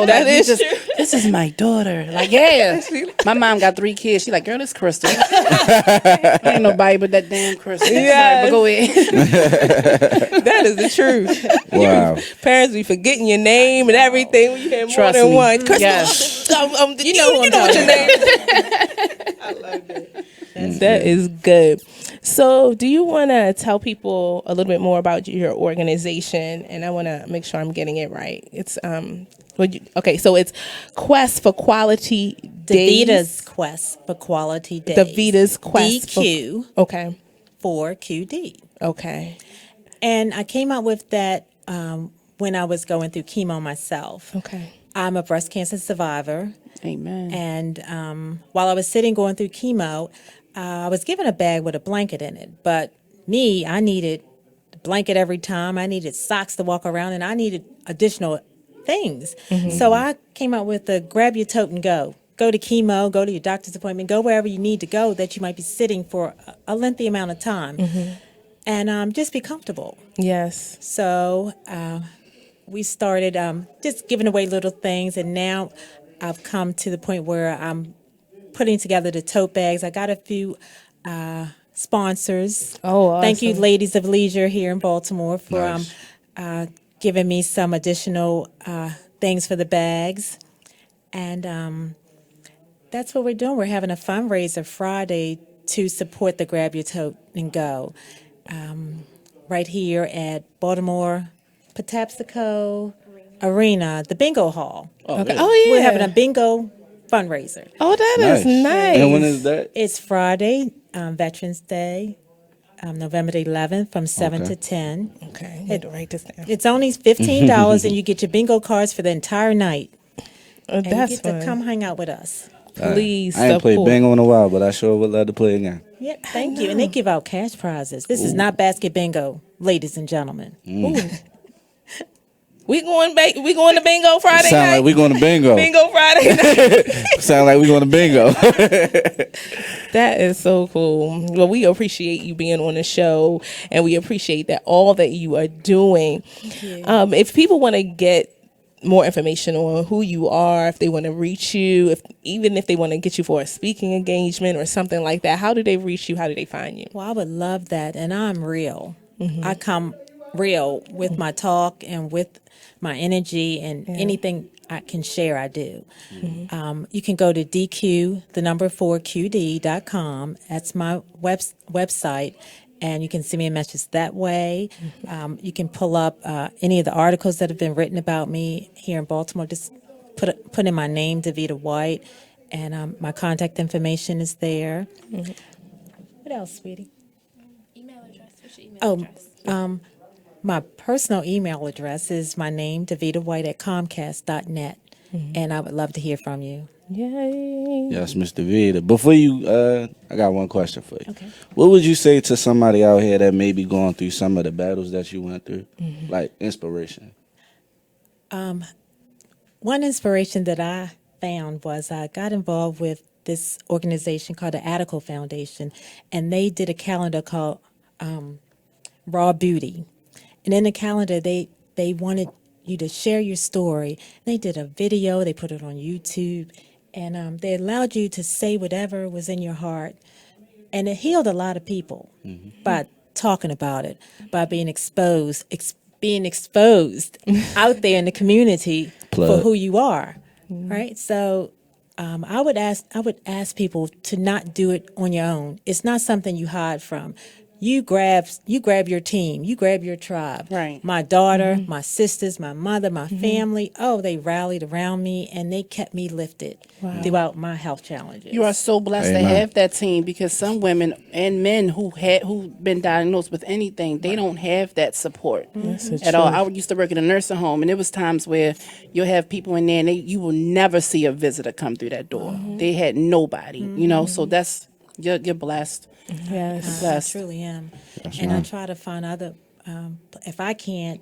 That is just, true. this is my daughter. Like, yeah. My mom got 3 kids. She like, girl, this Crystal. Ain't nobody but that damn Crystal. Yes. Sorry, but go ahead. That is the truth. Wow. Parents be forgetting your name and everything when you have more Trust than me. one. Crystal, Yes. you know what your name is. I love that. That is good. So, do you want to tell people a little bit more about your organization? And I want to make sure I'm getting it right. It's so it's Quest for Quality Days. Davita's Quest for Quality Days. Davita's Quest DQ. Okay. For QD. Okay. And I came out with that when I was going through chemo myself. Okay. I'm a breast cancer survivor. Amen. And while I was sitting going through chemo, I was given a bag with a blanket in it. But me, I needed a blanket every time. I needed socks to walk around, and I needed additional things. So I came out with the grab your tote and go. Go to chemo, go to your doctor's appointment, go wherever you need to go that you might be sitting for a lengthy amount of time. And just be comfortable. Yes. So we started just giving away little things, and now I've come to the point where I'm putting together the tote bags. I got a few sponsors. Oh, awesome. Thank you, Ladies of Leisure here in Baltimore, for giving me some additional things for the bags. And that's what we're doing. We're having a fundraiser Friday to support the Grab Your Tote and Go right here at Baltimore Patapsco Arena, the bingo hall. Okay. Oh, yeah. We're having a bingo fundraiser. Oh, that is nice. And when is that? It's Friday, Veterans Day, November the 11th from 7 to 10. Okay, I need to write this down. It's only $15 and you get your bingo cards for the entire night. And That's you get to fun. come hang out with us. Please I ain't played support. bingo in a while, but I sure would love to play again. Yeah, thank you. And they give out cash prizes. This is not basket bingo, ladies and gentlemen. We going to bingo Friday Sound night? like we going to bingo. Bingo Friday night. Sound like we going to bingo. That is so cool. Well, we appreciate you being on the show, and we appreciate that all that you are doing. If people want to get more information on who you are, if they want to reach you, even if they want to get you for a speaking engagement or something like that, how do they reach you? How do they find you? Well, I would love that. And I'm real. I come real with my talk and with my energy, and anything I can share, I do. You can go to DQ4QD.com. That's my website. And you can send me a message that way. You can pull up any of the articles that have been written about me here in Baltimore. Just put in my name, Davita White, and my contact information is there. What else, sweetie? Email address. What's your email address? My personal email address is my name, DavitaWhite@Comcast.net. And I would love to hear from you. Yay. Yes, Mr. Vida. Before you, I got one question for you. Okay. What would you say to somebody out here that may be going through some of the battles that you went through? Like inspiration. One inspiration that I found was I got involved with this organization called the Attical Foundation, and they did a calendar called Raw Beauty. And in the calendar, they wanted you to share your story. They did a video, they put it on YouTube, and they allowed you to say whatever was in your heart. And it healed a lot of people by talking about it, by being exposed out there in the community for who you are, right? So I would ask people to not do it on your own. It's not something you hide from. You grab your team, you grab your tribe. Right. My daughter, my sisters, my mother, my family, they rallied around me and they kept me lifted throughout my health challenges. You are so blessed to have that team, because some women and men who've been diagnosed with anything, they don't have that support at all. I used to work in a nursing home, and there was times where you'll have people in there and you will never see a visitor come through that door. They had nobody, so that's, you're blessed. Yes, I truly am. I try to find other, if I can't,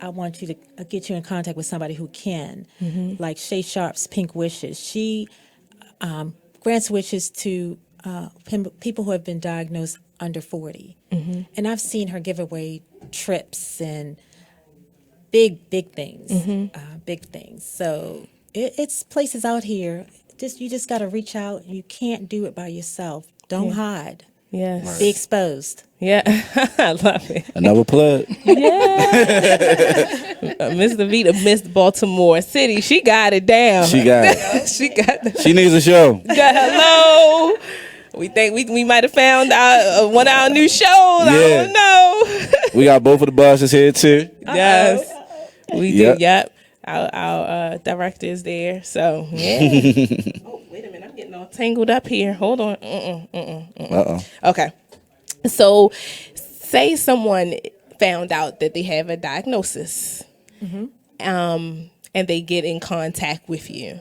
I want you to get you in contact with somebody who can, like Shay Sharp's Pink Wishes. She grants wishes to people who have been diagnosed under 40. And I've seen her give away trips and big things, big things. So it's places out here. You just got to reach out. You can't do it by yourself. Don't hide. Yes. Right. Be exposed. Yeah. I love it. Another plug. Yeah. Miss DeVita missed Baltimore City. She got it down. She got it. She needs a show. Hello. We think we might have found out one of our new shows. I don't know. We got both of the bosses here too. Yes. We do. Yep. Our director is there. So yeah. Oh, wait a minute. I'm getting all tangled up here. Hold on. Okay. So say someone found out that they have a diagnosis, and they get in contact with you.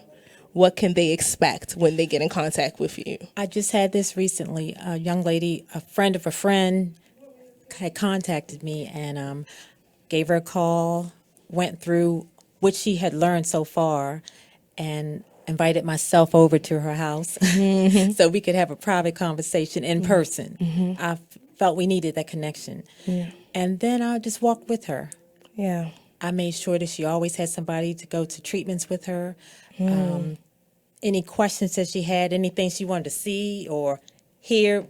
What can they expect when they get in contact with you? I just had this recently. A young lady, a friend of a friend, had contacted me and gave her a call, went through what she had learned so far, and invited myself over to her house so we could have a private conversation in person. I felt we needed that connection. And then I just walked with her. Yeah. I made sure that she always had somebody to go to treatments with her. Any questions that she had, anything she wanted to see or hear,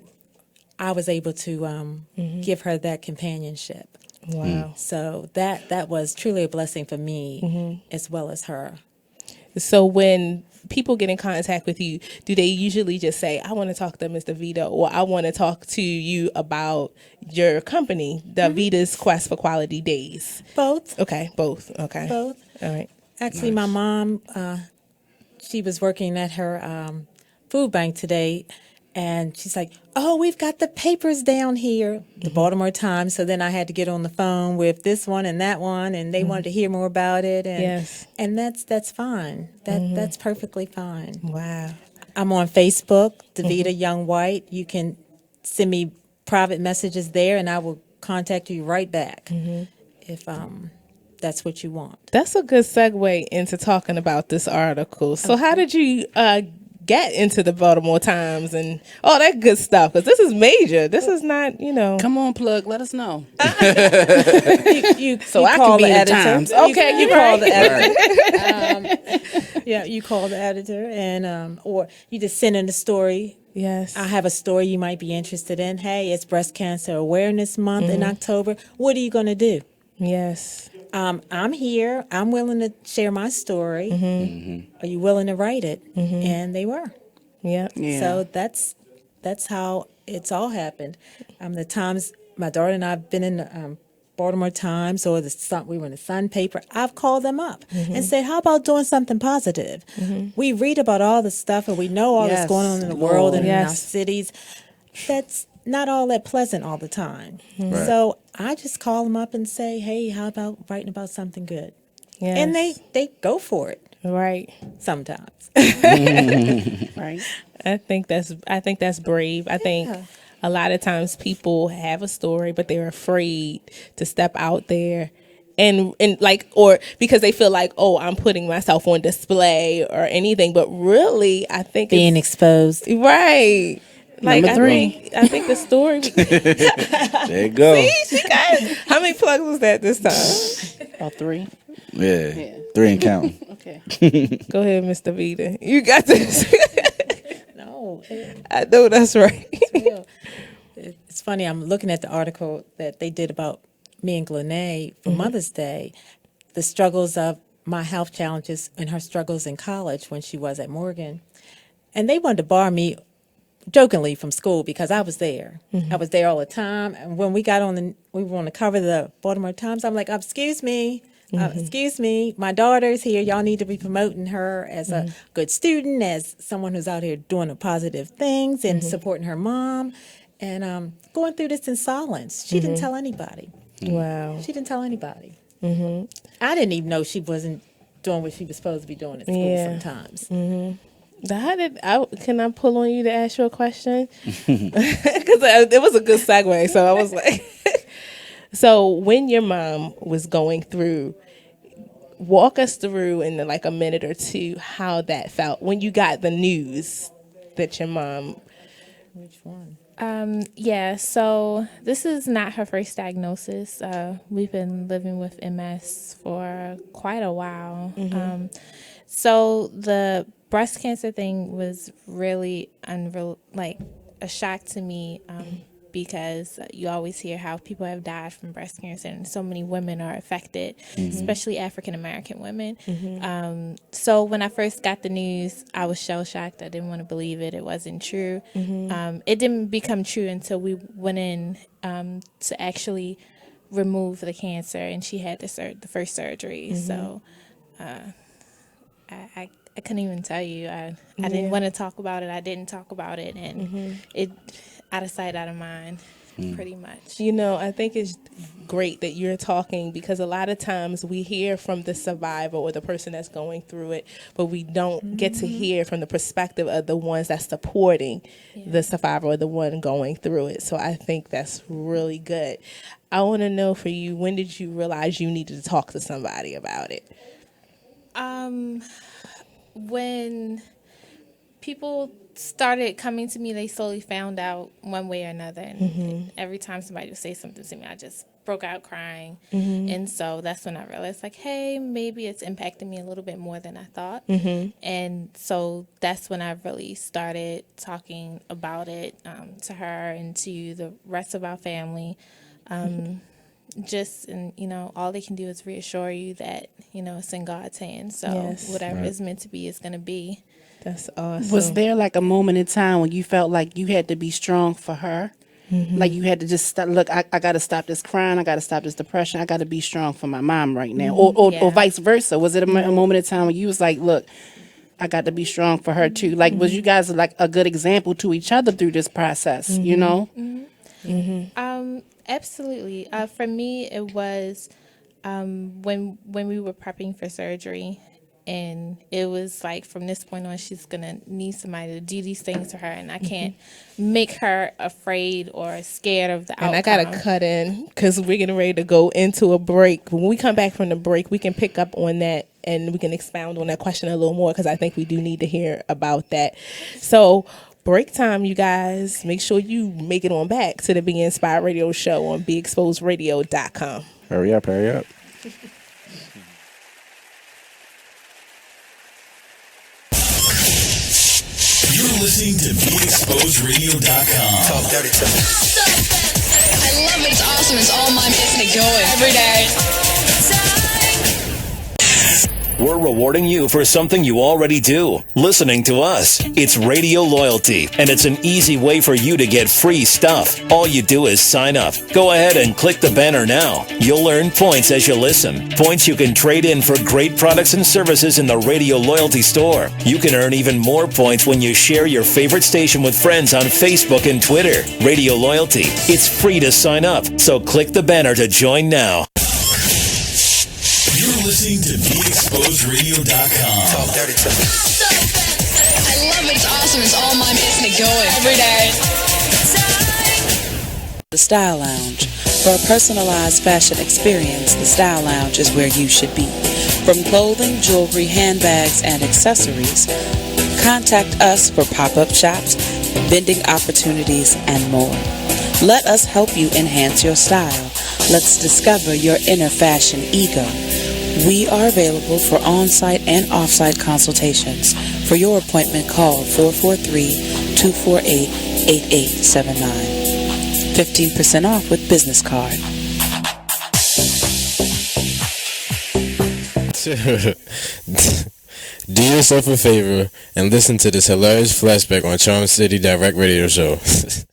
I was able to give her that companionship. Wow. So that was truly a blessing for me as well as her. So when people get in contact with you, do they usually just say, I want to talk to Mr. Vita, or I want to talk to you about your company, the Vita's Quest for Quality Days? Both. Okay, both. Okay. Both. All right. Actually, my mom, she was working at her food bank today, and she's like, oh, we've got the papers down here, the Baltimore Times. So then I had to get on the phone with this one and that one, and they wanted to hear more about it. And, and that's fine. That's perfectly fine. Wow. I'm on Facebook, Davita Young White. You can send me private messages there, and I will contact you right back if that's what you want. That's a good segue into talking about this article. So how did you get into the Baltimore Times and all that good stuff? Because this is major. This is not, Come on, plug. Let us know. you so I call can be the in the Times. Okay, you you're call right. the editor. Yeah, you call the editor, and or you just send in the story. Yes. I have a story you might be interested in. Hey, it's Breast Cancer Awareness Month in October. What are you going to do? Yes. I'm here. I'm willing to share my story. Are you willing to write it? And they were. Yeah. So that's how it's all happened. The Times. My daughter and I have been in the Baltimore Times or the Sun. We were in the Sun paper. I've called them up and said, "How about doing something positive?" We read about all the stuff and we know all that's going on in the world and in our cities. That's not all that pleasant all the time. So I just call them up and say, hey, how about writing about something good? Yes. And they go for it. Right. Sometimes. Right. I think that's brave. I think a lot of times people have a story, but they're afraid to step out there and like, or because they feel like, oh, I'm putting myself on display or anything, but really, I think being exposed, right? Like, Number 3. I think the story. There you go. See, she got it. How many plugs was that this time? About 3. Yeah. 3 and counting. Okay. Go ahead, Mr. Vita. You got this. No, I know that's right. it's real. It's funny. I'm looking at the article that they did about me and Glenay for Mother's Day, the struggles of my health challenges and her struggles in college when she was at Morgan. And they wanted to bar me jokingly from school because I was there. I was there all the time. And when we got we were on the cover of the Baltimore Times, I'm like, excuse me, my daughter's here. Y'all need to be promoting her as a good student, as someone who's out here doing the positive things and supporting her mom. And going through this in silence. She didn't tell anybody. Wow. She didn't tell anybody. I didn't even know she wasn't doing what she was supposed to be doing at school sometimes. Can I pull on you to ask you a question? Because it was a good segue. So I was like, so when your mom was going through, walk us through in like a minute or two how that felt when you got the news that your mom. Which one? Yeah, so this is not her first diagnosis. We've been living with MS for quite a while. So the breast cancer thing was really like a shock to me because you always hear how people have died from breast cancer and so many women are affected, especially African American women. So when I first got the news, I was shell shocked. I didn't want to believe it. It wasn't true. It didn't become true until we went in to actually remove the cancer, and she had the first surgery. So I couldn't even tell you. I didn't want to talk about it. I didn't talk about it, and it out of sight, out of mind, pretty much. You know, I think it's great that you're talking because a lot of times we hear from the survivor or the person that's going through it, but we don't get to hear from the perspective of the ones that's supporting the survivor or the one going through it. So I think that's really good. I want to know for you, when did you realize you needed to talk to somebody about it? When people started coming to me, they slowly found out one way or another. And every time somebody would say something to me, I just broke out crying. And so that's when I realized, like, hey, maybe it's impacting me a little bit more than I thought. And so that's when I really started talking about it to her and to the rest of our family. And all they can do is reassure you that, it's in God's hands. So whatever is meant to be is going to be. That's awesome. Was there like a moment in time when you felt like you had to be strong for her? Like you had to just stop, look, I got to stop this crying. I got to stop this depression. I got to be strong for my mom right now. Or vice versa. Was it a moment in time when you was like, look, I got to be strong for her too? Like, was you guys like a good example to each other through this process, you know? Absolutely. For me, it was when we were prepping for surgery, and it was like from this point on, she's gonna need somebody to do these things to her, and I can't make her afraid or scared of the outcome. And I gotta cut in because we're getting ready to go into a break. When we come back from the break, we can pick up on that and we can expound on that question a little more because I think we do need to hear about that. So. Break time, you guys. Make sure you make it on back to the Be Inspired Radio Show on BeExposedRadio.com. Hurry up. You're listening to BeExposedRadio.com. Talk dirty to me. I love it. It's awesome. It's all mine. Getting it going every day. We're rewarding you for something you already do, listening to us. It's Radio Loyalty, and it's an easy way for you to get free stuff. All you do is sign up. Go ahead and click the banner now. You'll earn points as you listen. Points you can trade in for great products and services in the Radio Loyalty store. You can earn even more points when you share your favorite station with friends on Facebook and Twitter. Radio Loyalty. It's free to sign up, so click the banner to join now. You're listening to BeExposedRadio.com. Talk dirty to me. I love it. It's awesome. It's all mine. Getting it going every day. The Style Lounge. For a personalized fashion experience, the Style Lounge is where you should be. From clothing, jewelry, handbags, and accessories, contact us for pop-up shops, vending opportunities, and more. Let us help you enhance your style. Let's discover your inner fashion ego. We are available for on-site and off-site consultations. For your appointment, call 443-248-8879. 15% off with business card. Do yourself a favor and listen to this hilarious flashback on Charm City Direct Radio Show.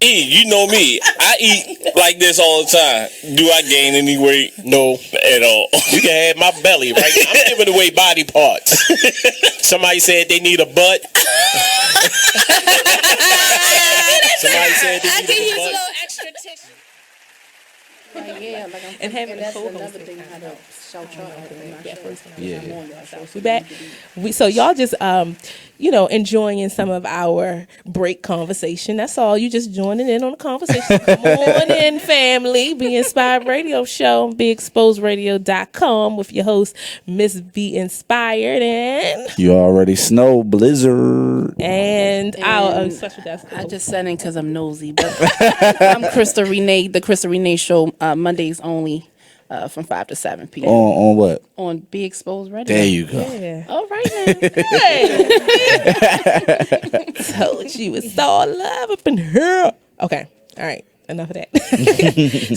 You know me. I eat like this all the time. Do I gain any weight? No, at all. You can have my belly, right? I'm giving away body parts. Somebody said they need a butt. Somebody said they need a butt. Extra tissue. Yeah, like and having a co-host thing kind of we back. So y'all just enjoying some of our break conversation. That's all. You just joining in on the conversation. Come on in, family. Be Inspired Radio Show. BeExposedRadio.com with your host, Miss Be Inspired, and you already know Blizzard and our special guest. I just said it because I'm nosy, but I'm Krista Renee. The Krista Renee Show, Mondays only. From 5 to 7 p.m. On what? On Be Exposed Radio. There you go. Yeah. All right now. Hey. Told you it's all love up in here. Okay. All right. Enough of that.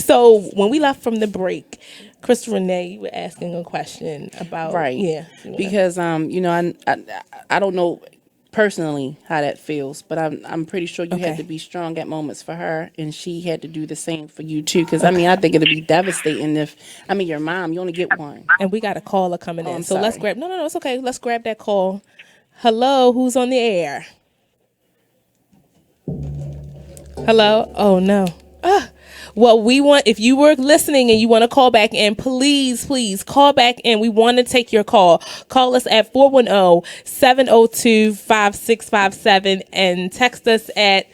So when we left from the break, Krista Renee, you were asking a question about because I don't know personally how that feels, but I'm pretty sure you had to be strong at moments for her, and she had to do the same for you too. Because I think it'd be devastating if your mom, you only get one, and we got a caller coming in. So let's grab. No, it's okay. Let's grab that call. Hello, who's on the air? Hello. Oh no. Well, if you were listening and you want to call back in, please call back in. We want to take your call. Call us at 410-702-5657 and text us at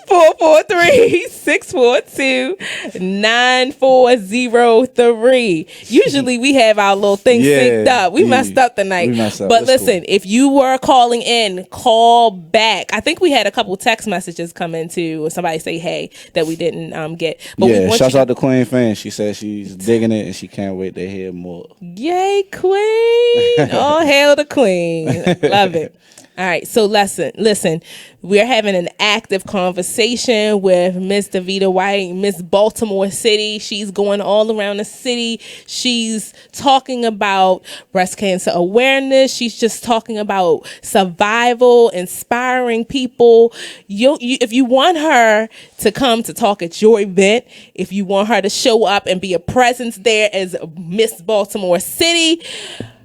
443-642-9403. Usually we have our little thing synced up. We messed up tonight. But listen, if you were calling in, call back. I think we had a couple text messages come in too, or somebody say hey that we didn't get. But shouts out to Queen Fan. She said she's digging it and she can't wait to hear more. Yay, Queen. All hail the Queen. Love it. All right, so listen, we're having an active conversation with Miss Davita White, Miss Baltimore City. She's going all around the city. She's talking about breast cancer awareness. She's just talking about survival, inspiring people. If you want her to come to talk at your event, if you want her to show up and be a presence there as Miss Baltimore City,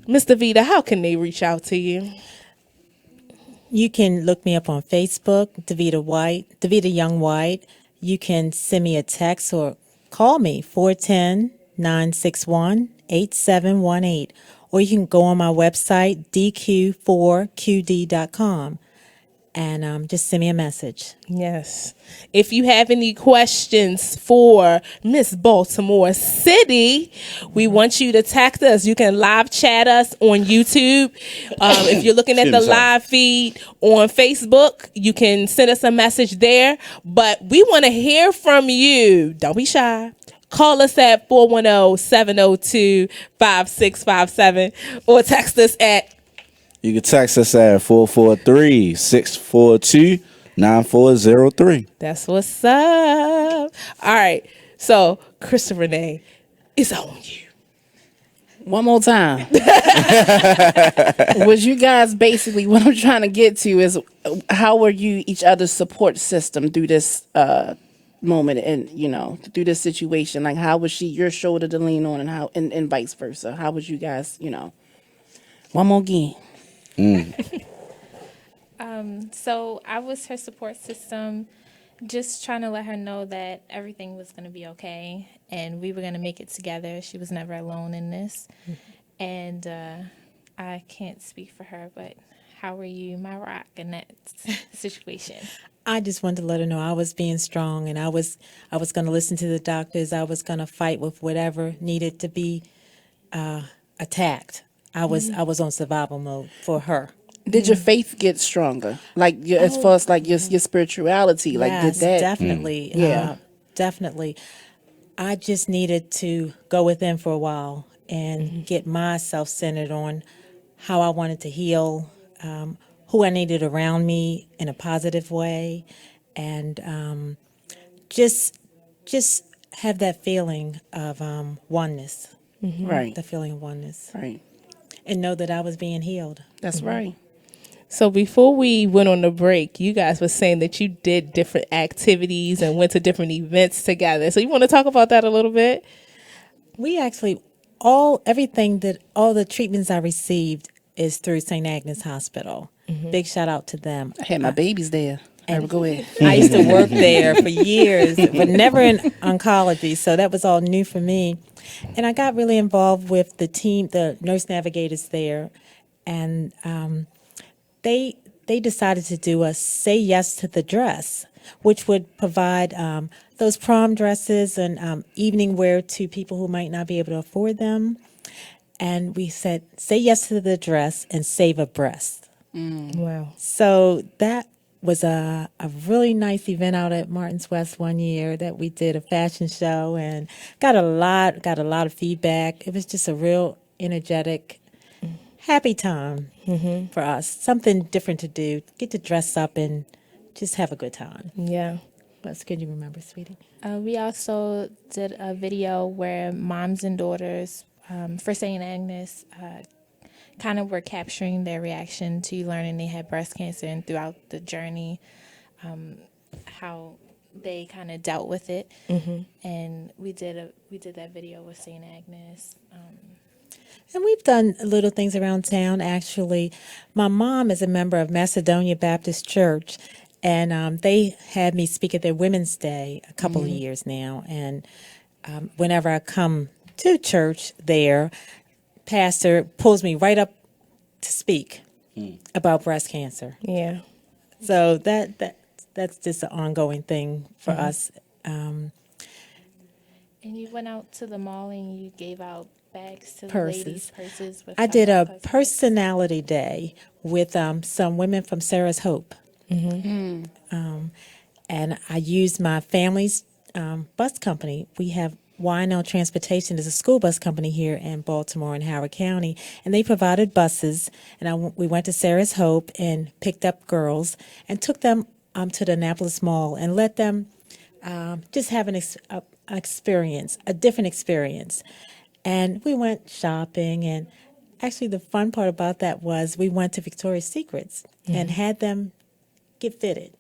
Miss Davita, how can they reach out to you? You can look me up on Facebook, Davita Young White. You can send me a text or call me, 410-961-8718. Or you can go on my website, dq4qd.com. And just send me a message. Yes. If you have any questions for Miss Baltimore City, we want you to text us. You can live chat us on YouTube. If you're looking at the live feed on Facebook, you can send us a message there. But we want to hear from you. Don't be shy. Call us at 410-702-5657 or text us at You can text us at 443-642-9403. That's what's up. All right. So, Krista Renee, it's on you. One more time. Was you guys basically, what I'm trying to get to is how were you each other's support system through this moment and, through this situation? Like, how was she your shoulder to lean on and vice versa? How was you guys, one more again. So I was her support system, just trying to let her know that everything was going to be okay and we were going to make it together. She was never alone in this. And I can't speak for her, but how were you, my rock, in that situation? I just wanted to let her know I was being strong, and I was going to listen to the doctors. I was going to fight with whatever needed to be attacked. I was on survival mode for her. Did your faith get stronger? Like as far as like your spirituality, like did Yes, that? definitely. Definitely. I just needed to go within for a while and get myself centered on how I wanted to heal, who I needed around me in a positive way, and just have that feeling of oneness. Right. The feeling of oneness. Right. And know that I was being healed. That's right. So before we went on the break, you guys were saying that you did different activities and went to different events together. So you want to talk about that a little bit? We actually, all the treatments I received is through St. Agnes Hospital. Big shout out to them. I had my babies there. Go ahead. I used to work there for years, but never in oncology, so that was all new for me. And I got really involved with the team, the nurse navigators there, and they decided to do a Say Yes to the Dress, which would provide those prom dresses and evening wear to people who might not be able to afford them. And we said, say yes to the dress and save a breast. Wow. So that was a really nice event out at Martin's West one year that we did a fashion show and got a lot of feedback. It was just a real energetic, happy time for us. Something different to do. Get to dress up and just have a good time. Yeah. What else can you remember, sweetie? We also did a video where moms and daughters for St. Agnes kind of were capturing their reaction to learning they had breast cancer and throughout the journey, how they kind of dealt with it. And we did that video with St. Agnes. And we've done little things around town, actually. My mom is a member of Macedonia Baptist Church, and they had me speak at their Women's Day a couple of years now. And whenever I come to church there, pastor pulls me right up to speak about breast cancer. Yeah. So that's just an ongoing thing for us. And you went out to the mall and you gave out bags to the Purses. ladies, purses with I did a $5. personality day with some women from Sarah's Hope. And I used my family's bus company. We have YNL Transportation is a school bus company here in Baltimore and Howard County, and they provided buses. And we went to Sarah's Hope and picked up girls and took them to the Annapolis Mall and let them just have an experience, a different experience. And we went shopping, and actually the fun part about that was we went to Victoria's Secrets and had them get fitted.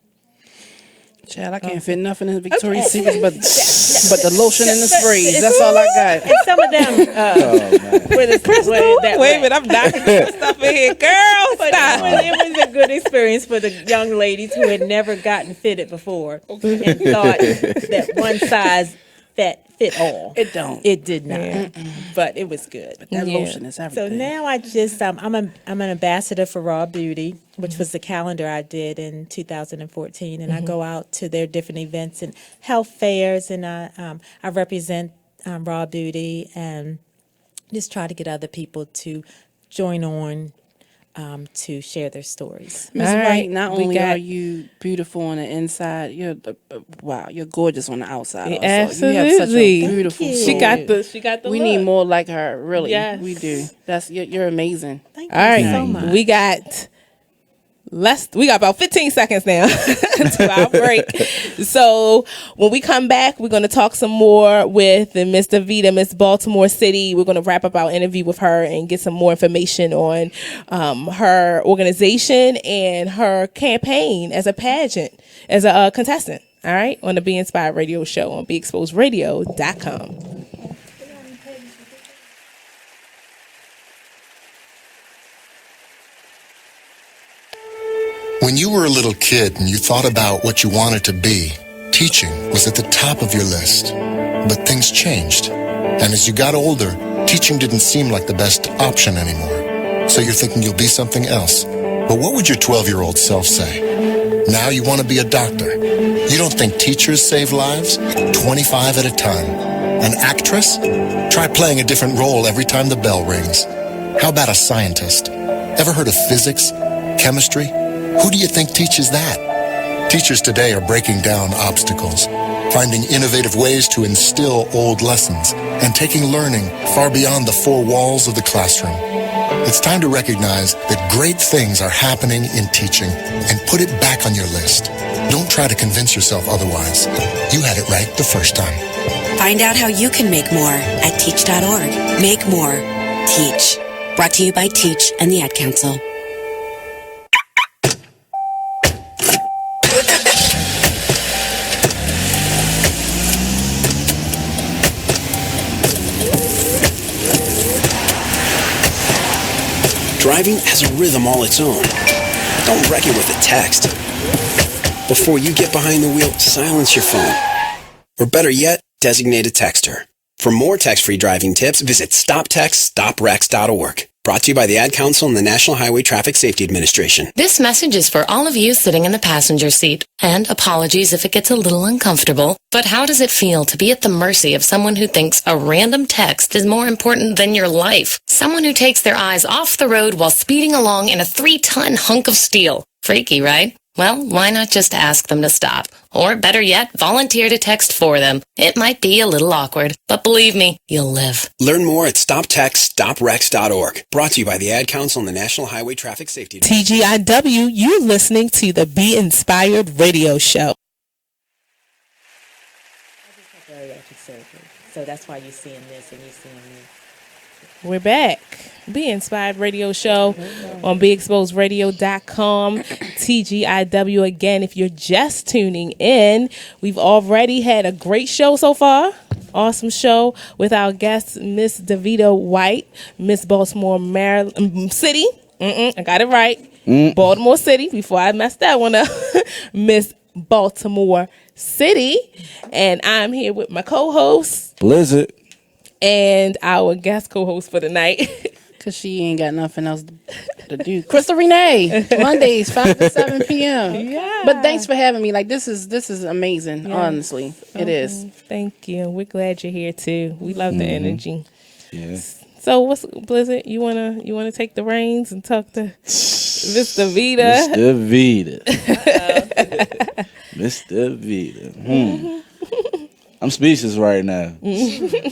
Child, I can't fit nothing in Victoria's Secret but the lotion and the sprays. That's all I got. And some of them Wait a minute, I'm knocking some stuff in here. Girl, stop. It was a good experience for the young ladies who had never gotten fitted before and thought that one size fit all. It don't. It did not. But it was good. But that lotion is everything. So now I just I'm an ambassador for Raw Beauty, which was the calendar I did in 2014, and I go out to their different events and health fairs, and I represent Raw Beauty and just try to get other people to join on to share their stories. Ms. White, not only are you beautiful on the inside, you're you're gorgeous on the outside. Also. Absolutely, you have such a beautiful soul. She got the. We look. need more like her. Really, Yes. we do. You're amazing. Thank All right, you so much. we got about 15 seconds now to our break. So when we come back, we're going to talk some more with Miss Davita, Miss Baltimore City. We're going to wrap up our interview with her and get some more information on her organization and her campaign as a pageant, as a contestant. All right, on the Be Inspired radio show on BeExposedRadio.com. When you were a little kid and you thought about what you wanted to be, teaching was at the top of your list. But things changed. And as you got older, teaching didn't seem like the best option anymore. So you're thinking you'll be something else. But what would your 12-year-old self say? Now you want to be a doctor. You don't think teachers save lives? 25 at a time. An actress? Try playing a different role every time the bell rings. How about a scientist? Ever heard of physics? Chemistry? Who do you think teaches that? Teachers today are breaking down obstacles, finding innovative ways to instill old lessons, and taking learning far beyond the four walls of the classroom. It's time to recognize that great things are happening in teaching and put it back on your list. Don't try to convince yourself otherwise. You had it right the first time. Find out how you can make more at teach.org. Make more. Teach. Brought to you by Teach and the Ad Council. Driving has a rhythm all its own. Don't wreck it with a text. Before you get behind the wheel, silence your phone. Or better yet, designate a texter. For more text-free driving tips, visit stoptextstoprex.org. Brought to you by the Ad Council and the National Highway Traffic Safety Administration. This message is for all of you sitting in the passenger seat. And apologies if it gets a little uncomfortable. But how does it feel to be at the mercy of someone who thinks a random text is more important than your life? Someone who takes their eyes off the road while speeding along in a 3-ton hunk of steel. Freaky, right? Well, why not just ask them to stop? Or better yet, volunteer to text for them. It might be a little awkward, but believe me, you'll live. Learn more at stoptextstoprex.org. Brought to you by the Ad Council and the National Highway Traffic Safety Administration. TGIW, you're listening to the Be Inspired radio show. Bariatric surgery. So that's why you're seeing this and you're seeing me. We're back. Be Inspired radio show on BeExposedRadio.com. TGIW again. If you're just tuning in, we've already had a great show so far. Awesome show with our guest, Miss DeVita White, Miss Baltimore, Maryland City. I got it right. Baltimore City. Before I messed that one up, Miss Baltimore City, and I'm here with my co-host Blizzard and our guest co-host for the night. Cause she ain't got nothing else to do. Crystal Renee, Mondays 5 to 7 p.m. Yeah. But thanks for having me. Like this is amazing. Yes. Honestly, it is. Thank you. We're glad you're here too. We love the energy. Yeah. So what's Blizzard? You wanna take the reins and talk to Mr. Vita? Mr. Vita. Mr. Vita. I'm speechless right now.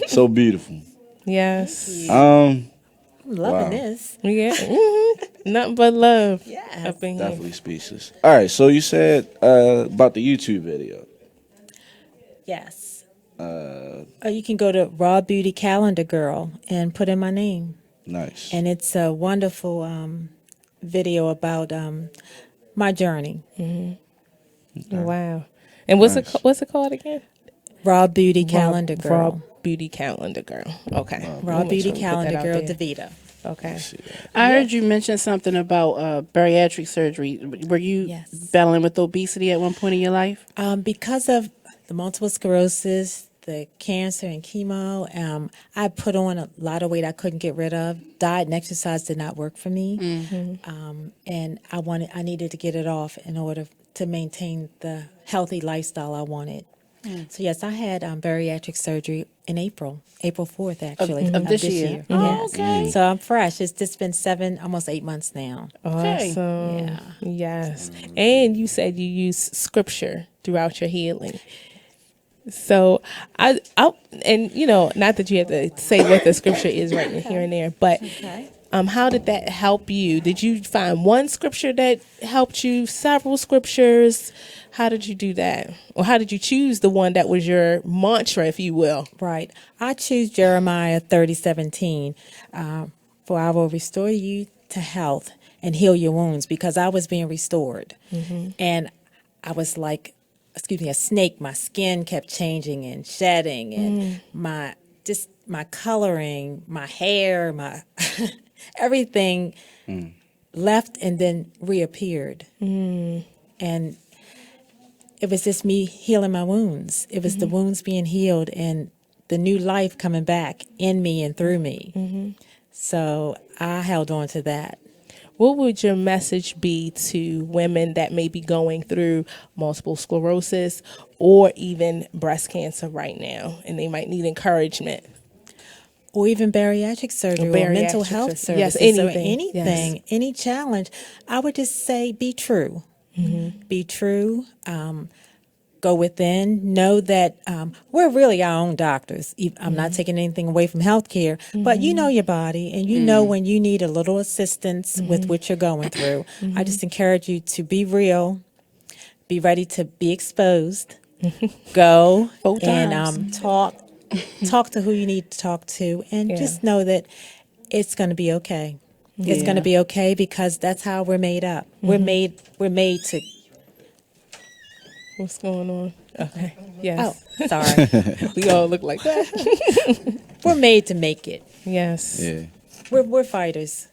So beautiful. Yes. I'm loving this. Yeah. Nothing but love. Yeah. Up in Definitely speechless. All right. So you said about the YouTube video. Yes. You can go to Raw Beauty Calendar Girl and put in my name. Nice. And it's a wonderful video about my journey. Okay. Wow. And what's it called again? Raw Beauty Calendar Girl. Raw Beauty Calendar Girl. Okay. Raw Beauty Calendar Girl DeVita. Okay. I heard you mention something about bariatric surgery. Were you battling with obesity at one point in your life? Because of the multiple sclerosis, the cancer and chemo, I put on a lot of weight I couldn't get rid of. Diet and exercise did not work for me. And I needed to get it off in order to maintain the healthy lifestyle I wanted. So yes, I had bariatric surgery in April 4th actually of this year. Yes. Okay. So I'm fresh. It's just been almost 8 months now. Awesome. Yeah. Yes. And you said you use scripture throughout your healing. So I and not that you have to say what the scripture is right here and there, but how did that help you? Did you find one scripture that helped you? Several scriptures? How did you do that? Or how did you choose the one that was your mantra, if you will? Right. I choose Jeremiah 30:17. For I will restore you to health and heal your wounds, because I was being restored. And I was like, a snake. My skin kept changing and shedding, and my coloring, my hair, my everything left and then reappeared. And it was just me healing my wounds. It was the wounds being healed and the new life coming back in me and through me. So I held on to that. what would your message be to women that may be going through multiple sclerosis or even breast cancer right now, and they might need encouragement? Or even bariatric surgery or mental health services, yes, anything, yes. any challenge. I would just say be true. Be true. Go within. Know that we're really our own doctors. I'm not taking anything away from healthcare, but you know your body, and you know when you need a little assistance with what you're going through. I just encourage you to be real, be ready to be exposed, go Both and times. talk to who you need to talk to, and just know that it's going to be okay. It's going to be okay because that's how we're made up. We're made to. What's going on? Okay. Yes. Oh, sorry. We all look like that. We're made to make it. Yes. Yeah. We're fighters.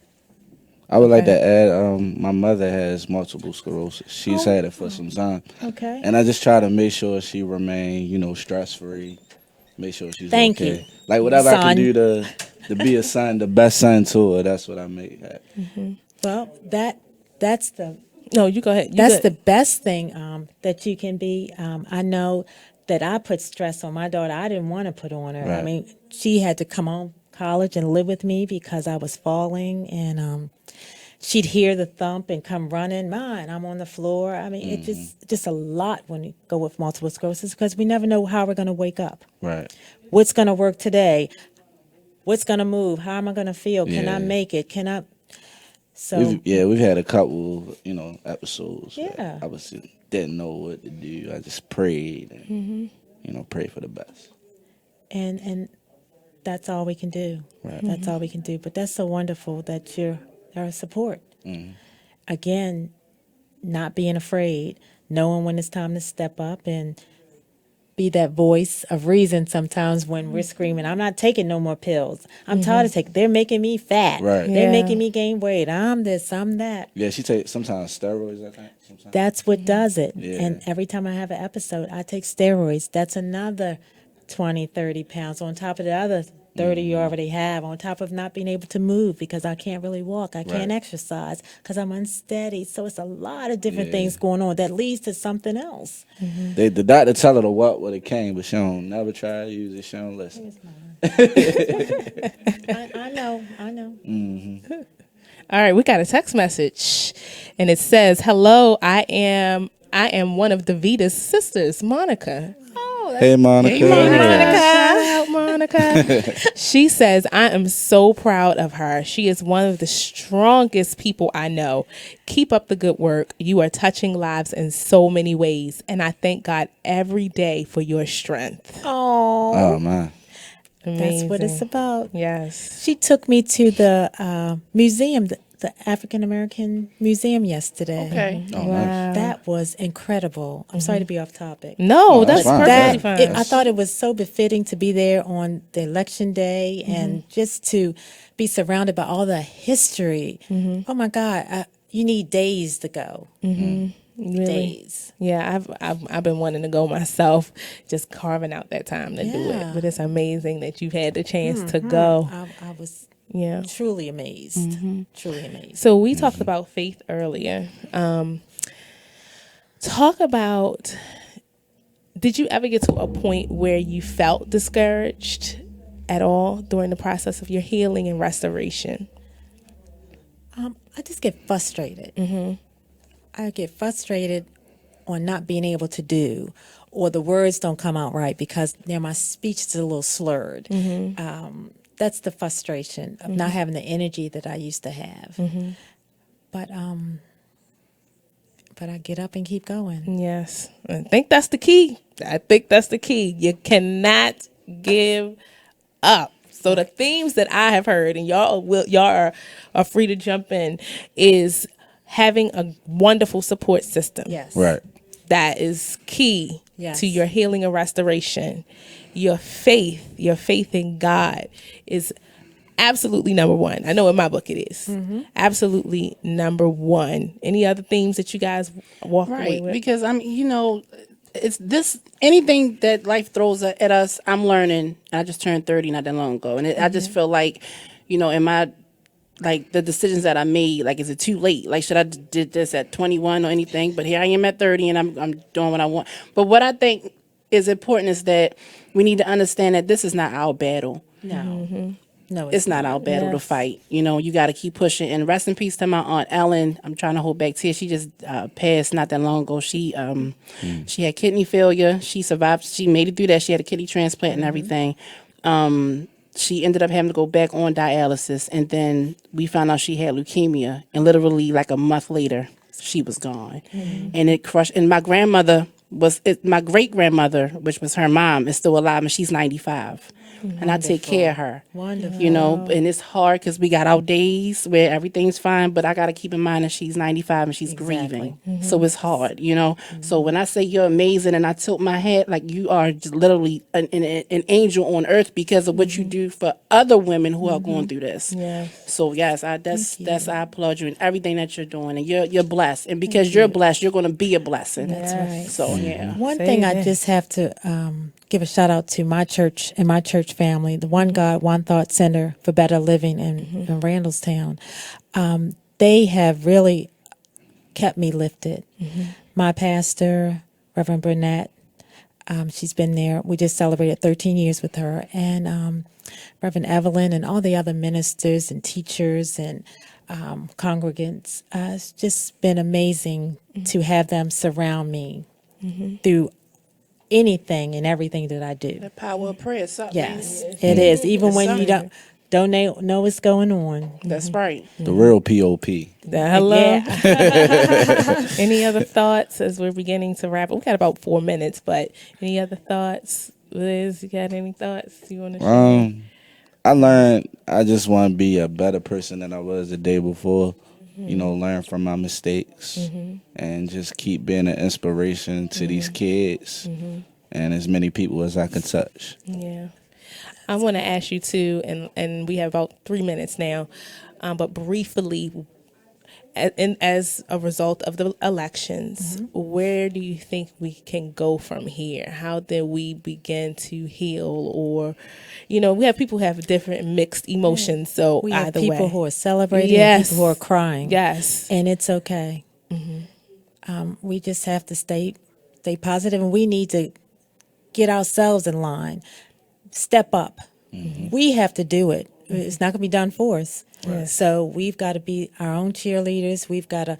I would like to add, my mother has multiple sclerosis. She's had it for some time. Okay. And I just try to make sure she remain, stress-free. Make sure she's Thank okay. you. Like, whatever I can Son. do to be a son, the best son to her, that's what I make happen. Well, that's the. No, you go ahead. That's the best thing that you can be. I know that I put stress on my daughter. I didn't want to put on her. I Right. mean, she had to come on college and live with me because I was falling, and she'd hear the thump and come running. Mine, I'm on the floor. I mean, it's just a lot when you go with multiple sclerosis because we never know how we're going to wake up. Right. What's going to work today? What's going to move? How am I going to feel? Can I Yeah. make it? Can I? So We've had a couple, episodes. where Yeah. I didn't know what to do. I just prayed and, prayed for the best. and that's all we can do. Right. That's all we can do. But that's so wonderful that you're our support. Again, not being afraid, knowing when it's time to step up and be that voice of reason sometimes when we're screaming, I'm not taking no more pills. I'm tired of taking, they're making me fat. Right. They're Yeah. making me gain weight. I'm this, I'm that. Yeah, she takes sometimes steroids, I think. Sometimes. That's what does it. Yeah. And every time I have an episode, I take steroids. That's another 20, 30 pounds on top of the other 30 you already have, on top of not being able to move because I can't really walk. I can't Right. exercise because I'm unsteady. So it's a lot of different Yeah. things going on that leads to something else. The doctor tell her to walk with a cane, but she don't never try to use it. She don't listen. I know. All right, we got a text message, and it says, "Hello, I am one of Davita's sisters, Monica." Hey, Monica. Hey, Monica. Shout out, Monica. She says, "I am so proud of her. She is one of the strongest people I know. Keep up the good work. You are touching lives in so many ways, and I thank God every day for your strength." Oh, man. That's what it's Amazing. about. Yes. She took me to the museum, the African American Museum yesterday. Okay. Oh, Wow. nice. That was incredible. I'm sorry to be off topic. No, that's fine. perfectly That fine. I thought it was so befitting to be there on the election day and just to be surrounded by all the history. Oh my God, you need days to go. Really? Days. Yeah, I've been wanting to go myself, just carving out that time to do it. Yeah. But it's amazing that you've had the chance to go. I was Yeah. truly amazed. Truly amazed. So we talked about faith earlier. Talk about, did you ever get to a point where you felt discouraged at all during the process of your healing and restoration? I just get frustrated. I get frustrated on not being able to do, or the words don't come out right because my speech is a little slurred. That's the frustration of not having the energy that I used to have. But I get up and keep going. Yes. I think that's the key. You cannot give up. So the themes that I have heard, and y'all are free to jump in, is having a wonderful support system. Yes. Right. That is key Yes. to your healing and restoration. Your faith in God is absolutely number one. I know in my book it is. Absolutely number one. Any other themes that you guys walk away Right, with? because it's this, anything that life throws at us, I'm learning. I just turned 30 not that long ago, and I just feel like, in my like the decisions that I made. Like, is it too late? Like, should I did this at 21 or anything? But here I am at 30, and I'm doing what I want. But what I think is important is that we need to understand that this is not our battle. No. No, It's not our battle to fight. You know, you got to keep pushing. And rest in peace to my aunt Ellen. I'm trying to hold back tears. She just passed not that long ago. She had kidney failure. She survived. She made it through that. She had a kidney transplant and everything. She ended up having to go back on dialysis, and then we found out she had leukemia. And literally, like a month later, she was gone. And it crushed. And my grandmother my great grandmother, which was her mom, is still alive, and she's 95. And I take care of her. Wonderful. You know, and it's hard because we got our days where everything's fine, but I got to keep in mind that she's 95 and she's grieving. So it's hard, you know. So when I say you're amazing and I tilt my head, like, you are just literally an angel on earth because of what you do for other women who are going through this. Yeah. So yes, I applaud you in everything that you're doing, and you're blessed. And because you're blessed, you're going to be a blessing. That's right. So yeah. One thing I just have to give a shout out to my church and my church family, the One God, One Thought Center for Better Living in Randallstown. They have really kept me lifted. My pastor, Reverend Burnett, she's been there. We just celebrated 13 years with her. And Reverend Evelyn and all the other ministers and teachers and congregants. It's just been amazing to have them surround me through anything and everything that I do. The power of prayer is something. Yes, it is. Even It's when something. you don't know what's going on. That's right. The real POP. Hello. Yeah. Any other thoughts as we're beginning to wrap? We got about 4 minutes, but any other thoughts? Liz, you got any thoughts you want to share? I learned I just want to be a better person than I was the day before. You know, learn from my mistakes and just keep being an inspiration to these kids and as many people as I can touch. Yeah. I want to ask you too, and we have about 3 minutes now, but briefly, as a result of the elections, where do you think we can go from here? How do we begin to heal? Or, you know, we have people who have different mixed emotions. So We have either people way. who are celebrating Yes. and people who are crying. Yes. And it's okay. We just have to stay positive, and we need to get ourselves in line. Step up. We have to do it. It's not going to be done for us. Yes. So we've got to be our own cheerleaders. We've got to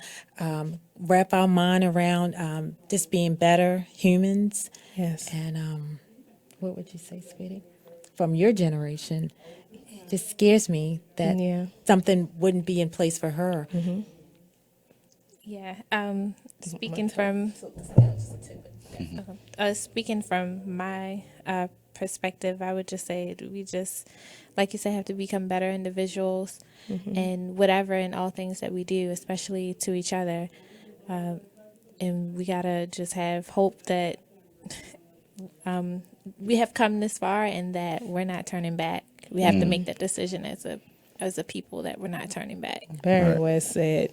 wrap our mind around just being better humans. Yes. And what would you say, sweetie? From your generation, it just scares me that something wouldn't be in place for her. Yeah. Speaking from my perspective, I would just say we just, like you said, have to become better individuals in whatever and all things that we do, especially to each other. And we gotta just have hope that we have come this far and that we're not turning back. We have to make that decision as a people that we're not turning back. Very well said.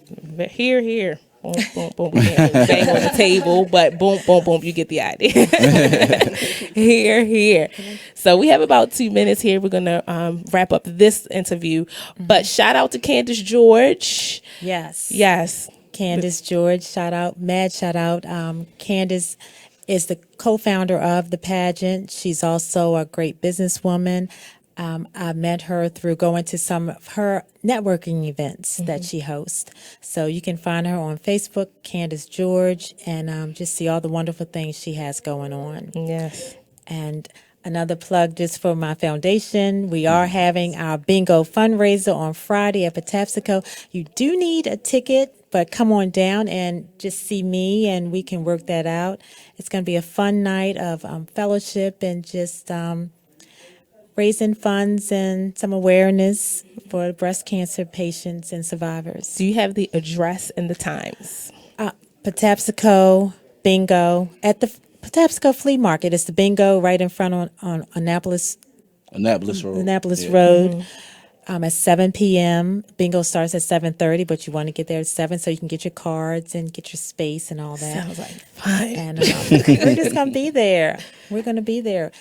Here. Boom, boom, boom. We can't bang on the table, but boom, boom, boom. You get the idea. Here. So we have about 2 minutes here. We're going to wrap up this interview. But shout out to Candace George. Yes. Candace George, shout out. Candace is the co-founder of the pageant. She's also a great businesswoman. I met her through going to some of her networking events that she hosts. So you can find her on Facebook, Candace George, and just see all the wonderful things she has going on. Yes. And another plug just for my foundation. We are having our bingo fundraiser on Friday at Patapsco. You do need a ticket, but come on down and just see me and we can work that out. It's going to be a fun night of fellowship and just raising funds and some awareness for breast cancer patients and survivors. Do you have the address and the times? Patapsco bingo at the Patapsco Flea Market. It's the bingo right in front on Annapolis Road. At 7 p.m. Bingo starts at 7:30, but you want to get there at 7 so you can get your cards and get your space and all that. Sounds like fun. And we're just going to be there. We're going to be there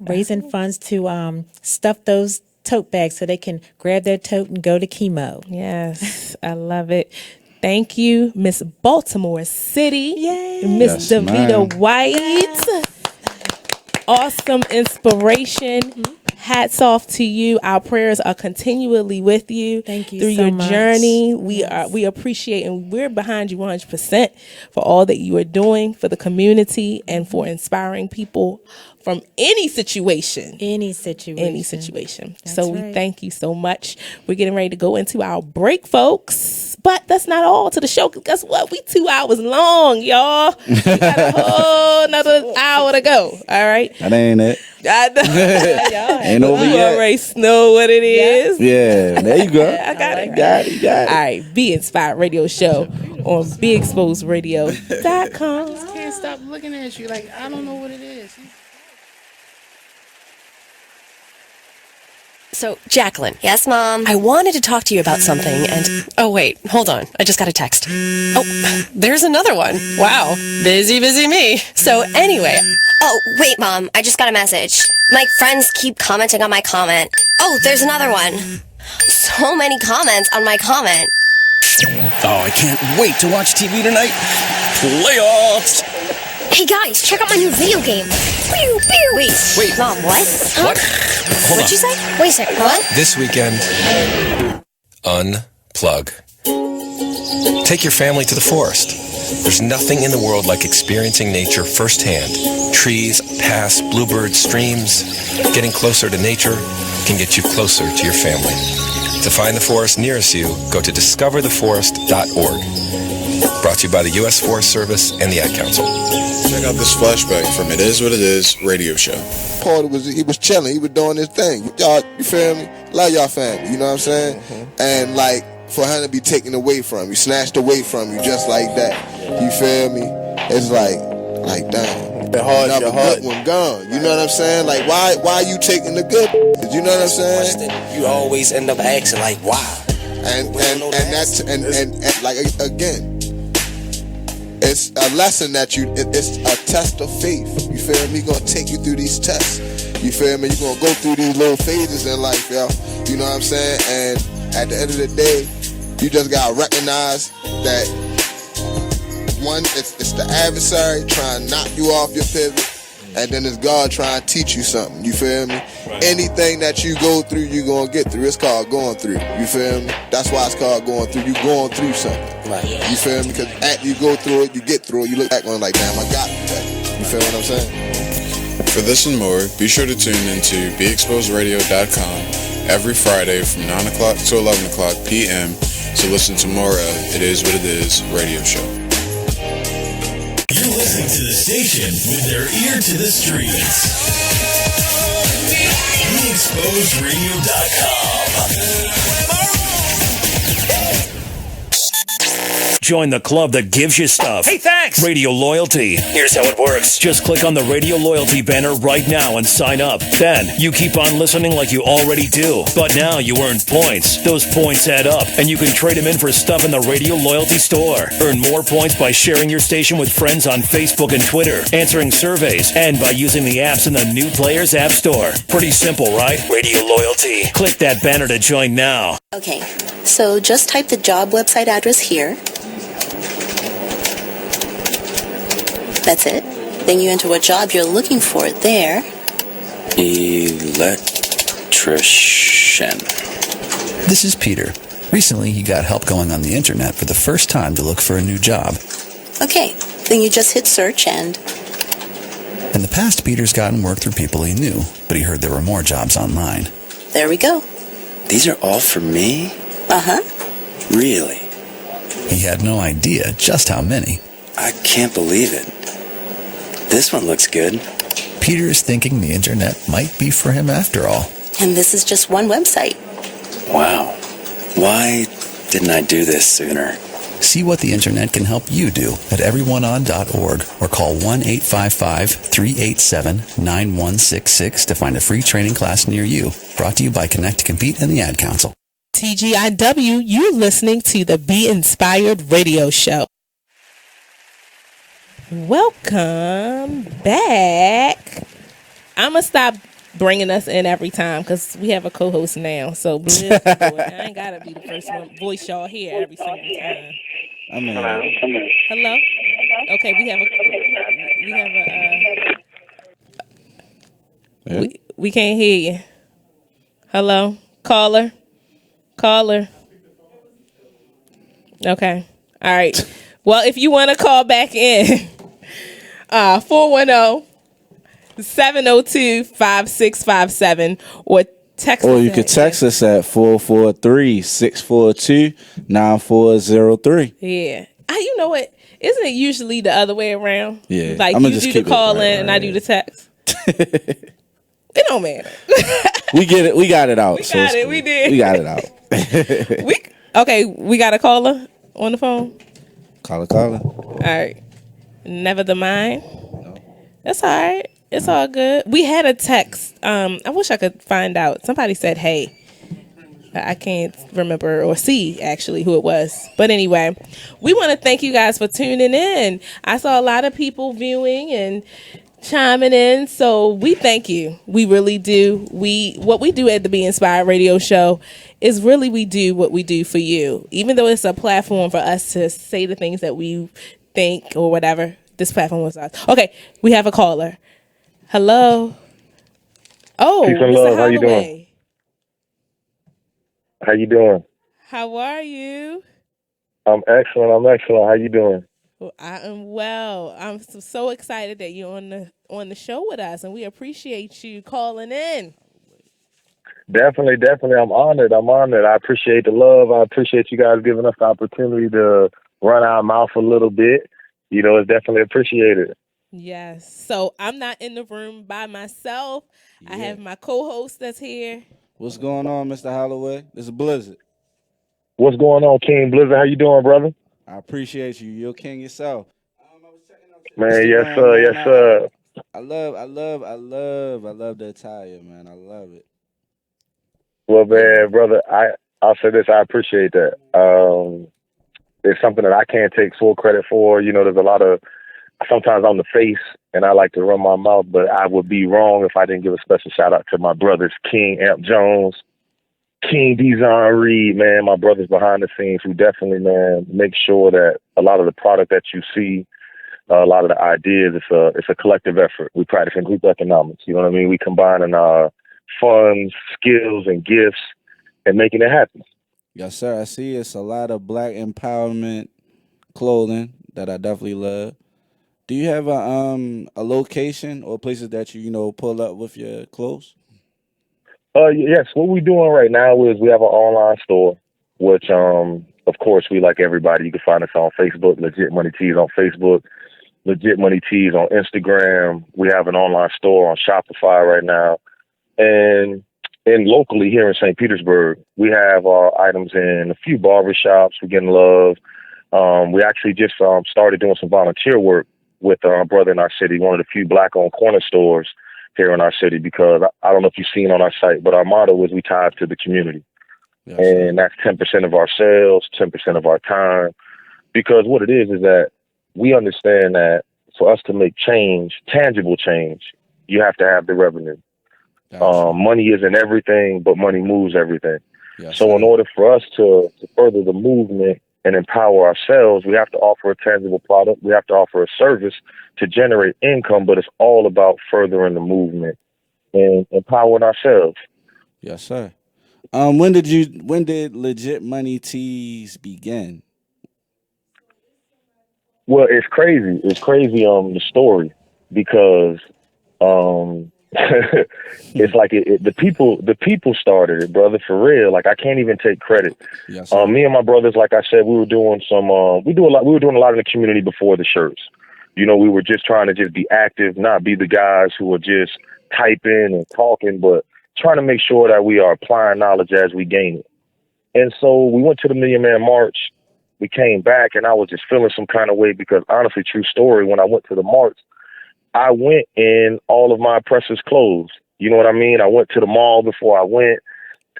raising funds to stuff those tote bag so they can grab their tote and go to chemo. Yes, I love it. Thank you, Miss Baltimore City. Yay. Miss Yes, Davita ma'am. White. Awesome inspiration. Hats off to you. Our prayers are continually with you. Thank you through so your much. journey. We appreciate and we're behind you 100% for all that you are doing for the community and for inspiring people from any situation. Any situation. So we right. thank you so much. We're getting ready to go into our break, folks. But that's not all to the show. 'Cause guess what? We 2 hours long, y'all. We got a whole another hour to go. All right. That ain't it. I know. Ain't over You yet. already know what it is. Yeah, there you go. I got it. You got it. All right. Be Inspired Radio Show on BeExposedRadio.com. I can't stop looking at you like I don't know what it is. So, Jacqueline. Yes, Mom? I wanted to talk to you about something and... Oh, wait. Hold on. I just got a text. Oh, there's another one. Wow. Busy me. So, anyway... Oh, wait, Mom. I just got a message. My friends keep commenting on my comment. Oh, there's another one. So many comments on my comment. Oh, I can't wait to watch TV tonight. Playoffs. Hey, guys, check out my new video game. Pew, pew. Wait, Mom, what? Huh? What? Hold What'd on. you say? Wait a second, what? This weekend, unplug. Take your family to the forest. There's nothing in the world like experiencing nature firsthand. Trees, paths, bluebirds, streams. Getting closer to nature can get you closer to your family. To find the forest nearest you, go to discovertheforest.org. Brought to you by the U.S. Forest Service and the Ad Council. Check out this flashback from It Is What It Is radio show. Paul he was chilling, he was doing his thing. Y'all, you feel me? Love y'all family, you know what I'm saying? And like for him to be taken away from you, snatched away from you just like that. You feel me? It's like damn. Another good one gone. You know what I'm saying? Like why you taking the good? You know what I'm saying? You always end up asking like, why? And like again, it's a lesson that it's a test of faith. You feel me? Gonna take you through these tests. You feel me? You're gonna go through these little phases in life, yo. You know what I'm saying? And at the end of the day, you just gotta recognize that one, it's the adversary trying to knock you off your pivot, and then it's God trying to teach you something. You feel me? Right. Anything that you go through, you gonna get through. It's called going through. You feel me? That's why it's called going through. You going through something. Right. You feel me? Because after you go through it, you get through it. You look back on it like, damn, I got through that. You feel what I'm saying? For this and more, be sure to tune into BeExposedRadio.com every Friday from 9 o'clock to 11 o'clock p.m. to listen to more of It Is What It Is radio show. You're listening to the station with their ear to the streets. BeExposedRadio.com. Join the club that gives you stuff. Hey, thanks! Radio Loyalty. Here's how it works. Just click on the Radio Loyalty banner right now and sign up. Then, you keep on listening like you already do. But now you earn points. Those points add up, and you can trade them in for stuff in the Radio Loyalty store. Earn more points by sharing your station with friends on Facebook and Twitter, answering surveys, and by using the apps in the New Players App Store. Pretty simple, right? Radio Loyalty. Click that banner to join now. Okay, so just type the job website address here. That's it. Then you enter what job you're looking for there. Electrician. This is Peter. Recently, he got help going on the internet for the first time to look for a new job. Okay, then you just hit search and... In the past, Peter's gotten work through people he knew, but he heard there were more jobs online. There we go. These are all for me? Uh-huh. Really? He had no idea just how many. I can't believe it. This one looks good. Peter is thinking the internet might be for him after all. And this is just one website. Wow. Why didn't I do this sooner? See what the internet can help you do at everyoneon.org or call 1-855-387-9166 to find a free training class near you. Brought to you by Connect to Compete and the Ad Council. TGIW, you're listening to the Be Inspired Radio Show. Welcome back. I'm going to stop bringing us in every time because we have a co-host now. So Blizz can do it. I ain't gotta be the first one voice y'all here every single time. I mean, Hello. Okay, we have a we can't hear you. Hello, caller. Okay. All right. Well, if you want to call back in, 410-702-5657 or text or us you could text us at 443-642-9403. Yeah. You know what? Isn't it usually the other way around? Yeah. Like I'ma you just do the keep it call right, in and I do the text. It don't matter. We get it. We got it out. We got it. We did. We got it out. Okay, we got a caller on the phone. Caller. All right. Never the mind. That's all right. It's all good. We had a text. I wish I could find out. Somebody said, hey. I can't remember or see actually who it was. But anyway, we want to thank you guys for tuning in. I saw a lot of people viewing and chiming in. So we thank you. We really do. What we do at the Be Inspired radio show is really we do what we do for you. Even though it's a platform for us to say the things that we think or whatever, this platform was us. Okay, we have a caller. Hello. Oh, Peace and Mr. love. Holloway. How you doing? How you doing? How are you? I'm excellent. How you doing? Well, I am well. I'm so excited that you're on the show with us, and we appreciate you calling in. Definitely. I'm honored. I appreciate the love. I appreciate you guys giving us the opportunity to run our mouth a little bit. You know, it's definitely appreciated. Yes. So I'm not in the room by myself. I have my co-host that's here. What's going on, Mr. Holloway? This is Blizzard. What's going on, King Blizzard? How you doing, brother? I appreciate you. You're king yourself. Man, yes, Instagram, sir. man, Yes, sir. I love the attire, man. I love it. Well, man, brother, I'll say this. I appreciate that. It's something that I can't take full credit for. You know, there's a lot of, sometimes I'm the face and I like to run my mouth, but I would be wrong if I didn't give a special shout out to my brothers, King Amp Jones, King Design Reed, man, my brothers behind the scenes who definitely, man, make sure that a lot of the product that you see, a lot of the ideas, it's a collective effort. We practice in group economics. You know what I mean? We combining our funds, skills, and gifts and making it happen. Yes, sir. I see it's a lot of black empowerment clothing that I definitely love. Do you have a location or places that you pull up with your clothes? Yes, what we're doing right now is we have an online store, which of course we, like everybody, you can find us on Facebook, Legit Money Tees on Facebook, Legit Money Tees on Instagram. We have an online store on Shopify right now. And locally here in St. Petersburg, we have our items in a few barbershops. We're getting love. We actually just started doing some volunteer work with our brother in our city, one of the few black-owned corner stores here in our city, because I don't know if you've seen on our site, but our motto is we tithe to the community. Yes, and that's 10% of our sales, 10% of our time, because what it is that we understand that for us to make change, tangible change, you have to have the revenue. Money isn't everything, but money moves everything. Yes, so in order for us to further the movement and empower ourselves, we have to offer a tangible product. We have to offer a service to generate income, but it's all about furthering the movement and empowering ourselves. Yes, sir. When did Legit Money Tees begin? Well, it's crazy. The story, because it's like the people started it, brother, for real. Like, I can't even take credit. Yes, me and my brothers, like I said, we were doing we were doing a lot in the community before the shirts. You know, we were just trying to just be active, not be the guys who were just typing and talking, but trying to make sure that we are applying knowledge as we gain it. And so we went to the Million Man March. We came back and I was just feeling some kind of way, because honestly, true story, when I went to the march, I went in all of my oppressors' clothes. You know what I mean? I went to the mall before I went.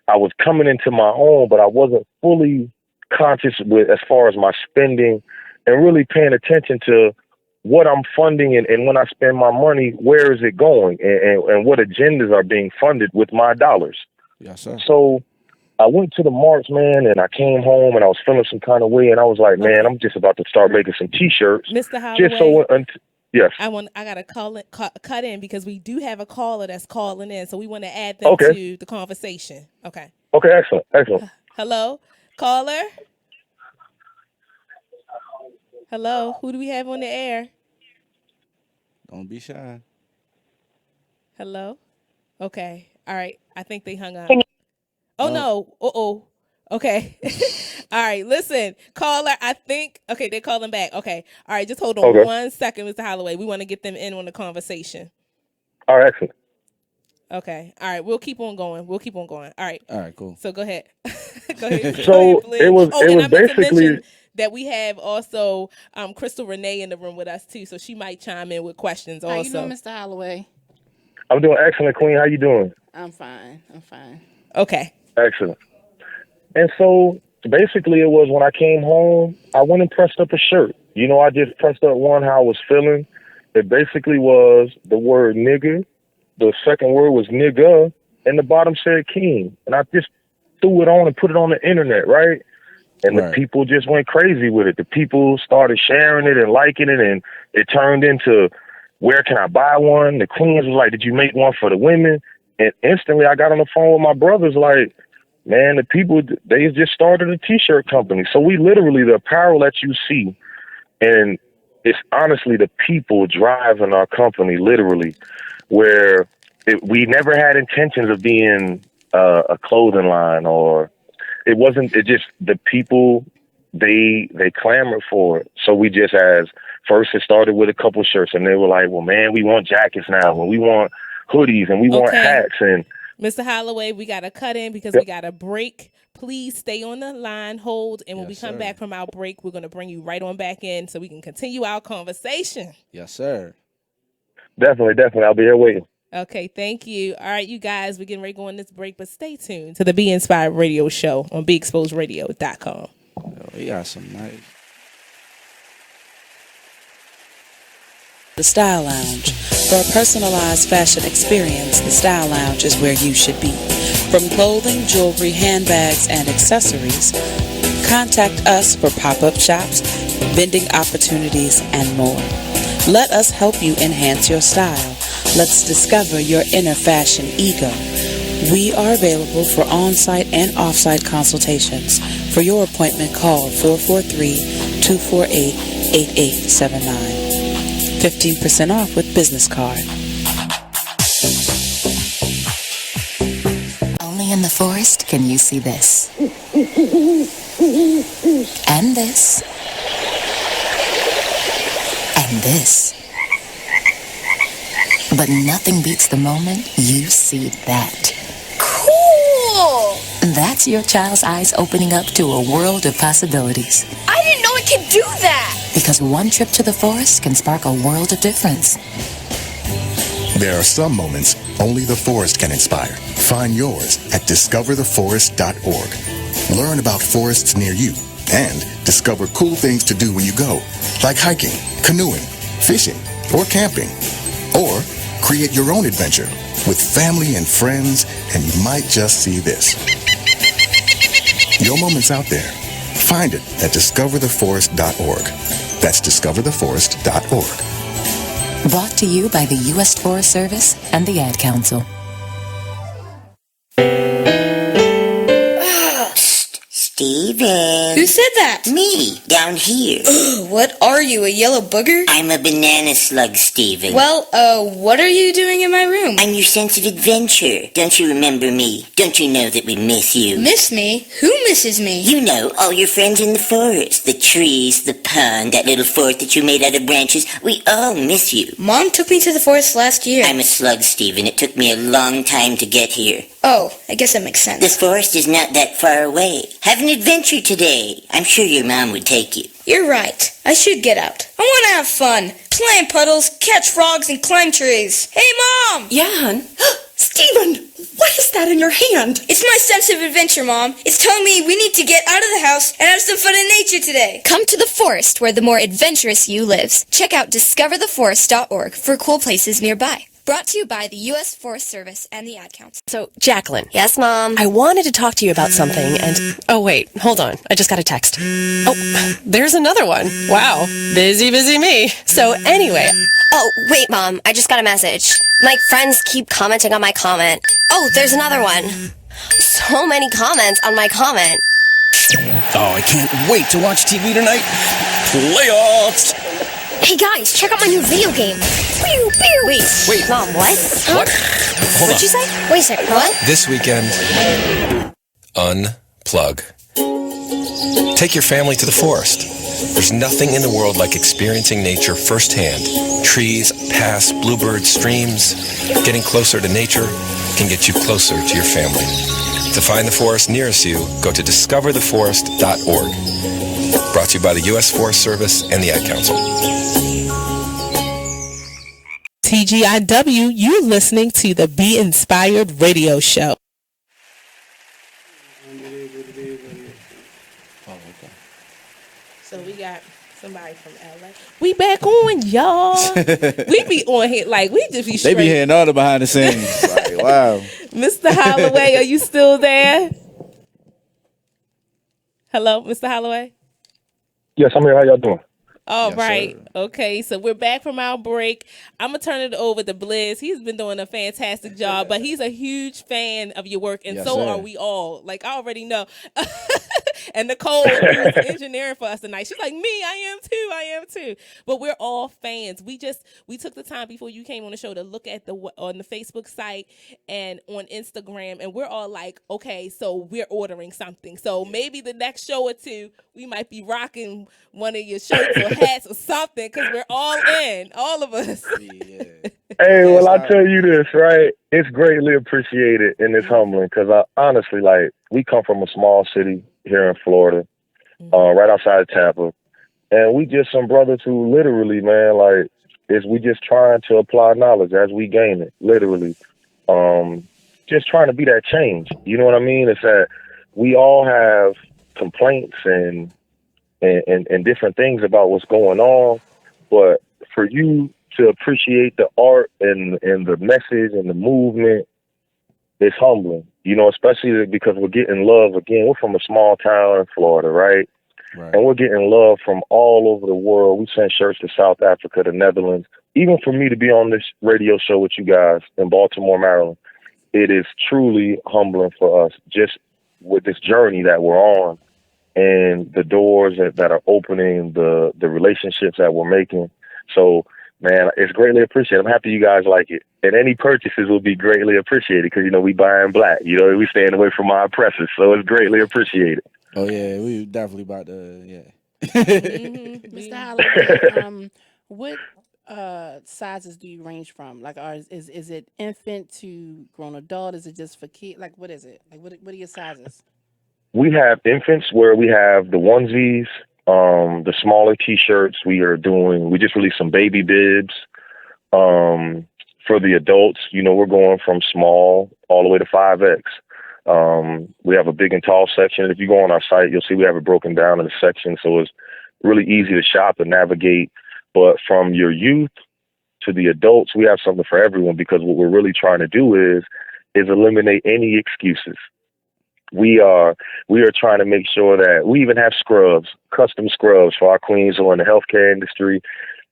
I was coming into my own, but I wasn't fully conscious with as far as my spending and really paying attention to what I'm funding and when I spend my money, where is it going, and what agendas are being funded with my dollars. Yes, sir. So I went to the march, man, and I came home and I was feeling some kind of way, and I was like, man, I'm just about to start making some T-shirts. Mr. Holloway, just so yes. I gotta cut in because we do have a caller that's calling in, so we want to add them to the conversation. Okay. Okay, excellent. Hello, caller. Hello, who do we have on the air? Don't be shy. Hello. Okay. All right. I think they hung up. Oh. No. Okay. All right. Listen, caller. I think. Okay, they're calling back. Okay. All right. Just hold on 1 second, Mr. Holloway. We want to get them in on the conversation. All right. Excellent. Okay. All right. We'll keep on going. All right. All right. Cool. So go ahead. Go ahead. So it was basically that we have also Crystal Renee in the room with us too, so she might chime in with questions. Also, how you doing, Mr. Holloway? I'm doing excellent, Queen. How you doing? I'm fine. Okay. Excellent. And so basically it was when I came home, I went and pressed up a shirt. You know, I just pressed up one how I was feeling. It basically was the word nigga. The second word was nigga. And the bottom said king. And I just threw it on and put it on the internet, right? And the people just went crazy with it. The people started sharing it and liking it, and it turned into, where can I buy one? The queens was like, did you make one for the women? And instantly I got on the phone with my brothers like, man, the people, they just started a T-shirt company. So we literally, the apparel that you see, and it's honestly the people driving our company, literally, where we never had intentions of being a clothing line, or it just the people, they clamored for it. So we just first it started with a couple shirts, and they were like, well, man, we want jackets now, and we want hoodies, and we want hats. And Mr. Holloway, we got to cut in because we got a break. Please stay on the line, hold, and when we come back from our break, we're going to bring you right on back in so we can continue our conversation. Yes, sir. Definitely. I'll be here waiting. Okay, thank you. All right, you guys, we're getting ready to go on this break, but stay tuned to the Be Inspired radio show on BeExposedRadio.com. We got some nice. The Style Lounge. For a personalized fashion experience, the Style Lounge is where you should be. From clothing, jewelry, handbags, and accessories, contact us for pop-up shops, vending opportunities, and more. Let us help you enhance your style. Let's discover your inner fashion ego. We are available for on-site and off-site consultations. For your appointment, call 443-248-8879. 15% off with business card. Only in the forest can you see this. And this. And this. But nothing beats the moment you see that. Cool! That's your child's eyes opening up to a world of possibilities. I didn't know it could do that! Because one trip to the forest can spark a world of difference. There are some moments only the forest can inspire. Find yours at discovertheforest.org. Learn about forests near you and discover cool things to do when you go, like hiking, canoeing, fishing, or camping. Or create your own adventure with family and friends, and you might just see this. Your moment's out there. Find it at discovertheforest.org. That's discovertheforest.org. Brought to you by the U.S. Forest Service and the Ad Council. Steven. Who said that? Me, down here. What are you, a yellow booger? I'm a banana slug, Steven. Well, what are you doing in my room? I'm your sense of adventure. Don't you remember me? Don't you know that we miss you? Miss me? Who misses me? You know, all your friends in the forest. The trees, the pond, that little fort that you made out of branches. We all miss you. Mom took me to the forest last year. I'm a slug, Steven. It took me a long time to get here. Oh, I guess that makes sense. This forest is not that far away. Have an adventure today. I'm sure your mom would take you. You're right. I should get out. I want to have fun. Play in puddles, catch frogs, and climb trees. Hey, Mom! Yeah, hon. Steven, what is that in your hand? It's my sense of adventure, Mom. It's telling me we need to get out of the house and have some fun in nature today. Come to the forest where the more adventurous you lives. Check out discovertheforest.org for cool places nearby. Brought to you by the U.S. Forest Service and the Ad Council. So, Jacqueline. Yes, Mom? I wanted to talk to you about something, and... Oh, wait. Hold on. I just got a text. Oh, there's another one. Wow. Busy, busy me. So, anyway... Oh, wait, Mom. I just got a message. My friends keep commenting on my comment. Oh, there's another one. So many comments on my comment. Oh, I can't wait to watch TV tonight. Playoffs! Hey, guys, check out my new video game. Pew, pew. Wait, Mom, what? What? Hold What'd on. you say? Wait a second, what? This weekend, unplug. Take your family to the forest. There's nothing in the world like experiencing nature firsthand. Trees, paths, bluebirds, streams. Getting closer to nature can get you closer to your family. To find the forest nearest you, go to discovertheforest.org. Brought to you by the U.S. Forest Service and the Ad Council. TGIW, you're listening to the Be Inspired radio show. So we got somebody from LA. We back on, y'all. We be on here like we just be straight. They be hearing all the behind the scenes. Like, wow. Mr. Holloway, are you still there? Hello, Mr. Holloway? Yes, I'm here. How y'all doing? All right. Okay. So we're back from our break. I'm going to turn it over to Blizz. He's been doing a fantastic job, but he's a huge fan of your work, and so are we all. Like, I already know. And Nicole, who's engineering for us tonight, she's like, I am too. But we're all fans. We took the time before you came on the show to look at on the Facebook site and on Instagram, and we're all like, okay, so we're ordering something. So maybe the next show or two, we might be rocking one of your shirts or hats or something, because we're all in, all of us. Hey, well, I tell you this, right? It's greatly appreciated and it's humbling because I honestly, like, we come from a small city here in Florida, right outside of Tampa, and we just some brothers who literally, man, like, we just trying to apply knowledge as we gain it, literally. Just trying to be that change. You know what I mean? It's that we all have complaints and different things about what's going on, but for you to appreciate the art and the message and the movement, it's humbling, you know, especially because we're getting love again. We're from a small town in Florida, right? And we're getting love from all over the world. We send shirts to South Africa, the Netherlands. Even for me to be on this radio show with you guys in Baltimore, Maryland, it is truly humbling for us just with this journey that we're on and the doors that are opening, the relationships that we're making. So, man, it's greatly appreciated. I'm happy you guys like it. And any purchases will be greatly appreciated because, you know, we buying black. You know, we staying away from our oppressors. So it's greatly appreciated. Oh, yeah, we definitely about to, yeah. Mr. Holloway, what sizes do you range from? Like, is it infant to grown adult? Is it just for kids? Like, what is it? Like, what are your sizes? We have infants where we have the onesies, the smaller T-shirts. We just released some baby bibs. For the adults, you know, we're going from small all the way to 5X. We have a big and tall section. If you go on our site, you'll see we have it broken down in a section. So it's really easy to shop and navigate. But from your youth to the adults, we have something for everyone because what we're really trying to do is eliminate any excuses. We are trying to make sure that we even have scrubs, custom scrubs for our queens who are in the healthcare industry.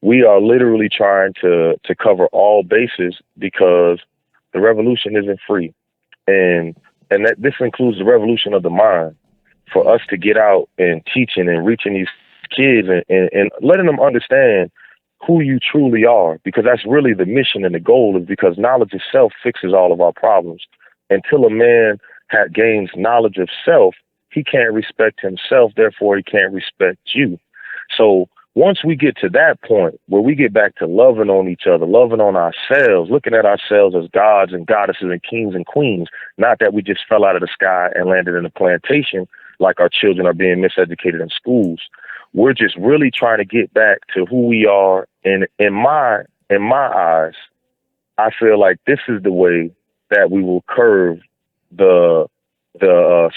We are literally trying to cover all bases because the revolution isn't free. And that this includes the revolution of the mind for us to get out and teaching and reaching these kids and letting them understand who you truly are, because that's really the mission and the goal, is because knowledge itself fixes all of our problems. Until a man gains knowledge of self, he can't respect himself, therefore he can't respect you. So once we get to that point where we get back to loving on each other, loving on ourselves, looking at ourselves as gods and goddesses and kings and queens, not that we just fell out of the sky and landed in a plantation like our children are being miseducated in schools. We're just really trying to get back to who we are. And in my eyes, I feel like this is the way that we will curb the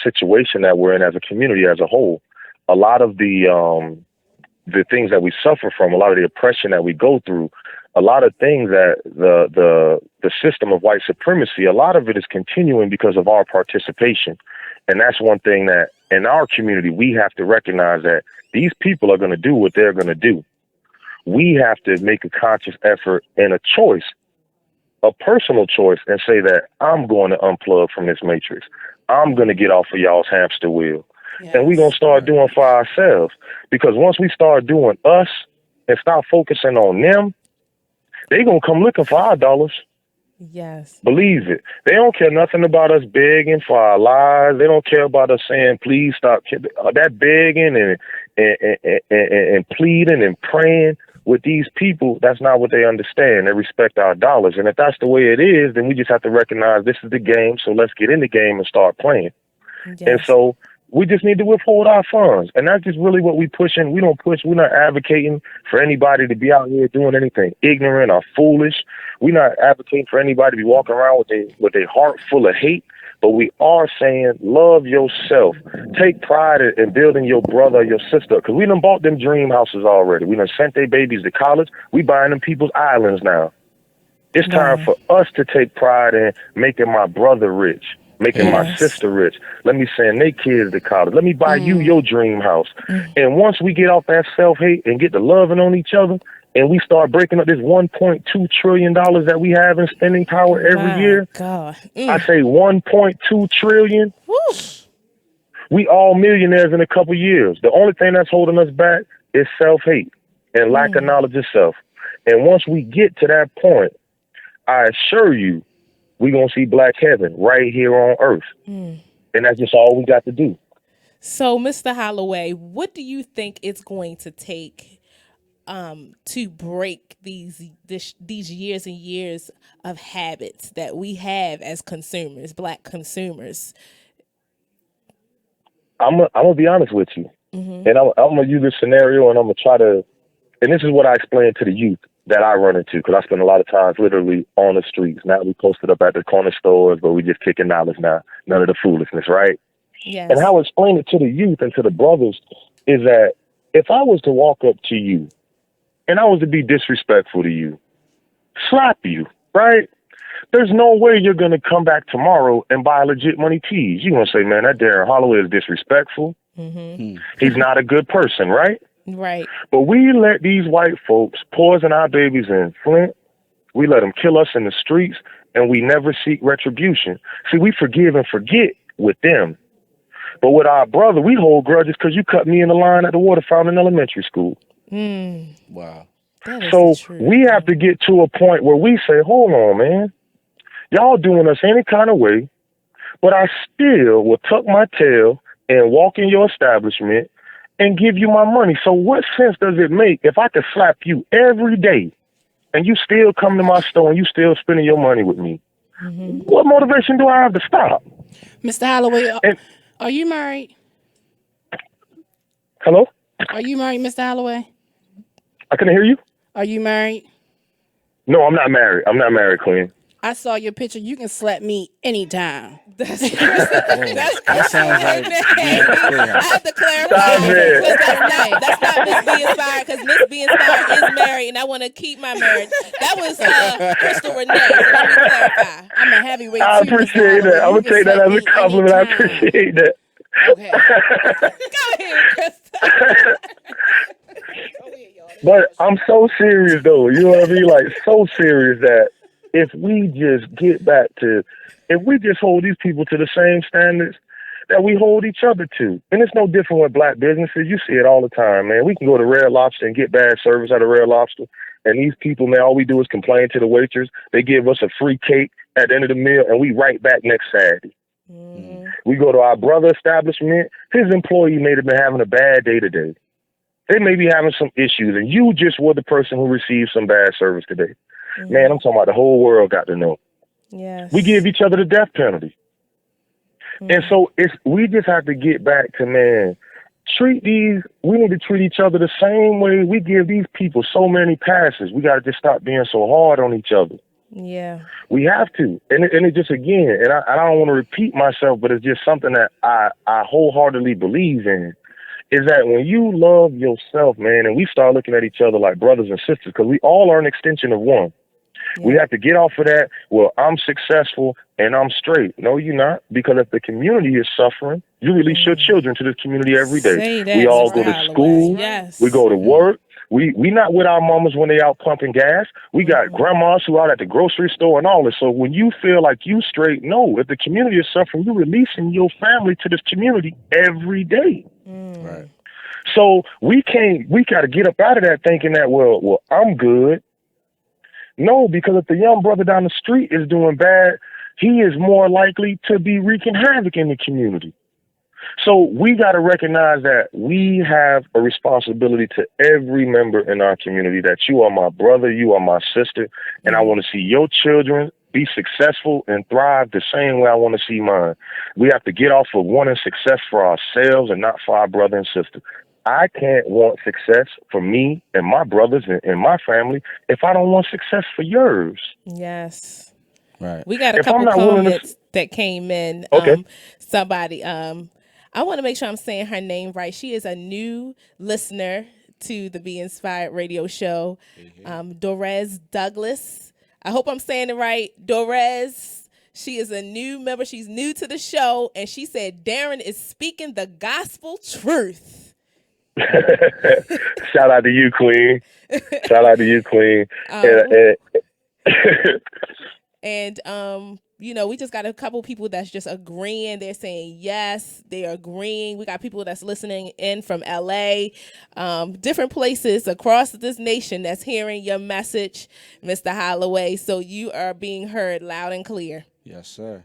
situation that we're in as a community as a whole. A lot of the things that we suffer from, a lot of the oppression that we go through, a lot of things that the system of white supremacy, a lot of it is continuing because of our participation. And that's one thing that in our community, we have to recognize that these people are going to do what they're going to do. We have to make a conscious effort and a choice, a personal choice, and say that I'm going to unplug from this matrix. I'm going to get off of y'all's hamster wheel. Yes. And we're going to start doing for ourselves. Because once we start doing us and start focusing on them, they're going to come looking for our dollars. Yes. Believe it. They don't care nothing about us begging for our lives. They don't care about us saying, please stop. That begging and pleading and praying with these people, that's not what they understand. They respect our dollars. And if that's the way it is, then we just have to recognize this is the game. So let's get in the game and start playing. Yes. And so we just need to withhold our funds. And that's just really what we pushing. We don't push. We're not advocating for anybody to be out here doing anything ignorant or foolish. We're not advocating for anybody to be walking around with a heart full of hate. But we are saying, love yourself. Take pride in building your brother or your sister. Because we done bought them dream houses already. We done sent their babies to college. We buying them people's islands now. It's time for us to take pride in making my brother rich, making my sister rich. Let me send their kids to college. Let me buy you your dream house. And once we get off that self-hate and get to loving on each other, and we start breaking up this $1.2 trillion that we have in spending power every year. God. I say $1.2 trillion. Woo. We all millionaires in a couple years. The only thing that's holding us back is self-hate and lack of knowledge of self. And once we get to that point, I assure you, we're going to see black heaven right here on earth. And that's just all we got to do. So, Mr. Holloway, what do you think it's going to take to break these years and years of habits that we have as consumers, black consumers? I'm gonna be honest with you, and I'm gonna use this scenario, and I'm gonna try to, and this is what I explain to the youth that I run into, because I spend a lot of times literally on the streets. Now we posted up at the corner stores, but we just kicking knowledge now, none of the foolishness, right? Yes. And how I explain it to the youth and to the brothers is that if I was to walk up to you and I was to be disrespectful to you, slap you, right? There's no way you're going to come back tomorrow and buy legit money tees. You're going to say, man, that Darren Holloway is disrespectful. He's not a good person, right? Right. But we let these white folks poison our babies in Flint. We let them kill us in the streets, and we never seek retribution. See, we forgive and forget with them. But with our brother, we hold grudges because you cut me in the line at the water fountain in elementary school. Wow. So we have to get to a point where we say, hold on, man. Y'all doing us any kind of way, but I still will tuck my tail and walk in your establishment and give you my money. So what sense does it make if I could slap you every day and you still come to my store and you still spending your money with me? What motivation do I have to stop? Mr. Holloway, are you married? Hello? Are you married, Mr. Holloway? I couldn't hear you. Are you married? No, I'm not married. I'm not married, Queen. I saw your picture. You can slap me anytime. That sounds like I have to clarify. That's not Miss B Inspired, because Miss B Inspired is married, and I want to keep my marriage. That was Crystal Renee. So let me clarify. I'm a heavyweight. I appreciate that. I'm gonna take that as a compliment. Anytime. I appreciate that. Okay. Go ahead, Crystal. But I'm so serious, though. You know what I mean? Like, so serious that if we just get back to, if we just hold these people to the same standards that we hold each other to. And it's no different with black businesses. You see it all the time, man. We can go to Red Lobster and get bad service at a Red Lobster. And these people, man, all we do is complain to the waitress. They give us a free cake at the end of the meal, and we right back next Saturday. We go to our brother establishment. His employee may have been having a bad day today. They may be having some issues, and you just were the person who received some bad service today. Man, I'm talking about the whole world got to know. Yes. We give each other the death penalty. And so we just have to get back to, man, we need to treat each other the same way we give these people so many passes. We got to just stop being so hard on each other. Yeah. We have to. And it just, again, and I don't want to repeat myself, but it's just something that I wholeheartedly believe in, is that when you love yourself, man, and we start looking at each other like brothers and sisters, because we all are an extension of one. Yeah. We have to get off of that, well, I'm successful and I'm straight. No, you're not. Because if the community is suffering, you release your children to this community every day. We all go to school. Yes. We go to work. We not with our mamas when they out pumping gas. We got grandmas who out at the grocery store and all this. So when you feel like you straight, no, if the community is suffering, you're releasing your family to this community every day. Right. So we got to get up out of that thinking that, well, I'm good. No, because if the young brother down the street is doing bad, he is more likely to be wreaking havoc in the community. So we got to recognize that we have a responsibility to every member in our community, that you are my brother, you are my sister, and I want to see your children be successful and thrive the same way I want to see mine. We have to get off of wanting success for ourselves and not for our brother and sister. I can't want success for me and my brothers and my family if I don't want success for yours. Yes. Right. We got a couple comments that came in. Okay. Somebody, I want to make sure I'm saying her name right. She is a new listener to the Be Inspired radio show. Dorez Douglas. I hope I'm saying it right. Dorez. She is a new member. She's new to the show. And she said, Darren is speaking the gospel truth. Shout out to you, Queen. Shout out to you, Queen. We just got a couple people that's just agreeing. They're saying yes, they're agreeing. We got people that's listening in from LA, different places across this nation that's hearing your message, Mr. Holloway. So you are being heard loud and clear. Yes, sir.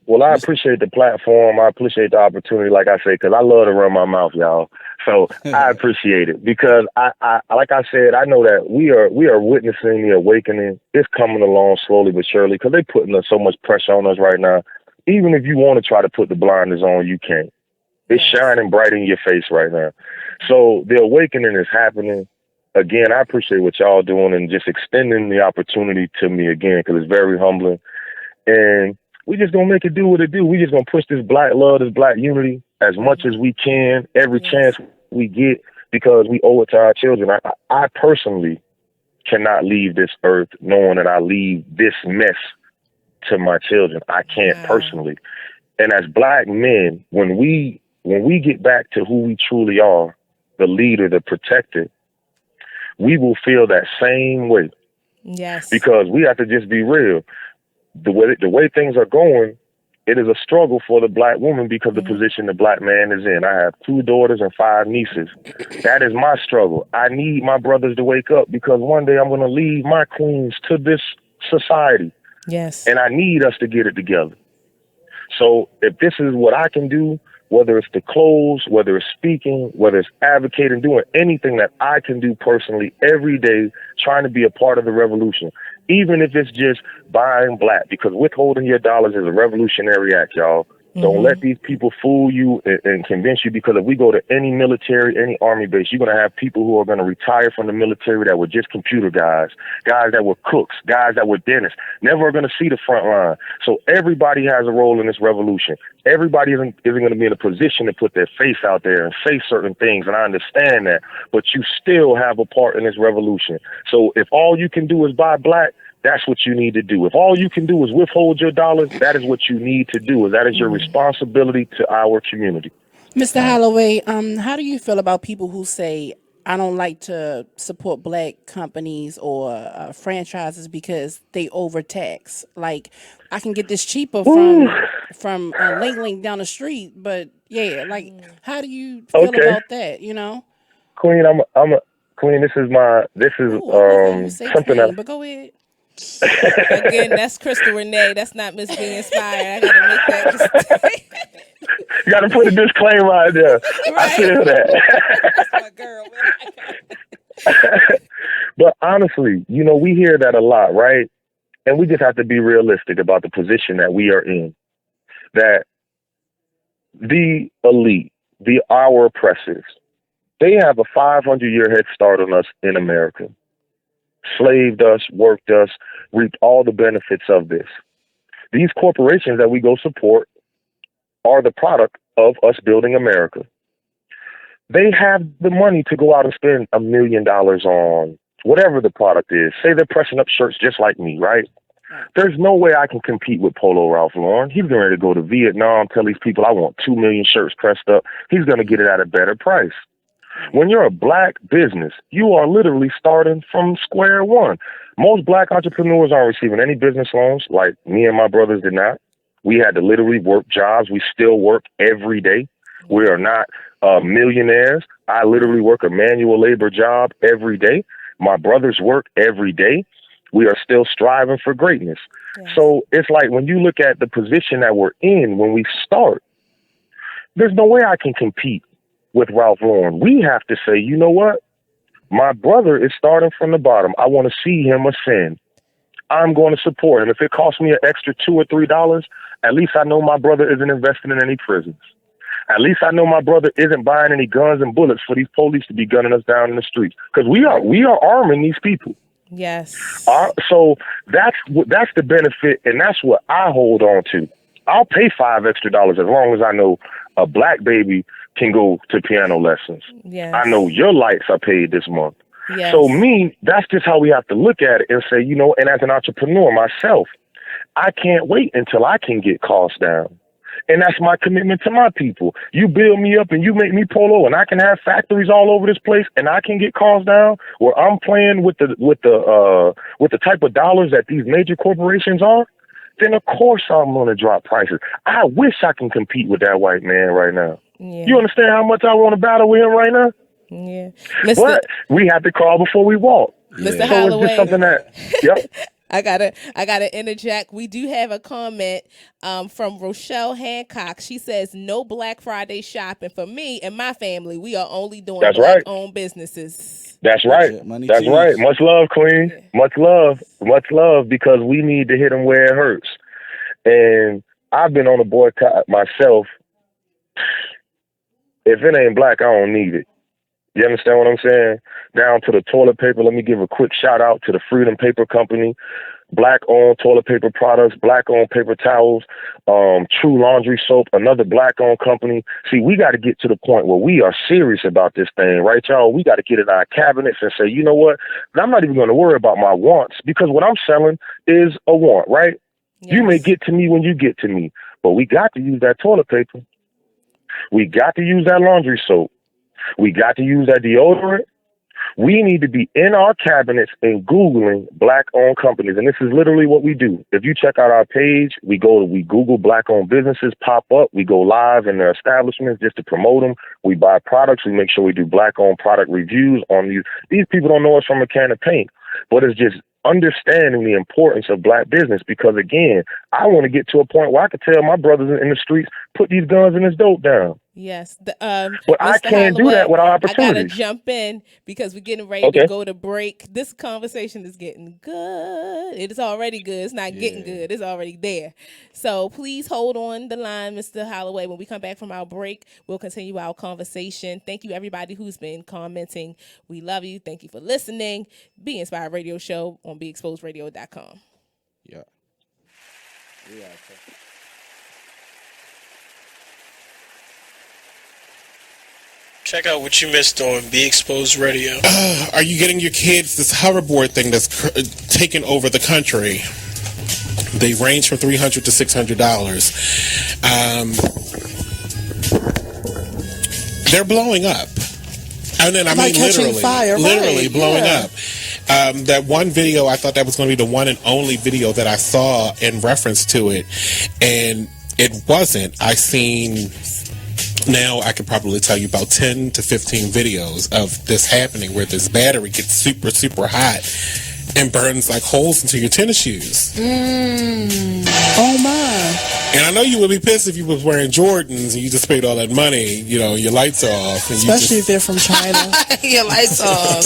Well, I appreciate the platform. I appreciate the opportunity, like I say, because I love to run my mouth, y'all. So I appreciate it because I like I said, I know that we are witnessing the awakening. It's coming along slowly but surely because they're putting so much pressure on us right now. Even if you want to try to put the blinders on, you can't. It's shining bright in your face right now. So the awakening is happening. Again, I appreciate what y'all doing and just extending the opportunity to me again because it's very humbling. And we just gonna make it do what it do. We just gonna push this black love, this black unity as much as we can, every chance we get, because we owe it to our children. I personally cannot leave this earth knowing that I leave this mess to my children. I can't personally. And as black men, when we get back to who we truly are, the leader, the protector, we will feel that same way. Yes. Because we have to just be real. The way things are going, it is a struggle for the black woman because the position the black man is in. I have 2 daughters and 5 nieces. That is my struggle. I need my brothers to wake up because one day I'm going to leave my queens to this society. Yes. And I need us to get it together. So if this is what I can do, whether it's the clothes, whether it's speaking, whether it's advocating, doing anything that I can do personally every day, trying to be a part of the revolution, even if it's just buying black, because withholding your dollars is a revolutionary act, y'all. Don't let these people fool you and convince you, because if we go to any military, any army base, you're going to have people who are going to retire from the military that were just computer guys that were cooks, guys that were dentists, never are going to see the front line. So everybody has a role in this revolution. Everybody isn't going to be in a position to put their face out there and say certain things, and I understand that, but you still have a part in this revolution. So if all you can do is buy black, that's what you need to do. If all you can do is withhold your dollars, that is what you need to do. That is your responsibility to our community. Mr. Holloway, how do you feel about people who say, I don't like to support black companies or franchises because they overtax? Like, I can get this cheaper from Link down the street, but yeah, like, how do you feel about that, you know? Queen, I'm a Queen, this is something Queen, that... But go ahead. Again, that's Crystal Renee. That's not Miss Be Inspired. I gotta make that mistake. You gotta put a disclaimer out there. Right. I feel that. That's my girl, man. But honestly, we hear that a lot, right? And we just have to be realistic about the position that we are in. That the elite, our oppressors, they have a 500-year head start on us in America. slaved us, worked us, reaped all the benefits of this. These corporations that we go support are the product of us building America. They have the money to go out and spend $1 million on whatever the product is. Say they're pressing up shirts just like me, right? There's no way I can compete with Polo Ralph Lauren. He's getting ready to go to Vietnam, tell these people I want 2 million shirts pressed up. He's going to get it at a better price. When you're a black business, you are literally starting from square one. Most black entrepreneurs aren't receiving any business loans like me and my brothers did not. We had to literally work jobs. We still work every day. We are not millionaires. I literally work a manual labor job every day. My brothers work every day. We are still striving for greatness. Yes. So it's like when you look at the position that we're in when we start, there's no way I can compete with Ralph Lauren. We have to say, you know what? My brother is starting from the bottom. I want to see him ascend. I'm going to support him. If it costs me an extra $2 or $3, at least I know my brother isn't investing in any prisons. At least I know my brother isn't buying any guns and bullets for these police to be gunning us down in the streets. Because we are arming these people. Yes. So that's the benefit, and that's what I hold on to. I'll pay $5 extra as long as I know a black baby can go to piano lessons. Yes. I know your lights are paid this month. Yes. So that's just how we have to look at it and say, you know, and as an entrepreneur myself, I can't wait until I can get costs down. And that's my commitment to my people. You build me up and you make me Polo, and I can have factories all over this place, and I can get costs down. Where I'm playing with the type of dollars that these major corporations are, then of course I'm going to drop prices. I wish I can compete with that white man right now. Yeah. You understand how much I want to battle with him right now? Yeah, but we have to crawl before we walk. Mr. Holloway, it's just something that. Yep. I gotta interject. We do have a comment from Rochelle Hancock. She says, "No Black Friday shopping for me and my family. We are only doing black-owned businesses." That's right. That's right. Much love, Queen. Yeah. Much love, because we need to hit them where it hurts. And I've been on a boycott myself. If it ain't black, I don't need it. You understand what I'm saying? Down to the toilet paper. Let me give a quick shout out to the Freedom Paper Company. Black-owned toilet paper products, black-owned paper towels, True Laundry Soap, another black-owned company. See, we got to get to the point where we are serious about this thing, right, y'all? We got to get in our cabinets and say, you know what? I'm not even going to worry about my wants, because what I'm selling is a want, right? Yes. You may get to me when you get to me, but we got to use that toilet paper. We got to use that laundry soap. We got to use that deodorant. We need to be in our cabinets and Googling black-owned companies. And this is literally what we do. If you check out our page, we Google black-owned businesses, pop up. We go live in their establishments just to promote them. We buy products. We make sure we do black-owned product reviews on these. These people don't know us from a can of paint, but it's just understanding the importance of black business, because, again, I want to get to a point where I can tell my brothers in the streets, put these guns and this dope down. Yes. But I can't do that without opportunities. I got to jump in because we're getting ready to go to break. This conversation is getting good. It is already good. It's not getting good. It's already there. So please hold on the line, Mr. Holloway. When we come back from our break, we'll continue our conversation. Thank you, everybody who's been commenting. We love you. Thank you for listening. Be Inspired Radio Show on BeExposedRadio.com. Yeah. Check out what you missed on Be Exposed Radio. Are you getting your kids this hoverboard thing that's taking over the country? They range from $300 to $600. They're blowing up. And then I mean literally blowing up. That one video, I thought that was going to be the one and only video that I saw in reference to it, and it wasn't. I seen. Now I could probably tell you about 10 to 15 videos of this happening, where this battery gets super, super hot and burns like holes into your tennis shoes. Oh my. And I know you would be pissed if you was wearing Jordans and you just paid all that money, you know, your lights off. And especially if they're from China. Your lights off.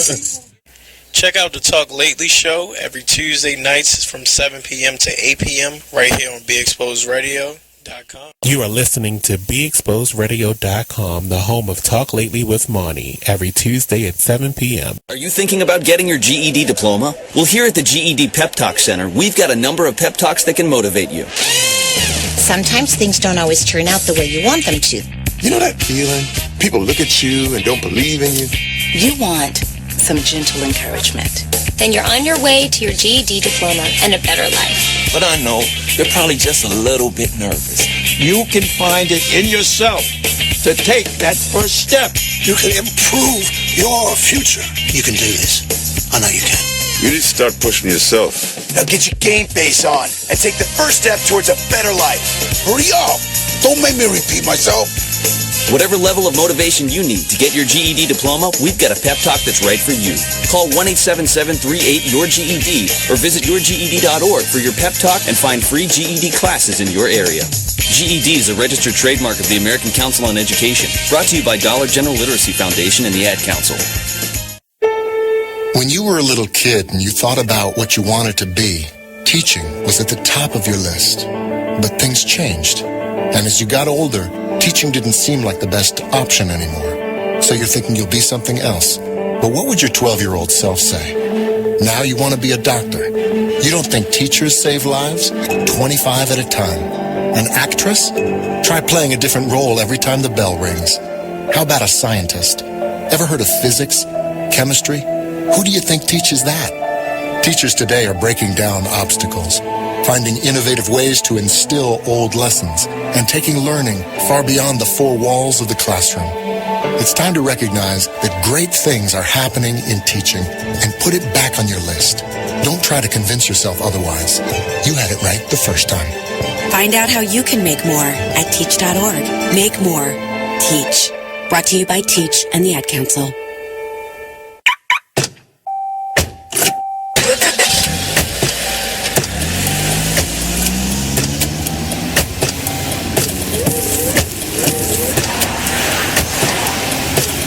Check out the Talk Lately show every Tuesday nights from 7 p.m. to 8 p.m. right here on Be Exposed Radio. BeExposedRadio.com. You are listening to BeExposedRadio.com, the home of Talk Lately with Monty, every Tuesday at 7 p.m. Are you thinking about getting your GED diploma? Well, here at the GED Pep Talk Center, we've got a number of pep talks that can motivate you. Sometimes things don't always turn out the way you want them to. You know that feeling? People look at you and don't believe in you. You want some gentle encouragement. Then you're on your way to your GED diploma and a better life. But I know you're probably just a little bit nervous. You can find it in yourself to take that first step. You can improve your future. You can do this. I know you can. You need to start pushing yourself. Now get your game face on and take the first step towards a better life. Hurry up! Don't make me repeat myself. Whatever level of motivation you need to get your GED diploma, we've got a pep talk that's right for you. Call 1-877-38-YOUR-GED or visit yourged.org for your pep talk and find free GED classes in your area. GED is a registered trademark of the American Council on Education. Brought to you by Dollar General Literacy Foundation and the Ad Council. When you were a little kid and you thought about what you wanted to be, teaching was at the top of your list. But things changed. And as you got older, teaching didn't seem like the best option anymore. So you're thinking you'll be something else. But what would your 12-year-old self say? Now you want to be a doctor. You don't think teachers save lives? 25 at a time. An actress? Try playing a different role every time the bell rings. How about a scientist? Ever heard of physics? Chemistry? Who do you think teaches that? Teachers today are breaking down obstacles, finding innovative ways to instill old lessons, and taking learning far beyond the four walls of the classroom. It's time to recognize that great things are happening in teaching and put it back on your list. Don't try to convince yourself otherwise. You had it right the first time. Find out how you can make more at teach.org. Make more. Teach. Brought to you by Teach and the Ad Council.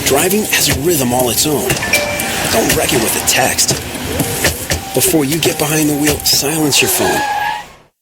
Driving has a rhythm all its own. Don't wreck it with a text. Before you get behind the wheel, silence your phone.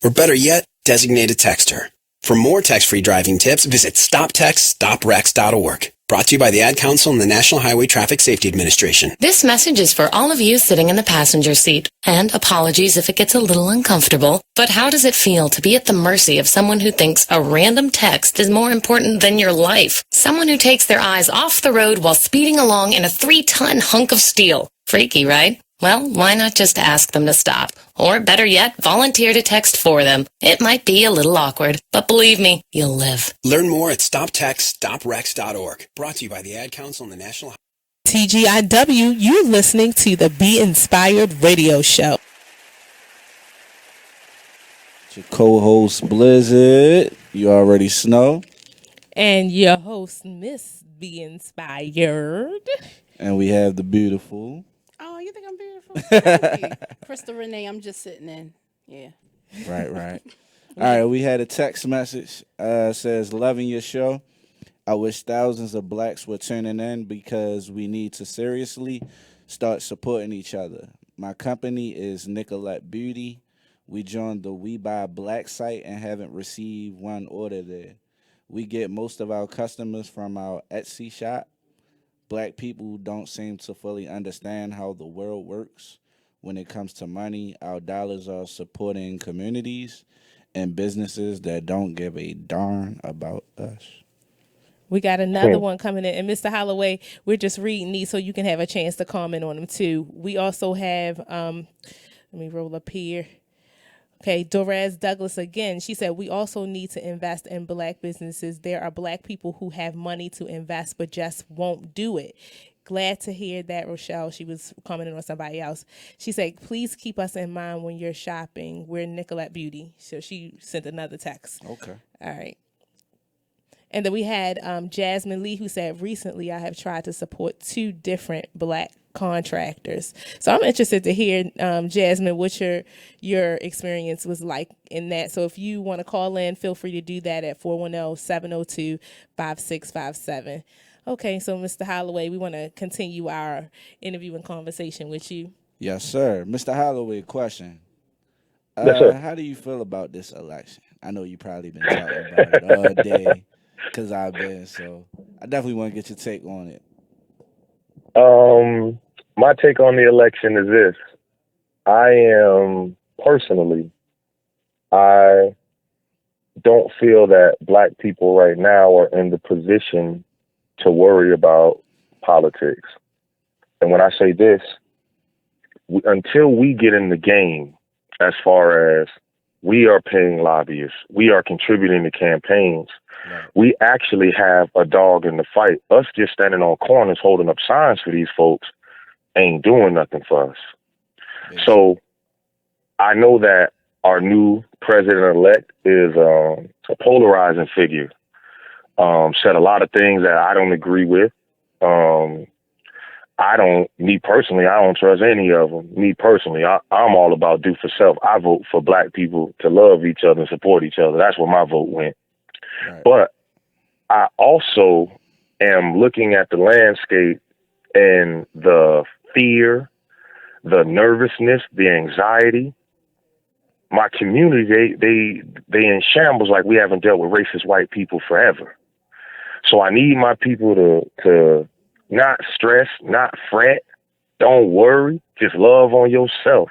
Or better yet, designate a texter. For more text-free driving tips, visit stoptextstoprex.org. Brought to you by the Ad Council and the National Highway Traffic Safety Administration. This message is for all of you sitting in the passenger seat. And apologies if it gets a little uncomfortable. But how does it feel to be at the mercy of someone who thinks a random text is more important than your life? Someone who takes their eyes off the road while speeding along in a 3-ton hunk of steel. Freaky, right? Well, why not just ask them to stop? Or better yet, volunteer to text for them. It might be a little awkward, but believe me, you'll live. Learn more at stoptextstoprex.org. Brought to you by the Ad Council and the National TGIW, you're listening to the Be Inspired radio show. Your co-host Blizzard, you already know. And your host, Miss Be Inspired. And we have the beautiful. Oh, you think I'm beautiful? Crystal Renee, I'm just sitting in. Yeah. Right. All right, we had a text message. Says, loving your show. I wish thousands of blacks were tuning in because we need to seriously start supporting each other. My company is Nicolette Beauty. We joined the We Buy Black site and haven't received one order there. We get most of our customers from our Etsy shop. Black people don't seem to fully understand how the world works. When it comes to money, our dollars are supporting communities and businesses that don't give a darn about us. We got another one coming in. And Mr. Holloway, we're just reading these so you can have a chance to comment on them too. We also have, let me roll up here. Okay, Doraz Douglas again. She said, we also need to invest in black businesses. There are black people who have money to invest but just won't do it. Glad to hear that, Rochelle. She was commenting on somebody else. She said, please keep us in mind when you're shopping. We're Nicolette Beauty. So she sent another text. Okay. All right. And then we had Jasmine Lee, who said, recently I have tried to support 2 different black contractors. So I'm interested to hear, Jasmine, what your experience was like in that. So if you want to call in, feel free to do that at 410-702-5657. Okay, so Mr. Holloway, we want to continue our interview and conversation with you. Yes, sir. Mr. Holloway, question. Yes, sir. How do you feel about this election? I know you probably been talking about it all day because I've been. So I definitely want to get your take on it. My take on the election is this. I don't feel that black people right now are in the position to worry about politics. And when I say this, until we get in the game, as far as we are paying lobbyists, we are contributing to campaigns, we actually have a dog in the fight. Us just standing on corners holding up signs for these folks ain't doing nothing for us. So I know that our new president-elect is a polarizing figure. Said a lot of things that I don't agree with. Me personally, I don't trust any of them. Me personally, I'm all about do for self. I vote for black people to love each other and support each other. That's where my vote went. Right. But I also am looking at the landscape and the fear, the nervousness, the anxiety. My community, they in shambles like we haven't dealt with racist white people forever. So I need my people to not stress, not fret, don't worry, just love on yourself.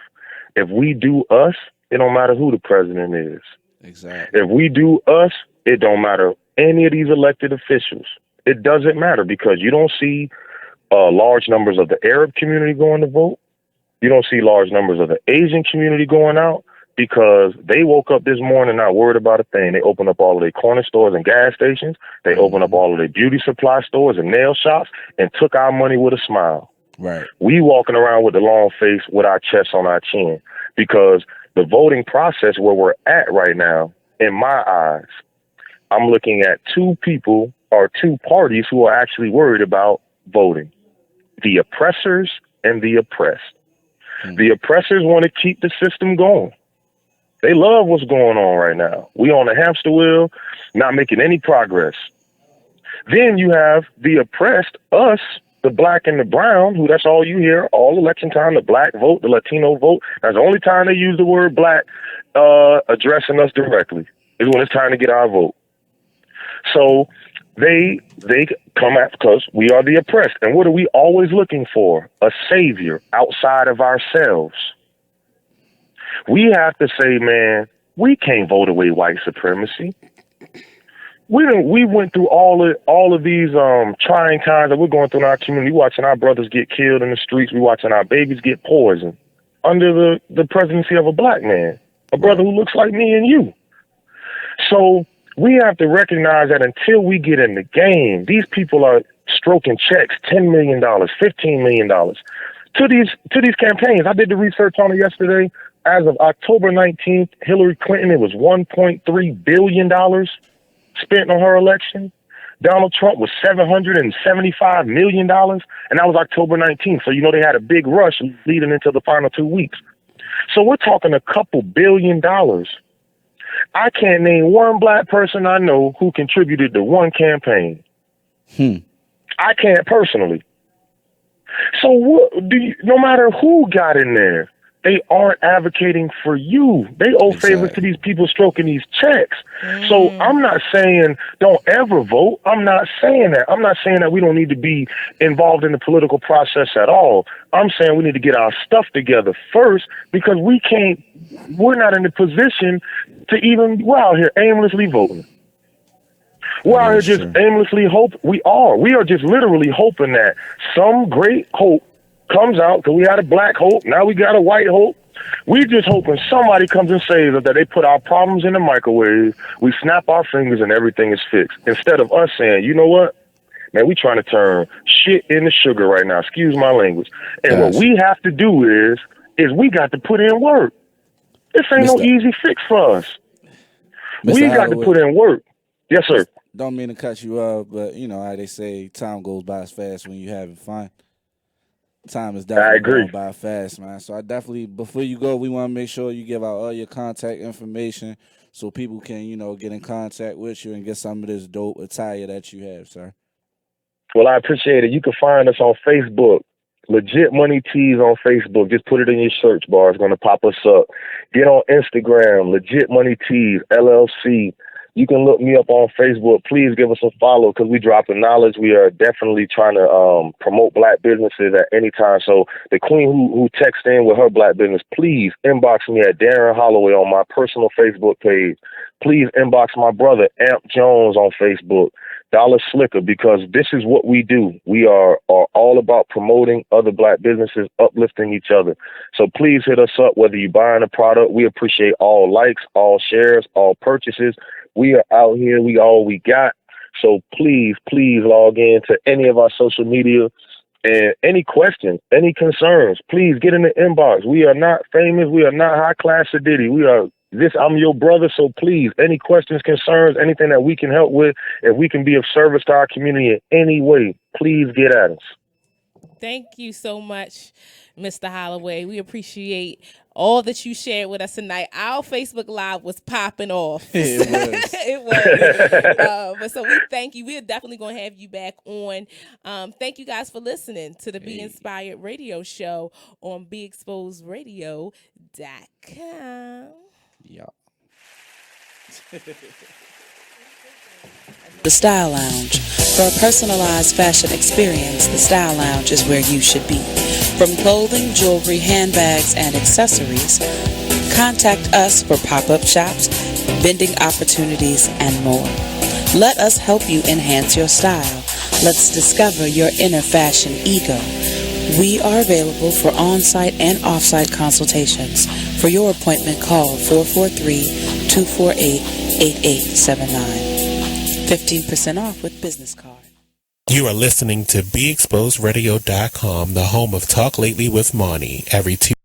If we do us, it don't matter who the president is. Exactly. If we do us, it don't matter any of these elected officials. It doesn't matter because you don't see large numbers of the Arab community going to vote. You don't see large numbers of the Asian community going out because they woke up this morning not worried about a thing. They opened up all of their corner stores and gas stations. They opened up all of their beauty supply stores and nail shops and took our money with a smile. Right. We walking around with the long face with our chest on our chin because the voting process where we're at right now, in my eyes, I'm looking at two people or two parties who are actually worried about voting. The oppressors and the oppressed. The oppressors want to keep the system going. They love what's going on right now. We on a hamster wheel, not making any progress. Then you have the oppressed, us, the black and the brown, who that's all you hear all election time, the black vote, the Latino vote. That's the only time they use the word black addressing us directly is when it's time to get our vote. So they come at because we are the oppressed. And what are we always looking for? A savior outside of ourselves. We have to say, man, we can't vote away white supremacy. We went through all of these trying times that we're going through in our community. We watching our brothers get killed in the streets. We watching our babies get poisoned under the presidency of a black man, a brother who looks like me and you. So we have to recognize that until we get in the game, these people are stroking checks, $10 million, $15 million to these campaigns. I did the research on it yesterday. As of October 19th, Hillary Clinton, it was $1.3 billion spent on her election. Donald Trump was $775 million, and that was October 19th. So, they had a big rush leading into the final 2 weeks. So we're talking a couple $1 billion. I can't name one black person I know who contributed to one campaign. I can't personally. So no matter who got in there, they aren't advocating for you. They owe favors to these people stroking these checks. So I'm not saying don't ever vote. I'm not saying that. I'm not saying that we don't need to be involved in the political process at all. I'm saying we need to get our stuff together first because we're not in the position to we're out here aimlessly voting. We're out here just aimlessly we are just literally hoping that some great hope comes out because we had a black hope. Now we got a white hope. We just hoping somebody comes and saves us, that they put our problems in the microwave. We snap our fingers and everything is fixed. Instead of us saying, you know what? Man, we trying to turn shit into sugar right now. Excuse my language. And what we have to do is we got to put in work. This ain't no easy fix for us. We got to put in work. Yes, sir. Don't mean to cut you off, but you know how they say time goes by as fast when you having fun. Time is definitely going by fast, man. So I definitely, before you go, we want to make sure you give out all your contact information so people can, get in contact with you and get some of this dope attire that you have, sir. Well, I appreciate it. You can find us on Facebook Legit Money Tees on Facebook. Just put it in your search bar. It's going to pop us up. Get on Instagram, Legit Money Tees, LLC. You can look me up on Facebook. Please give us a follow because we dropping knowledge. We are definitely trying to promote black businesses at any time. So the queen who texts in with her black business, please inbox me at Darren Holloway on my personal Facebook page. Please inbox my brother, Amp Jones, on Facebook, Dollar Slicker, because this is what we do. We are all about promoting other black businesses, uplifting each other. So please hit us up, whether you're buying a product. We appreciate all likes, all shares, all purchases. We are out here. We all we got. So please log in to any of our social media, and any questions, any concerns, please get in the inbox. We are not famous. We are not high class or Diddy. We are this. I'm your brother. So please, any questions, concerns, anything that we can help with, if we can be of service to our community in any way, please get at us. Thank you so much, Mr. Holloway. We appreciate all that you shared with us tonight. Our Facebook Live was popping off. It was. It was. But so we thank you. We're definitely going to have you back on. Thank you guys for listening to the Be Inspired radio show on BeExposedRadio.com. Yeah. The Style Lounge. For a personalized fashion experience, the Style Lounge is where you should be. From clothing, jewelry, handbags, and accessories, contact us for pop-up shops, vending opportunities, and more. Let us help you enhance your style. Let's discover your inner fashion ego. We are available for on-site and off-site consultations. For your appointment, call 443-248-8879. 15% off with business card. You are listening to BeExposedRadio.com, the home of Talk Lately with Monty, every Tuesday.